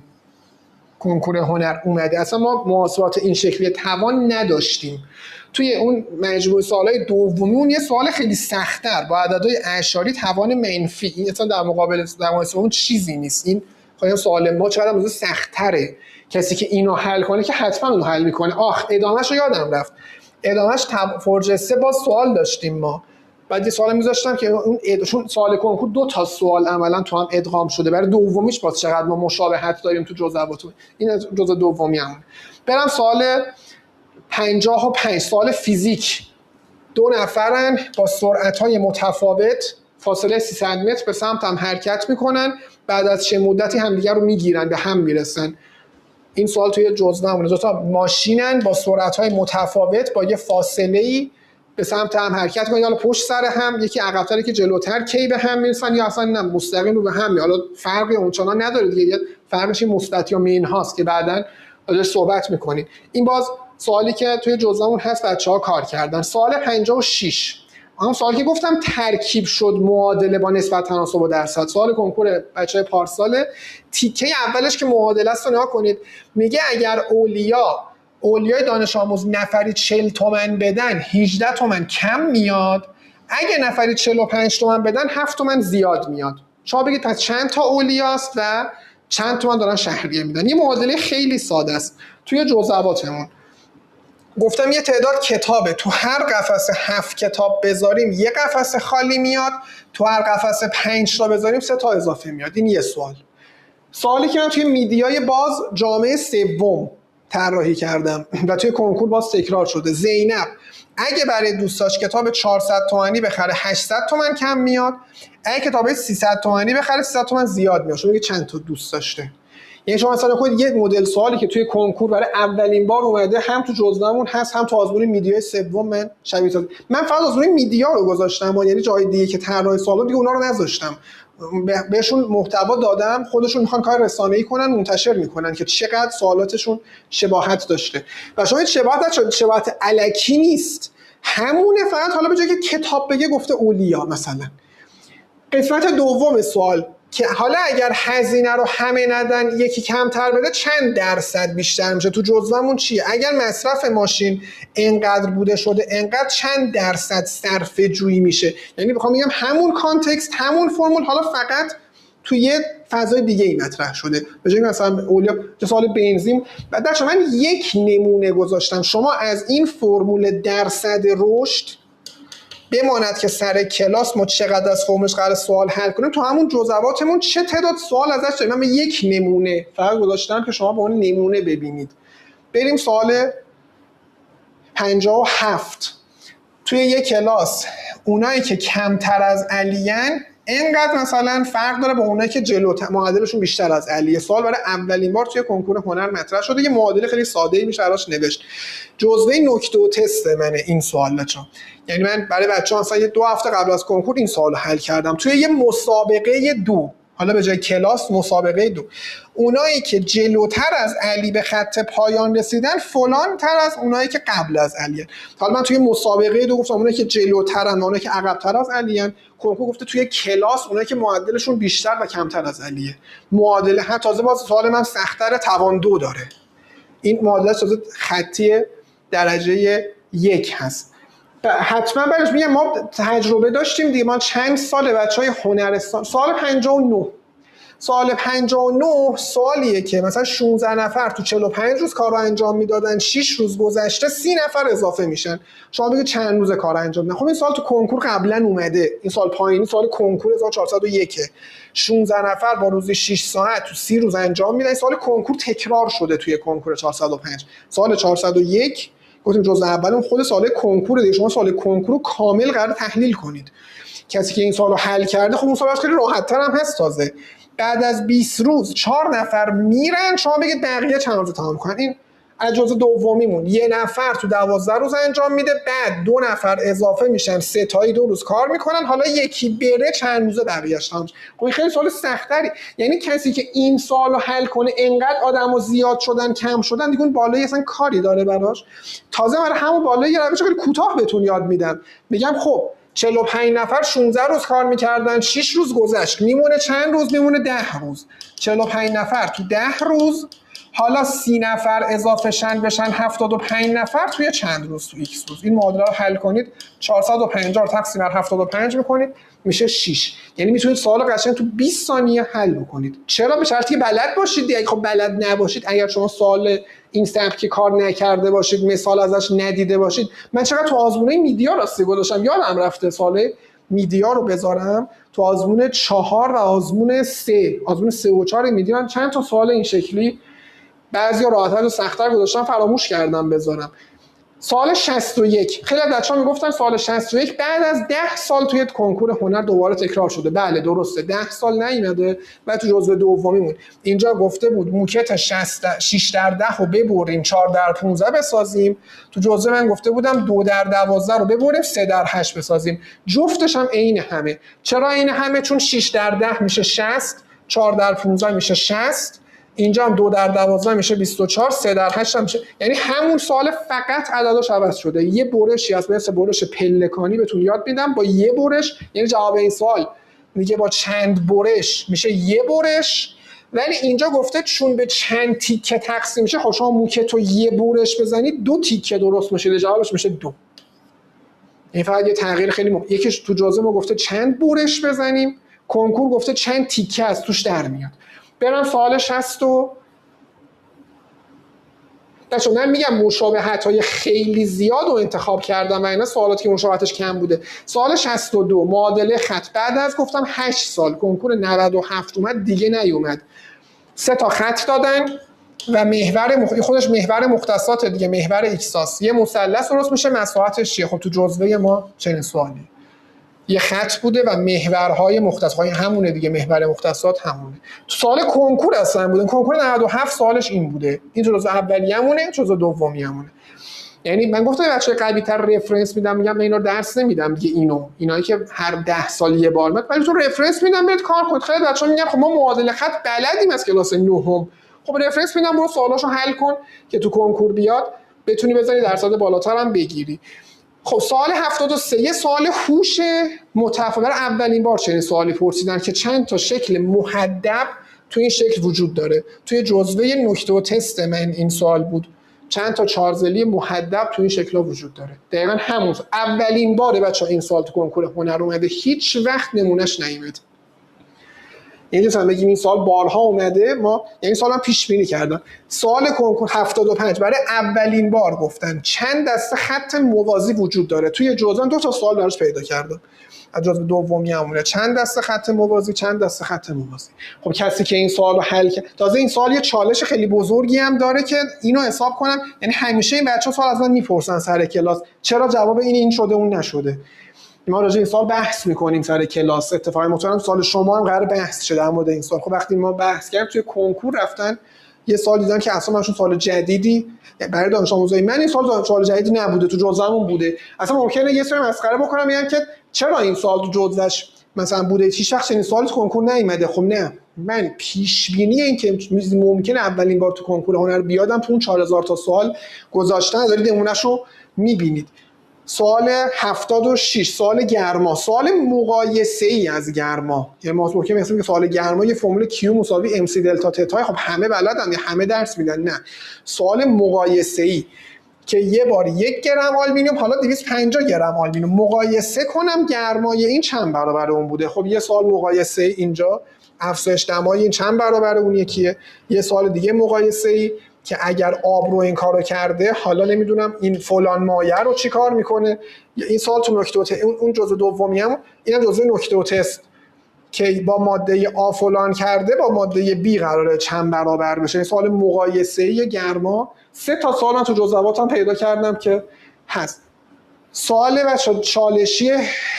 کنکور هنر اومده. اصلا ما محاسبات این شکلی توان نداشتیم. توی اون مجموعه سوالای دومی اون یه سوال خیلی سخت‌تر با عددهای اعشاری توان منفی، این اصلا در مقابل اون چیزی نیست. این خیلی سوال ما چقدر موضوع سخت‌تره، کسی که اینو حل کنه که حتما اونو حل میکنه. ادامهش رو یادم رفت، ادامهش فرج 3 باز سوال داشتیم ما، بعد یه سوال میذاشتم که اون چون سوال کنکور 2 تا سوال عملا تو هم ادغام شده، برای دومیش باز چقدر ما مشابهت داریم تو جزوات، این از جزء دومی همون. برم سوال 55 سوال فیزیک. 2 نفرن با سرعت‌های متفاوت فاصله 300 متر به سمت هم حرکت میکنن، بعد از چه مدتی همدیگر رو میگیرن، به هم میرسن. این سوال توی جزوه‌مونه. دو تا ماشینن با سرعت‌های متفاوت با یه فاصله‌ای به سمت هم حرکت کنن، حالا پشت سر هم، یکی عقب‌تره که جلوتر، کی به هم میرسن یا اصلا نه مستقیم رو به هم حالا فرقی اونچنان نداره دیگه، یه فرقش این مثبت یا مین هاست که بعداً ازش صحبت می‌کنیم. این باز سوالی که توی جزوه‌مون هست، بچه‌ها کار کردن. سوال 56، اون سوالی که گفتم ترکیب شد معادله با نسبت تناسب و درصد، سوال کنکور بچهای پارسال. تیکه اولش که معادله است رو نگاه کنید، میگه اگر اولیای دانش آموز نفری 40 تومن بدن 18 تومن کم میاد، اگه نفری 45 تومن بدن 7 تومن زیاد میاد. شما بگید پس چند تا اولیاست و چند تومن دارن شهریه میدن. یه معادله خیلی ساده است. توی جزواتمون گفتم یه تعداد کتابه، تو هر قفسه 7 کتاب بذاریم یه قفسه خالی میاد، تو هر قفسه 5 تا بذاریم 3 تا اضافه میاد. این یه سوال. سوالی که من توی میدیای باز جامعه سوم طراحی کردم و توی کنکور باز تکرار شده. زینب اگه برای دوستاش کتاب 400 تومانی بخره 800 تومن کم میاد، اگه کتاب 300 تومانی بخره 300 تومن زیاد میاد. شما بگید چند تا دوست داشته. یعنی شما مثلا خود یه مدل سوالی که توی کنکور برای اولین بار اومده، هم تو جزوه‌مون هست هم تو آزمون میدیای سوم، من شبیه سازی من فقط آزمون میدیا رو گذاشتم، یعنی جای دیگه که طراحی سوالا دیگه اونا رو نذاشتم، بهشون محتوا دادم، خودشون میخوان کار رسانه‌ای کنن، منتشر میکنن که چقدر سوالاتشون شباهت داشته. و شما شباهت الکی نیست، همونه، فقط حالا به جای که کتاب بگه گفته اولیا مثلا. قسمت دوم سوال که حالا اگر هزینه رو همه ندن یکی کمتر بده چند درصد بیشتر میشه؟ تو جزوه‌مون چیه؟ اگر مصرف ماشین انقدر بوده شده انقدر چند درصد صرفه جویی میشه؟ یعنی بخوام بگم همون کانتکست همون فرمول، حالا فقط توی یه فضای دیگه ای مطرح شده. به جای مثلا اولیا سوال بنزین، بعد من یک نمونه گذاشتم. شما از این فرمول درصد رشد بماند که سر کلاس ما چقدر از فرمولش قرار سوال حل کنیم، تو همون جزواتمون چه تعداد سوال ازش داریم. من یک نمونه فقط گذاشتم که شما با اون نمونه ببینید. بریم سوال 57. توی یک کلاس اونایی که کمتر از علیان اینقدر مثلا فرق داره با اونایی که جلوتر، معادلشون بیشتر از علیه. سوال برای اولین بار توی کنکور هنر مطرح شده، یه معادله خیلی ساده‌ای میشه براش نوشت. جزوه نکته و تست منه این سوال بچه‌ها. یعنی من برای بچه‌ها مثلا یه 2 هفته قبل از کنکور این سوالو حل کردم توی یه مسابقه 2. حالا به جای کلاس مسابقه 2. اونایی که جلوتر از علی به خط پایان رسیدن فلان تر از اونایی که قبل از علیه. حالا من توی مسابقه 2 گفتم اونایی که جلوترن اونایی که عقب‌تر از علیان. کنکور گفته توی کلاس اونایی که معدلشون بیشتر و کمتر از علیه. معادله ها تازه باز سوال من سخت‌تر توان 2 داره. این معادله تازه خطی درجه 1 هست. حتما برش میگم ما تجربه داشتیم دیگه، ما چند سال بچهای هنرستان. سوال 59. سوال 59 سوالیه که مثلا 16 نفر تو 45 روز کارو انجام میدادن، 6 روز گذشته 30 نفر اضافه میشن. شما بگید چند روز کار انجام میدن؟ خب این سوال تو کنکور قبلا اومده. این سوال پایینی سوال کنکور 1401 16 نفر با روزی 6 ساعت تو 30 روز انجام میدن. سوال کنکور تکرار شده توی کنکور 405. سوال 401 گفتیم جزء اولم خود سوال کنکور دیگه، شما سوال کنکور رو کامل قرار تحلیل کنید. کسی که این سوالو حل کرده خب اون سوال خیلی راحت‌تر هم هست. تازه بعد از 20 روز 4 نفر میرن، شما بگید بقیه چند روز تمام کنن. این از جزء دومیمون یه نفر تو 12 روز انجام میده، بعد 2 نفر اضافه میشن 3 تایی 2 روز کار میکنن، حالا یکی بره چند روزه بقیه‌اش تمام. خب خیلی سوال سخت‌تری. یعنی کسی که این سوالو حل کنه انقدر آدمو زیاد شدن کم شدن دیگه اون بالایی اصلا کاری داره براش. تازه برای همون بالایی یه روش خیلی کوتاه بهتون یاد میدم. میگم خب 45 نفر 16 روز کار میکردن، 6 روز گذشت، میمونه چند روز؟ میمونه 10 روز. 45 نفر تو 10 روز، حالا 30 نفر اضافه شن بشن 75 نفر توی چند روز؟ تو x روز. این معادله رو حل کنید، 450 رو تقسیم بر 75 میکنید میشه 6. یعنی میتونید سوال قشنگ تو 20 ثانیه حل بکنید. چرا؟ به شرطی که بلد باشید دیگه. خب بلد نباشید، اگر شما سوال این سبکی کار نکرده باشید، مثال ازش ندیده باشید. من چقدر تو آزمونه میدیا راستی گذاشتم، یادم رفته سوال میدیا رو بذارم. تو آزمون 4 و آزمون 3 و 4 میدیا من چند تا سوال این شکلی بعضیا راحت‌تر و سخت‌تر گذاشتم، فراموش کردم بذارم. سال 61 خیلی از بچه‌ها میگفتن سال 61 بعد از 10 سال توی کنکور هنر دوباره تکرار شده. بله درسته، 10 سال نیومده و تو جزء دومی بود. اینجا گفته بود موکت 6 در 10 رو ببریم 4 در 15 بسازیم. تو جزء من گفته بودم 2 در 12 رو ببریم 3 در 8 بسازیم. جفتش هم عین همه. چرا عین همه؟ چون 6 در 10 میشه 60، 4 در 15 میشه 60. اینجا هم 2 در 12 میشه 24، 3 در 8 هم میشه، یعنی همون سال فقط عددش عوض شده. یه برشی از مثل برش پلکانی بهتون یاد میدم، با یه برش یعنی جواب این سوال میگه با چند برش میشه یه برش، ولی اینجا گفته چون به چند تیکه تقسیم میشه، خب شما موکت رو یه برش بزنید 2 تیکه درست میشه، جوابش میشه 2. این فقط یه تغییر خیلی یکیش تو جزء ما گفته چند برش بزنیم، کنکور گفته چند تیکه از توش در میاد. برم سوال 60 من میگم مشابهت‌های خیلی زیاد رو انتخاب کردم و اینا سوالاتی که مشابهتش کم بوده. سوال 62 معادله خط، بعد از گفتم 8 سال کنکور 97 اومد دیگه نیومد. 3 تا خط دادن و محور خودش محور مختصات دیگه، محور ایکساس، یه مثلث درست میشه، مساحتش چیه؟ خب تو جزوه ما چنین سوالی یه خط بوده و محورهای مختصات همونه دیگه، محور مختصات همونه. تو سال کنکور اصلا بوده، کنکور 97 سالش این بوده، این جزء اولیه‌مونه، جزء دومیه‌مونه. یعنی من گفتم بچه‌های قوی‌تر رفرنس میدم، میگم من اینا رو درس نمیدم دیگه، اینایی که هر 10 سال یه بار میاد، ولی تو رفرنس میدم برید کار کنید. خیلی بچه‌ها میگن خب ما معادله خط بلدیم از کلاس 9م. خب رفرنس میدم برو سوالاشو حل کن که تو کنکور بیاد بتونی بزنی درصد بالاتر هم بگیری. خب سوال 73 یه سوال هوش متفاوت، اولین بار چنین سوالی پرسیدن که چند تا شکل محدب تو این شکل وجود داره. توی جزوه نکته و تست من این سوال بود، چند تا چارزلی محدب تو این شکل‌ها وجود داره. دقیقاً همون اولین باره بچه‌ها این سوال تو کنکور هنر اومده، هیچ وقت نمونهش نیومد. یعنی مثلا بگیم این سال بارها اومده، ما یعنی سالم پیش بینی کردم. سوال کنکور 75 برای اولین بار گفتن چند دسته خط موازی وجود داره. توی جزوه 2 تا سوال براش پیدا کردم. از جزء دومی همونه چند دسته خط موازی، چند دسته خط موازی. خب کسی که این سوالو حل کرد، تازه این سوال یه چالش خیلی بزرگی هم داره که اینو حساب کنم، یعنی همیشه این بچه‌ها سوال از من میپرسن سر کلاس چرا جواب این شده اون نشده. ما راجع این سال بحث میکنیم سر کلاس، اتفاقا مطمئنم سال شما هم قرار بحث شه در مورد این سال. خب وقتی ما بحث کردیم توی کنکور رفتن یه سال دیدن که اصلا منشون سال جدیدی برای دانش آموزای من این سال جدیدی نبوده، تو جزوه‌مون بوده. اصلا ممکنه یه سری مسخره بکنم میگن که چرا این سال تو جزوهش مثلا بوده، هیچ وقت این سال تو کنکور نیومده. خب نه، من پیش بینی این که ممکنه اولین بار تو کنکور هنر بیادم تو اون 4000 تا سوال گذاشتن، دارید نمونهشو میبینید. سوال 76 سوال گرما، سوال مقایسه ای از گرما. یعنی ما ممکنه مثلا سوال گرما یه فرمول Q مساوی MC دلتا تتا، خب همه بلدن یا همه درس میدن. نه، سوال مقایسه ای که یه بار 1 گرم آلومینیوم حالا 250 گرم آلومینیوم مقایسه کنم گرمای این چند برابر اون بوده. خب یه سوال مقایسه اینجا افزایش دمای این چند برابر اون یکیه. یه سوال دیگه مقایسه ای که اگر آب رو این کارو کرده حالا نمیدونم این فلان مایع رو چی کار میکنه. این سوال تو نکته اون جزء دومی هم، اینم جزء نکته و تست که با ماده آ فلان کرده با ماده بی قراره چند برابر بشه. این سوال مقایسه‌ای گرما. 3 تا سوال من تو جزواتم پیدا کردم که هست. سوال بچه چالشی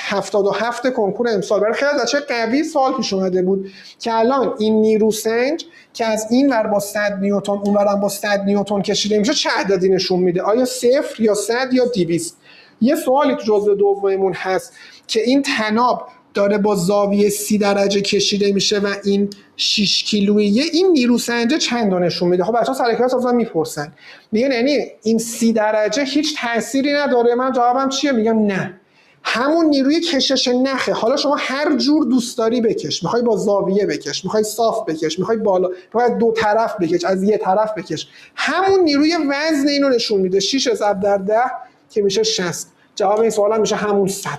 77 کنکور امسال برای خیلی بچه قوی سوال پیش اومده بود که الان این نیروسنج که از این ور با 100 نیوتن اون ور هم با 100 نیوتن کشیده میشه چه عددی نشون میده؟ آیا 0 یا 100 یا 200؟ یه سوالی تو جزء دومیمون هست که این طناب داره با زاویه 30 درجه کشیده میشه و این 6 کیلوییه، این نیروسنج چند تا نشون میده؟ خب بچه‌ها سر کلاس اصلا میپرسن، میگن یعنی این 30 درجه هیچ تأثیری نداره؟ من جوابم چیه؟ میگم نه، همون نیروی کشش نخه. حالا شما هر جور دوست داری بکش، میخوای با زاویه بکش، میخوای صاف بکش، میخوای بالا، میخوای دو طرف بکش، از یه طرف بکش، همون نیروی وزن اینو نشون میده. 6 ضرب در 10 که میشه 60. جواب این سوال هم میشه همون 100.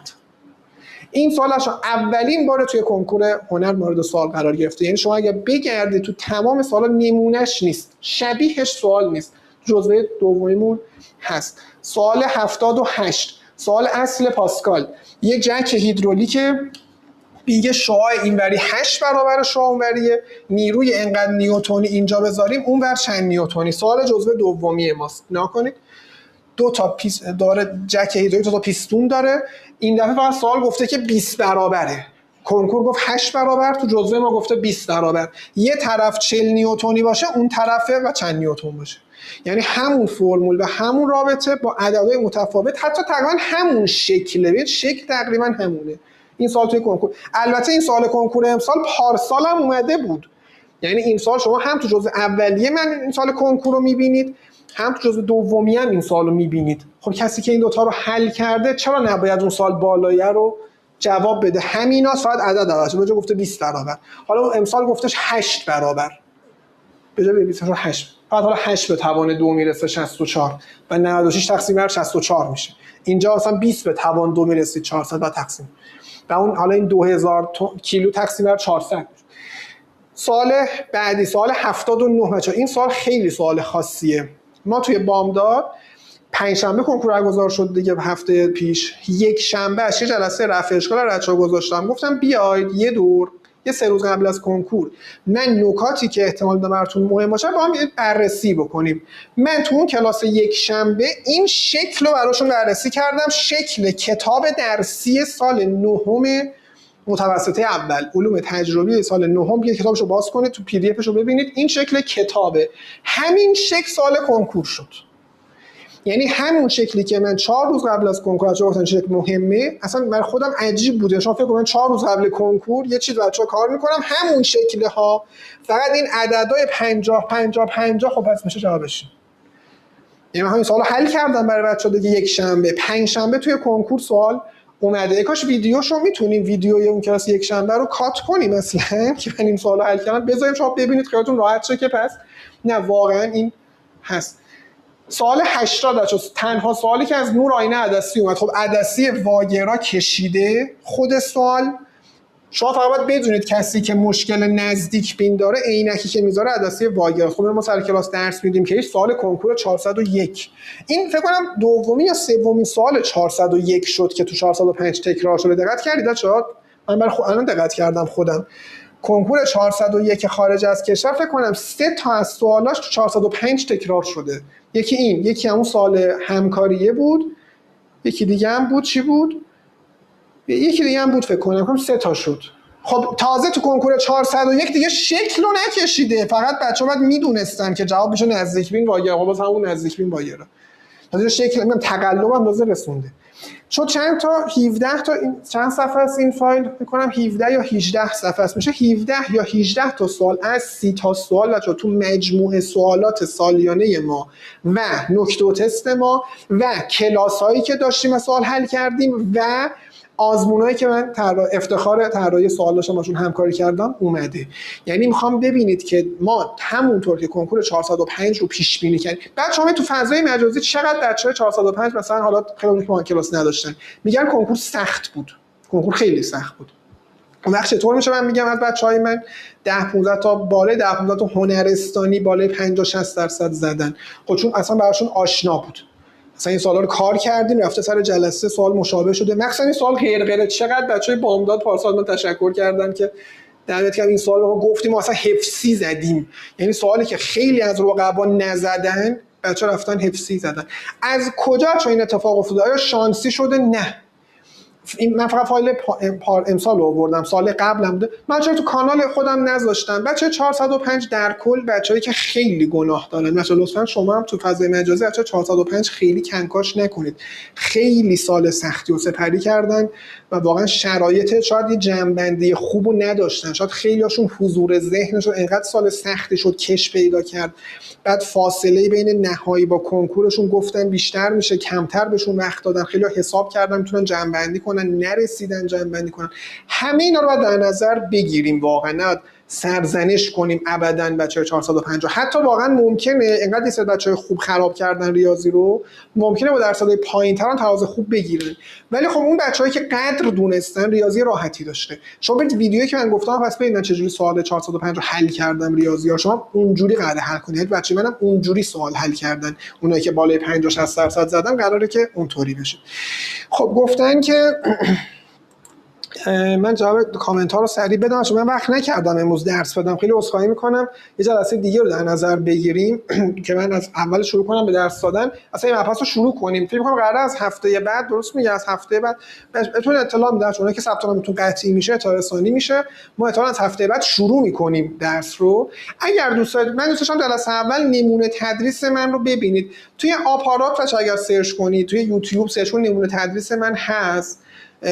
این سوالش اولین باره توی کنکور هنر مورد سوال قرار گرفته. یعنی شما اگه بگردید تو تمام سوالا نمونهش نیست، شبیهش سوال نیست. جزوه دومیمون هست. سوال 78 سوال اصل پاسکال، یه جک هیدرولیکه میگه شعاع اینوری 8 برابر شعاع اونوریه، نیروی انقدر نیوتنی اینجا بذاریم اونور چند نیوتنی. سوال جزوه دومی ماست. نکنید دو تا داره جک هیدرولیک، دو تا پیستون داره. این دفعه فقط سوال گفته که 20 برابره. کنکور گفت 8 برابر، تو جزوه ما گفته 20 برابر. یه طرف 40 نیوتنی باشه، اون طرفه و چند نیوتن باشه. یعنی همون فرمول و همون رابطه با عددهای متفاوت، حتی تقریبا همون شکله، شکل تقریبا همونه. این سوال توی کنکور. البته این سوال کنکور امسال پارسال هم اومده بود. یعنی این سال شما هم تو جزء اولیه من این سال کنکور رو می‌بینید، هم تو جزء دومی هم این سال رو می‌بینید. خب کسی که این دوتا رو حل کرده چرا نباید اون سال بالایه رو جواب بده؟ همینا فقط عدد عوض شده. گفته 20 برابر، حالا امسال گفتش 8 برابر. به جای 20 8. بعد حالا 8 به توان 2 میرسه 64 و 96 تقسیم بر 64 میشه. اینجا اصلا 20 به توان 2 میرسید 400 و تقسیم. و اون حالا این 2000 کیلو تقسیم بر 400. سوال بعدی سوال 79 بچا. این سوال خیلی سوال خاصیه. ما توی بامداد پنجشنبه کنکور برگزار شد دیگه هفته پیش. یک شنبه از یه جلسه رفع اشکال بچه‌ها گذاشتم، گفتم بیاید یه دور یه 3 روز قبل از کنکور من نکاتی که احتمال داره براتون مهم باشه با هم بررسی بکنیم. من تو اون کلاس یک شنبه این شکل رو براشون بررسی کردم، شکل کتاب درسی سال نهم متوسطه اول علوم تجربی سال نهم. بیاید کتابشو باز کنید، تو پی دی افشو ببینید، این شکل کتابه. همین شکل سال کنکور شد. یعنی همون شکلی که من 4 روز قبل از کنکور گفتم شکل مهمه، اصلا برای خودم عجیب بود. شما فکر کنید 4 روز قبل کنکور یه چیز بچه‌ها کار میکنم همون شکله ها، فقط این عددهای 50 50 50. خب پس میشه جوابش. یعنی من همین سوالو حل کردم برای بچه‌ها دیگه. یک شنبه پنج شنبه توی کنکور سوال اومده. کاش ویدیوشو میتونیم ویدیوی اون کلاس یک شنبه رو کات کنیم مثلا که من این سوالو حل کردم بذاریم شما ببینید خیالتون راحت شه که پس نه واقعا این هست. سوال 80 بچه‌ها تنها سوالی که از نور آینه عدسی اومد. خب عدسی واگرا کشیده خود سوال. شما فقط باید بدونید کسی که مشکل نزدیک بین داره عینکی که میذاره عدسی واگرا. خب ما سر کلاس درس میدیم که سوال کنکور 401. این فکر کنم دومی یا سومین سوال 401 شد که تو 405 تکرار شده. دقت کردید بچه‌ها؟ من برای الان دقت کردم خودم. کنکور 401 خارج از کشور فکر کنم 3 تا از سوالاش تو 405 تکرار شده. یکی این، یکی همون سوال همکاریه بود، یکی دیگه هم بود چی بود؟ یکی دیگه هم بود فکر کنم 3 تا شد. خب تازه تو کنکور 401 دیگه شکل رو نکشیده، فقط بچه‌ها باید میدونستن که جواب میشه نزدیک بین واگرا. باز همون نزدیک بین واگرا. تازه شکل من تقلبم لازم رسونده. چون چند تا 17 تا این چند صفحه است این فایل؟ فکر کنم 17 یا 18 صفحه است. میشه 17 یا 18 تا سوال از 30 تا سوال بچا تو مجموعه سوالات سالیانه ما و نکته و تست ما و کلاس‌هایی که داشتیم سوال حل کردیم و آزمونایی که من افتخار طراحی سوال داشتم باشون همکاری کردم اومده. یعنی میخوام ببینید که ما همونطور که کنکور 405 رو پیش بینی کردیم. بچه‌ها تو فضای مجازی چقدر بچه‌های 405 مثلا حالا خیلی که ما کلاس نداشتن میگن کنکور سخت بود. کنکور خیلی سخت بود. اون وقت چطور میشه من میگم از بچهای من 10 15 تا بالای 10 15 تا هنرستانی بالای 50 60% زدن؟ خب چون اصلا براشون آشنا بود. مثلا این سوالا رو کار کردیم، رفته سر جلسه سوال مشابه شده. مثلا این سوال غیر چقدر بچهای بامداد پارسال من تشکر کردن که دعوت کردن این سوال رو گفتیم ما اصلا حفظی زدیم. یعنی سوالی که خیلی از رقبا نزدن بچه‌ها رفتن حفظی زدن. از کجا چون این اتفاق افتاده؟ آیا شانسی شده؟ نه. من فقط فایل امسال رو آوردم، سال قبلم بوده. من چرا تو کانال خودم نذاشتم؟ بچه 405 در کل بچه‌ای که خیلی گناه دارن. مثلا لطفا شما هم تو فضای مجازی بچه 405 خیلی کنکاش نکنید. خیلی سال سختی و سپری کردن و واقعا شرایط شاید یه جنبندی خوبو نداشتن. شاید خیلیاشون حضور ذهنشون انقدر سال سختی شد کش پیدا کرد. بعد فاصله بین نهایی با کنکورشون گفتن بیشتر میشه، کمتر بهشون وقت دادن. خیلی‌ها حساب کردن میتونن جمع‌بندی کنن، نرسیدن جمع‌بندی کنن. همه اینا رو باید در نظر بگیریم. واقعا نه سرزنش کنیم ابداً بچه‌های 450. حتی واقعا ممکنه انقدر یه سری بچه‌های خوب خراب کردن ریاضی رو، ممکنه با درصدهای پایین‌تر هم تراز خوب بگیرن. ولی خب اون بچه‌هایی که قدر دونستن ریاضی راحتی داشته. شما برید ویدیویی که من گفتم پس ببینید چجوری سوال 405 رو حل کردم ریاضی‌ها. شما اونجوری قراره حل کنید. بچه‌ها منم اونجوری سوال حل کردن. اونایی که بالای 50 60% زدن قراره که اونطوری بشه. خب گفتن که من جواب کامنت ها رو سریع بدم چون من وقت نکردم امروز درس بدم. خیلی عذرخواهی میکنم. یه جلسه دیگه رو در نظر بگیریم که من از اول شروع کنم به درس دادن. اصلا این مبحث رو شروع کنیم. فکر می‌کنم قراره از هفته بعد، درست میگه، از هفته بعد بهتون اطلاع میدم چون که ثبت نامتون قطعی میشه، اطلاع رسانی میشه. ما احتمالاً از هفته بعد شروع میکنیم درس رو. اگر دوست دارید، من دوست داشتم جلسه اول نمونه تدریس من رو ببینید. توی آپارات اگر سرچ کنید، توی یوتیوب سرچ کنید، نمونه تدریس من هست.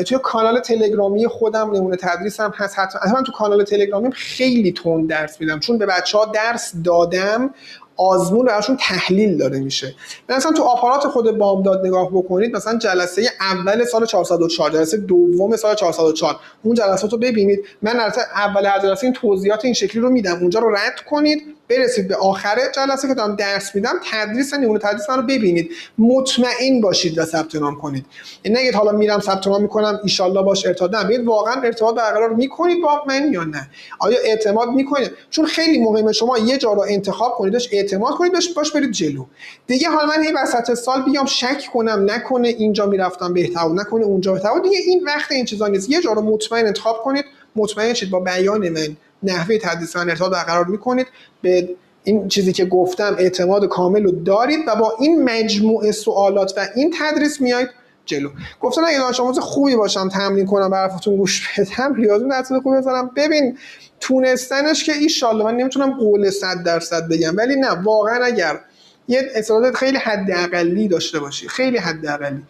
توی کانال تلگرامی خودم نمونه تدریسم هست. حتما تو کانال تلگرامیم خیلی تند درس میدم چون به بچه‌ها درس دادم، آزمون براشون تحلیل داره میشه. مثلا تو آپارات خود بامداد نگاه بکنید، مثلا جلسه اول سال 404، جلسه دوم سال 404، اون جلسات رو ببینید. من البته اول هر جلسه این توضیحات این شکلی رو میدم، اونجا رو رد کنید، برسید به آخر جلسه که دارم درس میدم، تدریس نمونه تدریس من رو ببینید، مطمئن باشید و ثبت نام کنید. این نگید حالا میرم ثبت نام میکنم ان شاء الله باش ارتباط نمیگید، واقعا ارتباط برقرار میکنید با من یا نه؟ آیا اعتماد میکنید؟ چون خیلی مهمه شما یه جا رو انتخاب کنید، اعتماد کنید باش برید جلو. دیگه حالا من هی وسط سال بیام شک کنم نکنه اینجا میرفتم بهتر، نکنه اونجا بهتر، دیگه این وقت این چیزا نیست. یه جا رو مطمئن انتخاب کنید، مطمئن شید با بیان من نحوه تدریس من ارتباط برقرار میکنید، به این چیزی که گفتم اعتماد کامل رو دارید و با این مجموعه سوالات و این تدریس میایید جلو. گفتم اگه دانش آموز خوبی باشم، تمرین کنم، براتون گوش بدم، ریاضی نتیجه خوبی بزنم، ببین تونستنش که ان شاءالله من نمیتونم قول 100% بگم، ولی نه واقعا اگر یه استعداد خیلی حداقلی داشته باشی، خیلی حداقلی،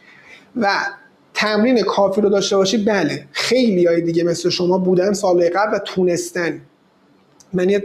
و تمرین کافی رو داشته باشی، بله خیلیای دیگه مثل شما بودن سال قبل و تونستن. من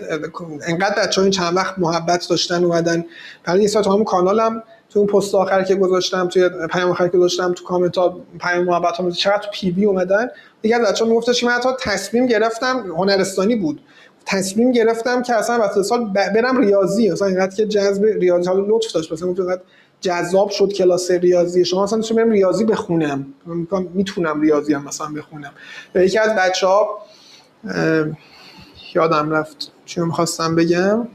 انقدر بچه‌ها این چند وقت محبت داشتن اومدن برای یه ساعت همون کانالم، تو اون پست آخر که گذاشتم، توی پیام آخر که گذاشتم، تو کامنت ها پیام محبت ها چقدر تو پی وی اومدن. دیگه بچه‌ها میگفتش که من حتی تصمیم گرفتم، هنرستانی بود، تصمیم گرفتم که اصلا وسط سال برم ریاضی، مثلا اینقدر که جذب ریاضی حالا لطف داشت، مثلا اینقدر جذاب شد کلاس ریاضی شما، مثلا چون برم ریاضی بخونم، میتونم ریاضی هم مثلا بخونم. یکی از بچه‌ها یادم رفت چی می‌خواستم بگم،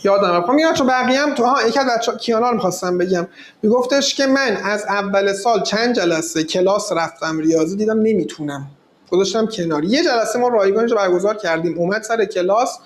یادم رفت. میگم چون بقیه هم تو یکی از بچه‌ها کیانا رو می‌خواستم بگم، میگفتش که من از اول سال چند جلسه کلاس رفتم ریاضی، دیدم نمیتونم، گذاشتم کنار. یه جلسه ما رایگانش رو برگزار کردیم، اومد سر کلاس،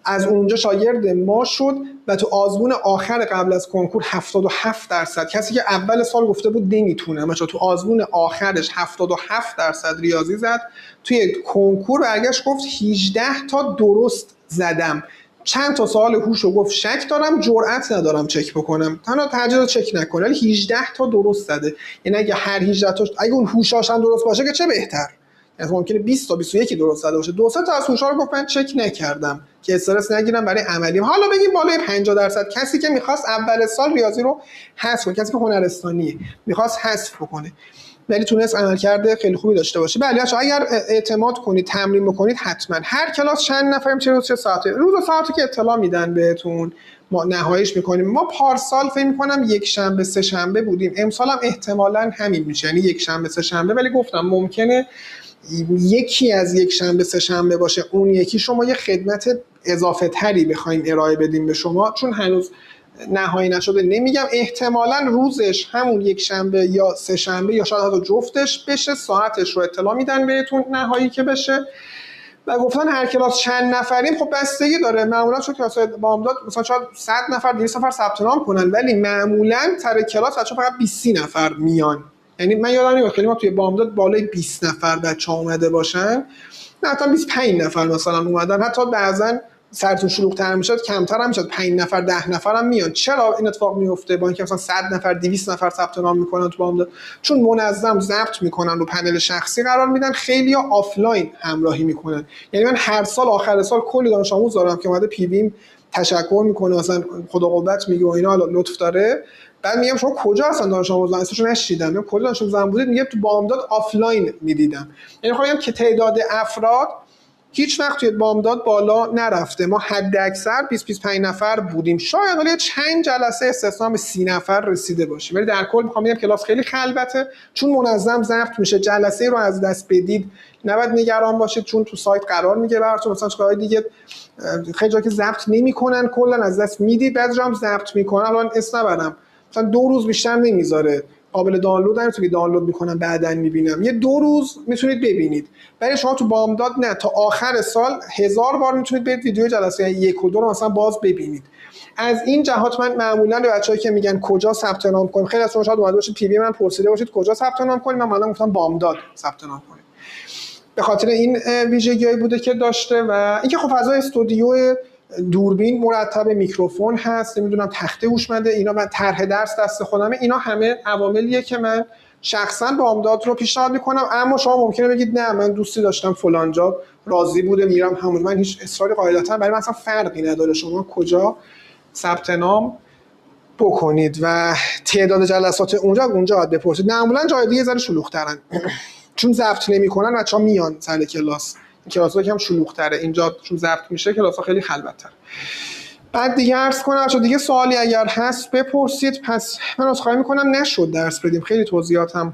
از اونجا شاگرد ما شد و تو آزمون آخر قبل از کنکور 77%، کسی که اول سال گفته بود نمیتونه، مثلا تو آزمون آخرش 77% ریاضی زد، توی کنکور برگشت گفت 18 تا درست زدم، چند تا سوال هوشو گفت شک دارم، جرئت ندارم چک بکنم، تنها ترجیح چک نکنه، ولی 18 تا درست زده. یعنی اگه هر 18 تا اگه اون هوشاش هم درست باشه که چه بهتر، یعنی ممکنه 20 تا 21 درست زده باشه. دو سه تا از هوشا رو گفت من چک نکردم که استرس نگیرم برای عملیم. حالا بگیم بالای 50% کسی که می‌خواست اول سال ریاضی رو حذف کنه، کسی که هنرستانیه می‌خواست حذف بکنه ولی تونست عملکرد خیلی خوبی داشته باشه. بله بچه‌ها اگر اعتماد کنید، تمرین بکنید، حتما هر کلاس چند نفریم، چه ساعته، روز و ساعتی که اطلاع میدن بهتون ما نهاییش میکنیم. ما پارسال فکر می‌کنم یک شنبه سه شنبه بودیم، امسال هم احتمالاً همین میشه، یعنی یک شنبه سه شنبه، ولی گفتم ممکنه یکی از یک شنبه سه شنبه باشه، اون یکی شما یه خدمت اضافه تری بخوایم ارائه بدیم به شما، چون هنوز نهایی نشده. نمیگم احتمالاً روزش همون یک شنبه یا سه شنبه یا شاید حتی جفتش بشه، ساعتش رو اطلاع میدن بهتون نهایی که بشه. و گفتن هر کلاس چند نفریم، خب بستگی داره، معمولا چون کلاس بامداد مثلا شاید 100 نفر 200 نفر ثبت نام کنن، ولی معمولا سر کلاس بچه‌ها فقط 20 نفر میان. یعنی من یادم نمیاد خیلی ما توی بامداد بالای 20 نفر بچه‌ها اومده باشن، نه حتی 25 نفر مثلا اومدن، حتی بعضن سرتون شلوغ‌تر میشد کمتر هم میشد، 5 نفر 10 نفر هم میان. چرا این اتفاق میفته؟ با اینکه مثلا 100 نفر 200 نفر ثبت نام میکنن تو بامداد، چون منظم ضبط میکنن، رو پنل شخصی قرار میدن، خیلی‌ها آفلاین همراهی میکنن. یعنی من هر سال آخر سال کلی دانش آموز دارم که اومده پی ویم تشکر میکنه، مثلا خدا قوت میگه و اینا، لطف داره. بعد میگم شما کجا هستن دانش آموزان؟ اسمشو نشیدم، میگم کجا دانش آموزان بودید؟ میگه تو بامداد آفلاین میدیدم. یعنی خب میگم که تعداد افراد هیچ وقت توی بامداد بالا نرفته، ما حد اکثر 20-25 نفر بودیم، شاید ولی چند جلسه استثنا به 30 نفر رسیده باشیم، ولی در کل میخوام بگم کلاس خیلی خلوته، چون منظم ضبط میشه. جلسه رو از دست بدید نباید نگران باشید، چون تو سایت قرار میگیره براتون، مثلا جای دیگه خیلی جا که ضبط نمیکنن کلا از دست میدید، بعضی جا هم ضبط میکنن، الان اسم نبرم مثلا 2 روز بیشتر نمیذاره قابل دانلود نمیتونید که دانلود میکنم بعداً میبینم، یه 2 روز میتونید ببینید. ولی شما تو بامداد نه، تا آخر سال 1000 بار میتونید برید ویدیو جلسه 1 و 2 رو مثلا باز ببینید. از این جهات من معمولا به بچه‌ای که میگن کجا ثبت نام کنیم، خیلی از شما شاید اومده باشید پی وی من پرسیده باشید کجا ثبت نام کنیم، من معمولا گفتم بامداد ثبت نام کنید. به خاطر این ویژگی‌هایی بوده که داشته و اینکه خب فضای استودیو دوربین مرتب، میکروفون هست، نمیدونم تخته هوشمنده، اینا من طرح درس دست خودمه، اینا همه عواملیه که من شخصا بامداد رو پیشنهاد میکنم. اما شما ممکنه بگید نه من دوستی داشتم فلان جا راضی بوده میرم همون، من هیچ اصراری قاعدتا برای من اصلا فرقی نداره شما کجا ثبت نام بکنید و تعداد جلسات اونجا باید بپرسید. معمولا جای دیگه ذره شلوغ‌ترن چون ضبط نمی‌کنن بچه‌ها میان سر کلاس، کلاس‌ها یکم شلوغ‌تره، اینجا چون ضبط میشه کلاس‌ها خیلی خلوت‌تر. بعد دیگه عرض کنم بچه‌ها دیگه سوالی اگر هست بپرسید. پس من عذرخواهی می‌کنم نشد درس بدیم، خیلی توضیحاتم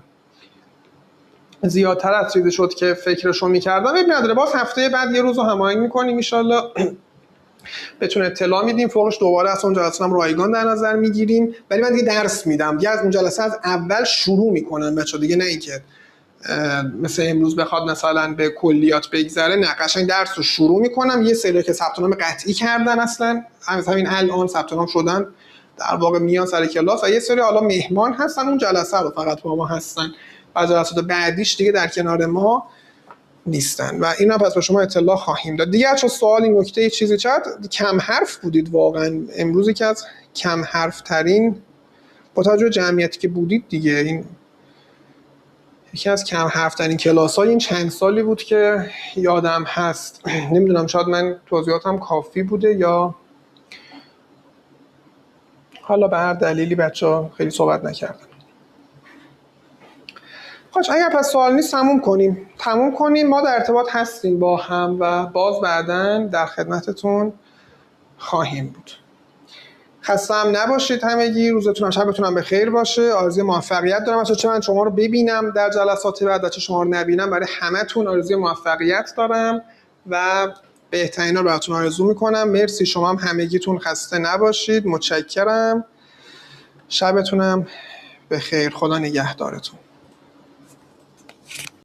زیادتر از چیزی شد که فکرشو می‌کردم. اب نداره، باز هفته بعد یه روزو هماهنگ می‌کنیم ان شاءالله بهتون اطلاع میدیم، فوقش دوباره از اون جلسه هم رایگان در نظر میگیریم. ولی من دیگه درس میدم دیگه، از اون جلسه از اول شروع میکنم بچه‌ها دیگه، نه اینکه مثل امروز بخواد مثلا به کلیات بگذره، نه قشنگ درس رو شروع میکنم. یه سری که ثبت نام قطعی کردن اصلا همین الان ثبت نام شدن در واقع میان سر کلاس و یه سری حالا مهمان هستن اون جلسه رو فقط با ما هستن و جلسات بعدیش دیگه در کنار ما نیستن و اینا پس به شما اطلاع خواهیم داد. دیگه چه سوالی نکته چیزی چت کم حرف بودید واقعا امروز، که از کم حرف ترین با توجه به جمعیتی که بودید دیگه، این یکی از کم حرف ترین کلاس‌های این چند سالی بود که یادم هست. نمیدونم شاید من توضیحاتم کافی بوده یا حالا به هر دلیلی بچه‌ها خیلی صحبت نکردن. خب اگر پس سوال نیست تموم کنیم. ما در ارتباط هستیم با هم و باز بعداً در خدمتتون خواهیم بود. خسته هم نباشید همگی، روزتون هم شبتون هم بخیر باشه. آرزوی موفقیت دارم چه من شما رو ببینم در جلسات بعد، چه شما رو نبینم، برای همتون آرزوی موفقیت دارم و بهترینا رو براتون آرزو میکنم. مرسی، شما هم همگیتون خسته نباشید، متشکرم. شبتونم بخیر، خدا نگهدارتون.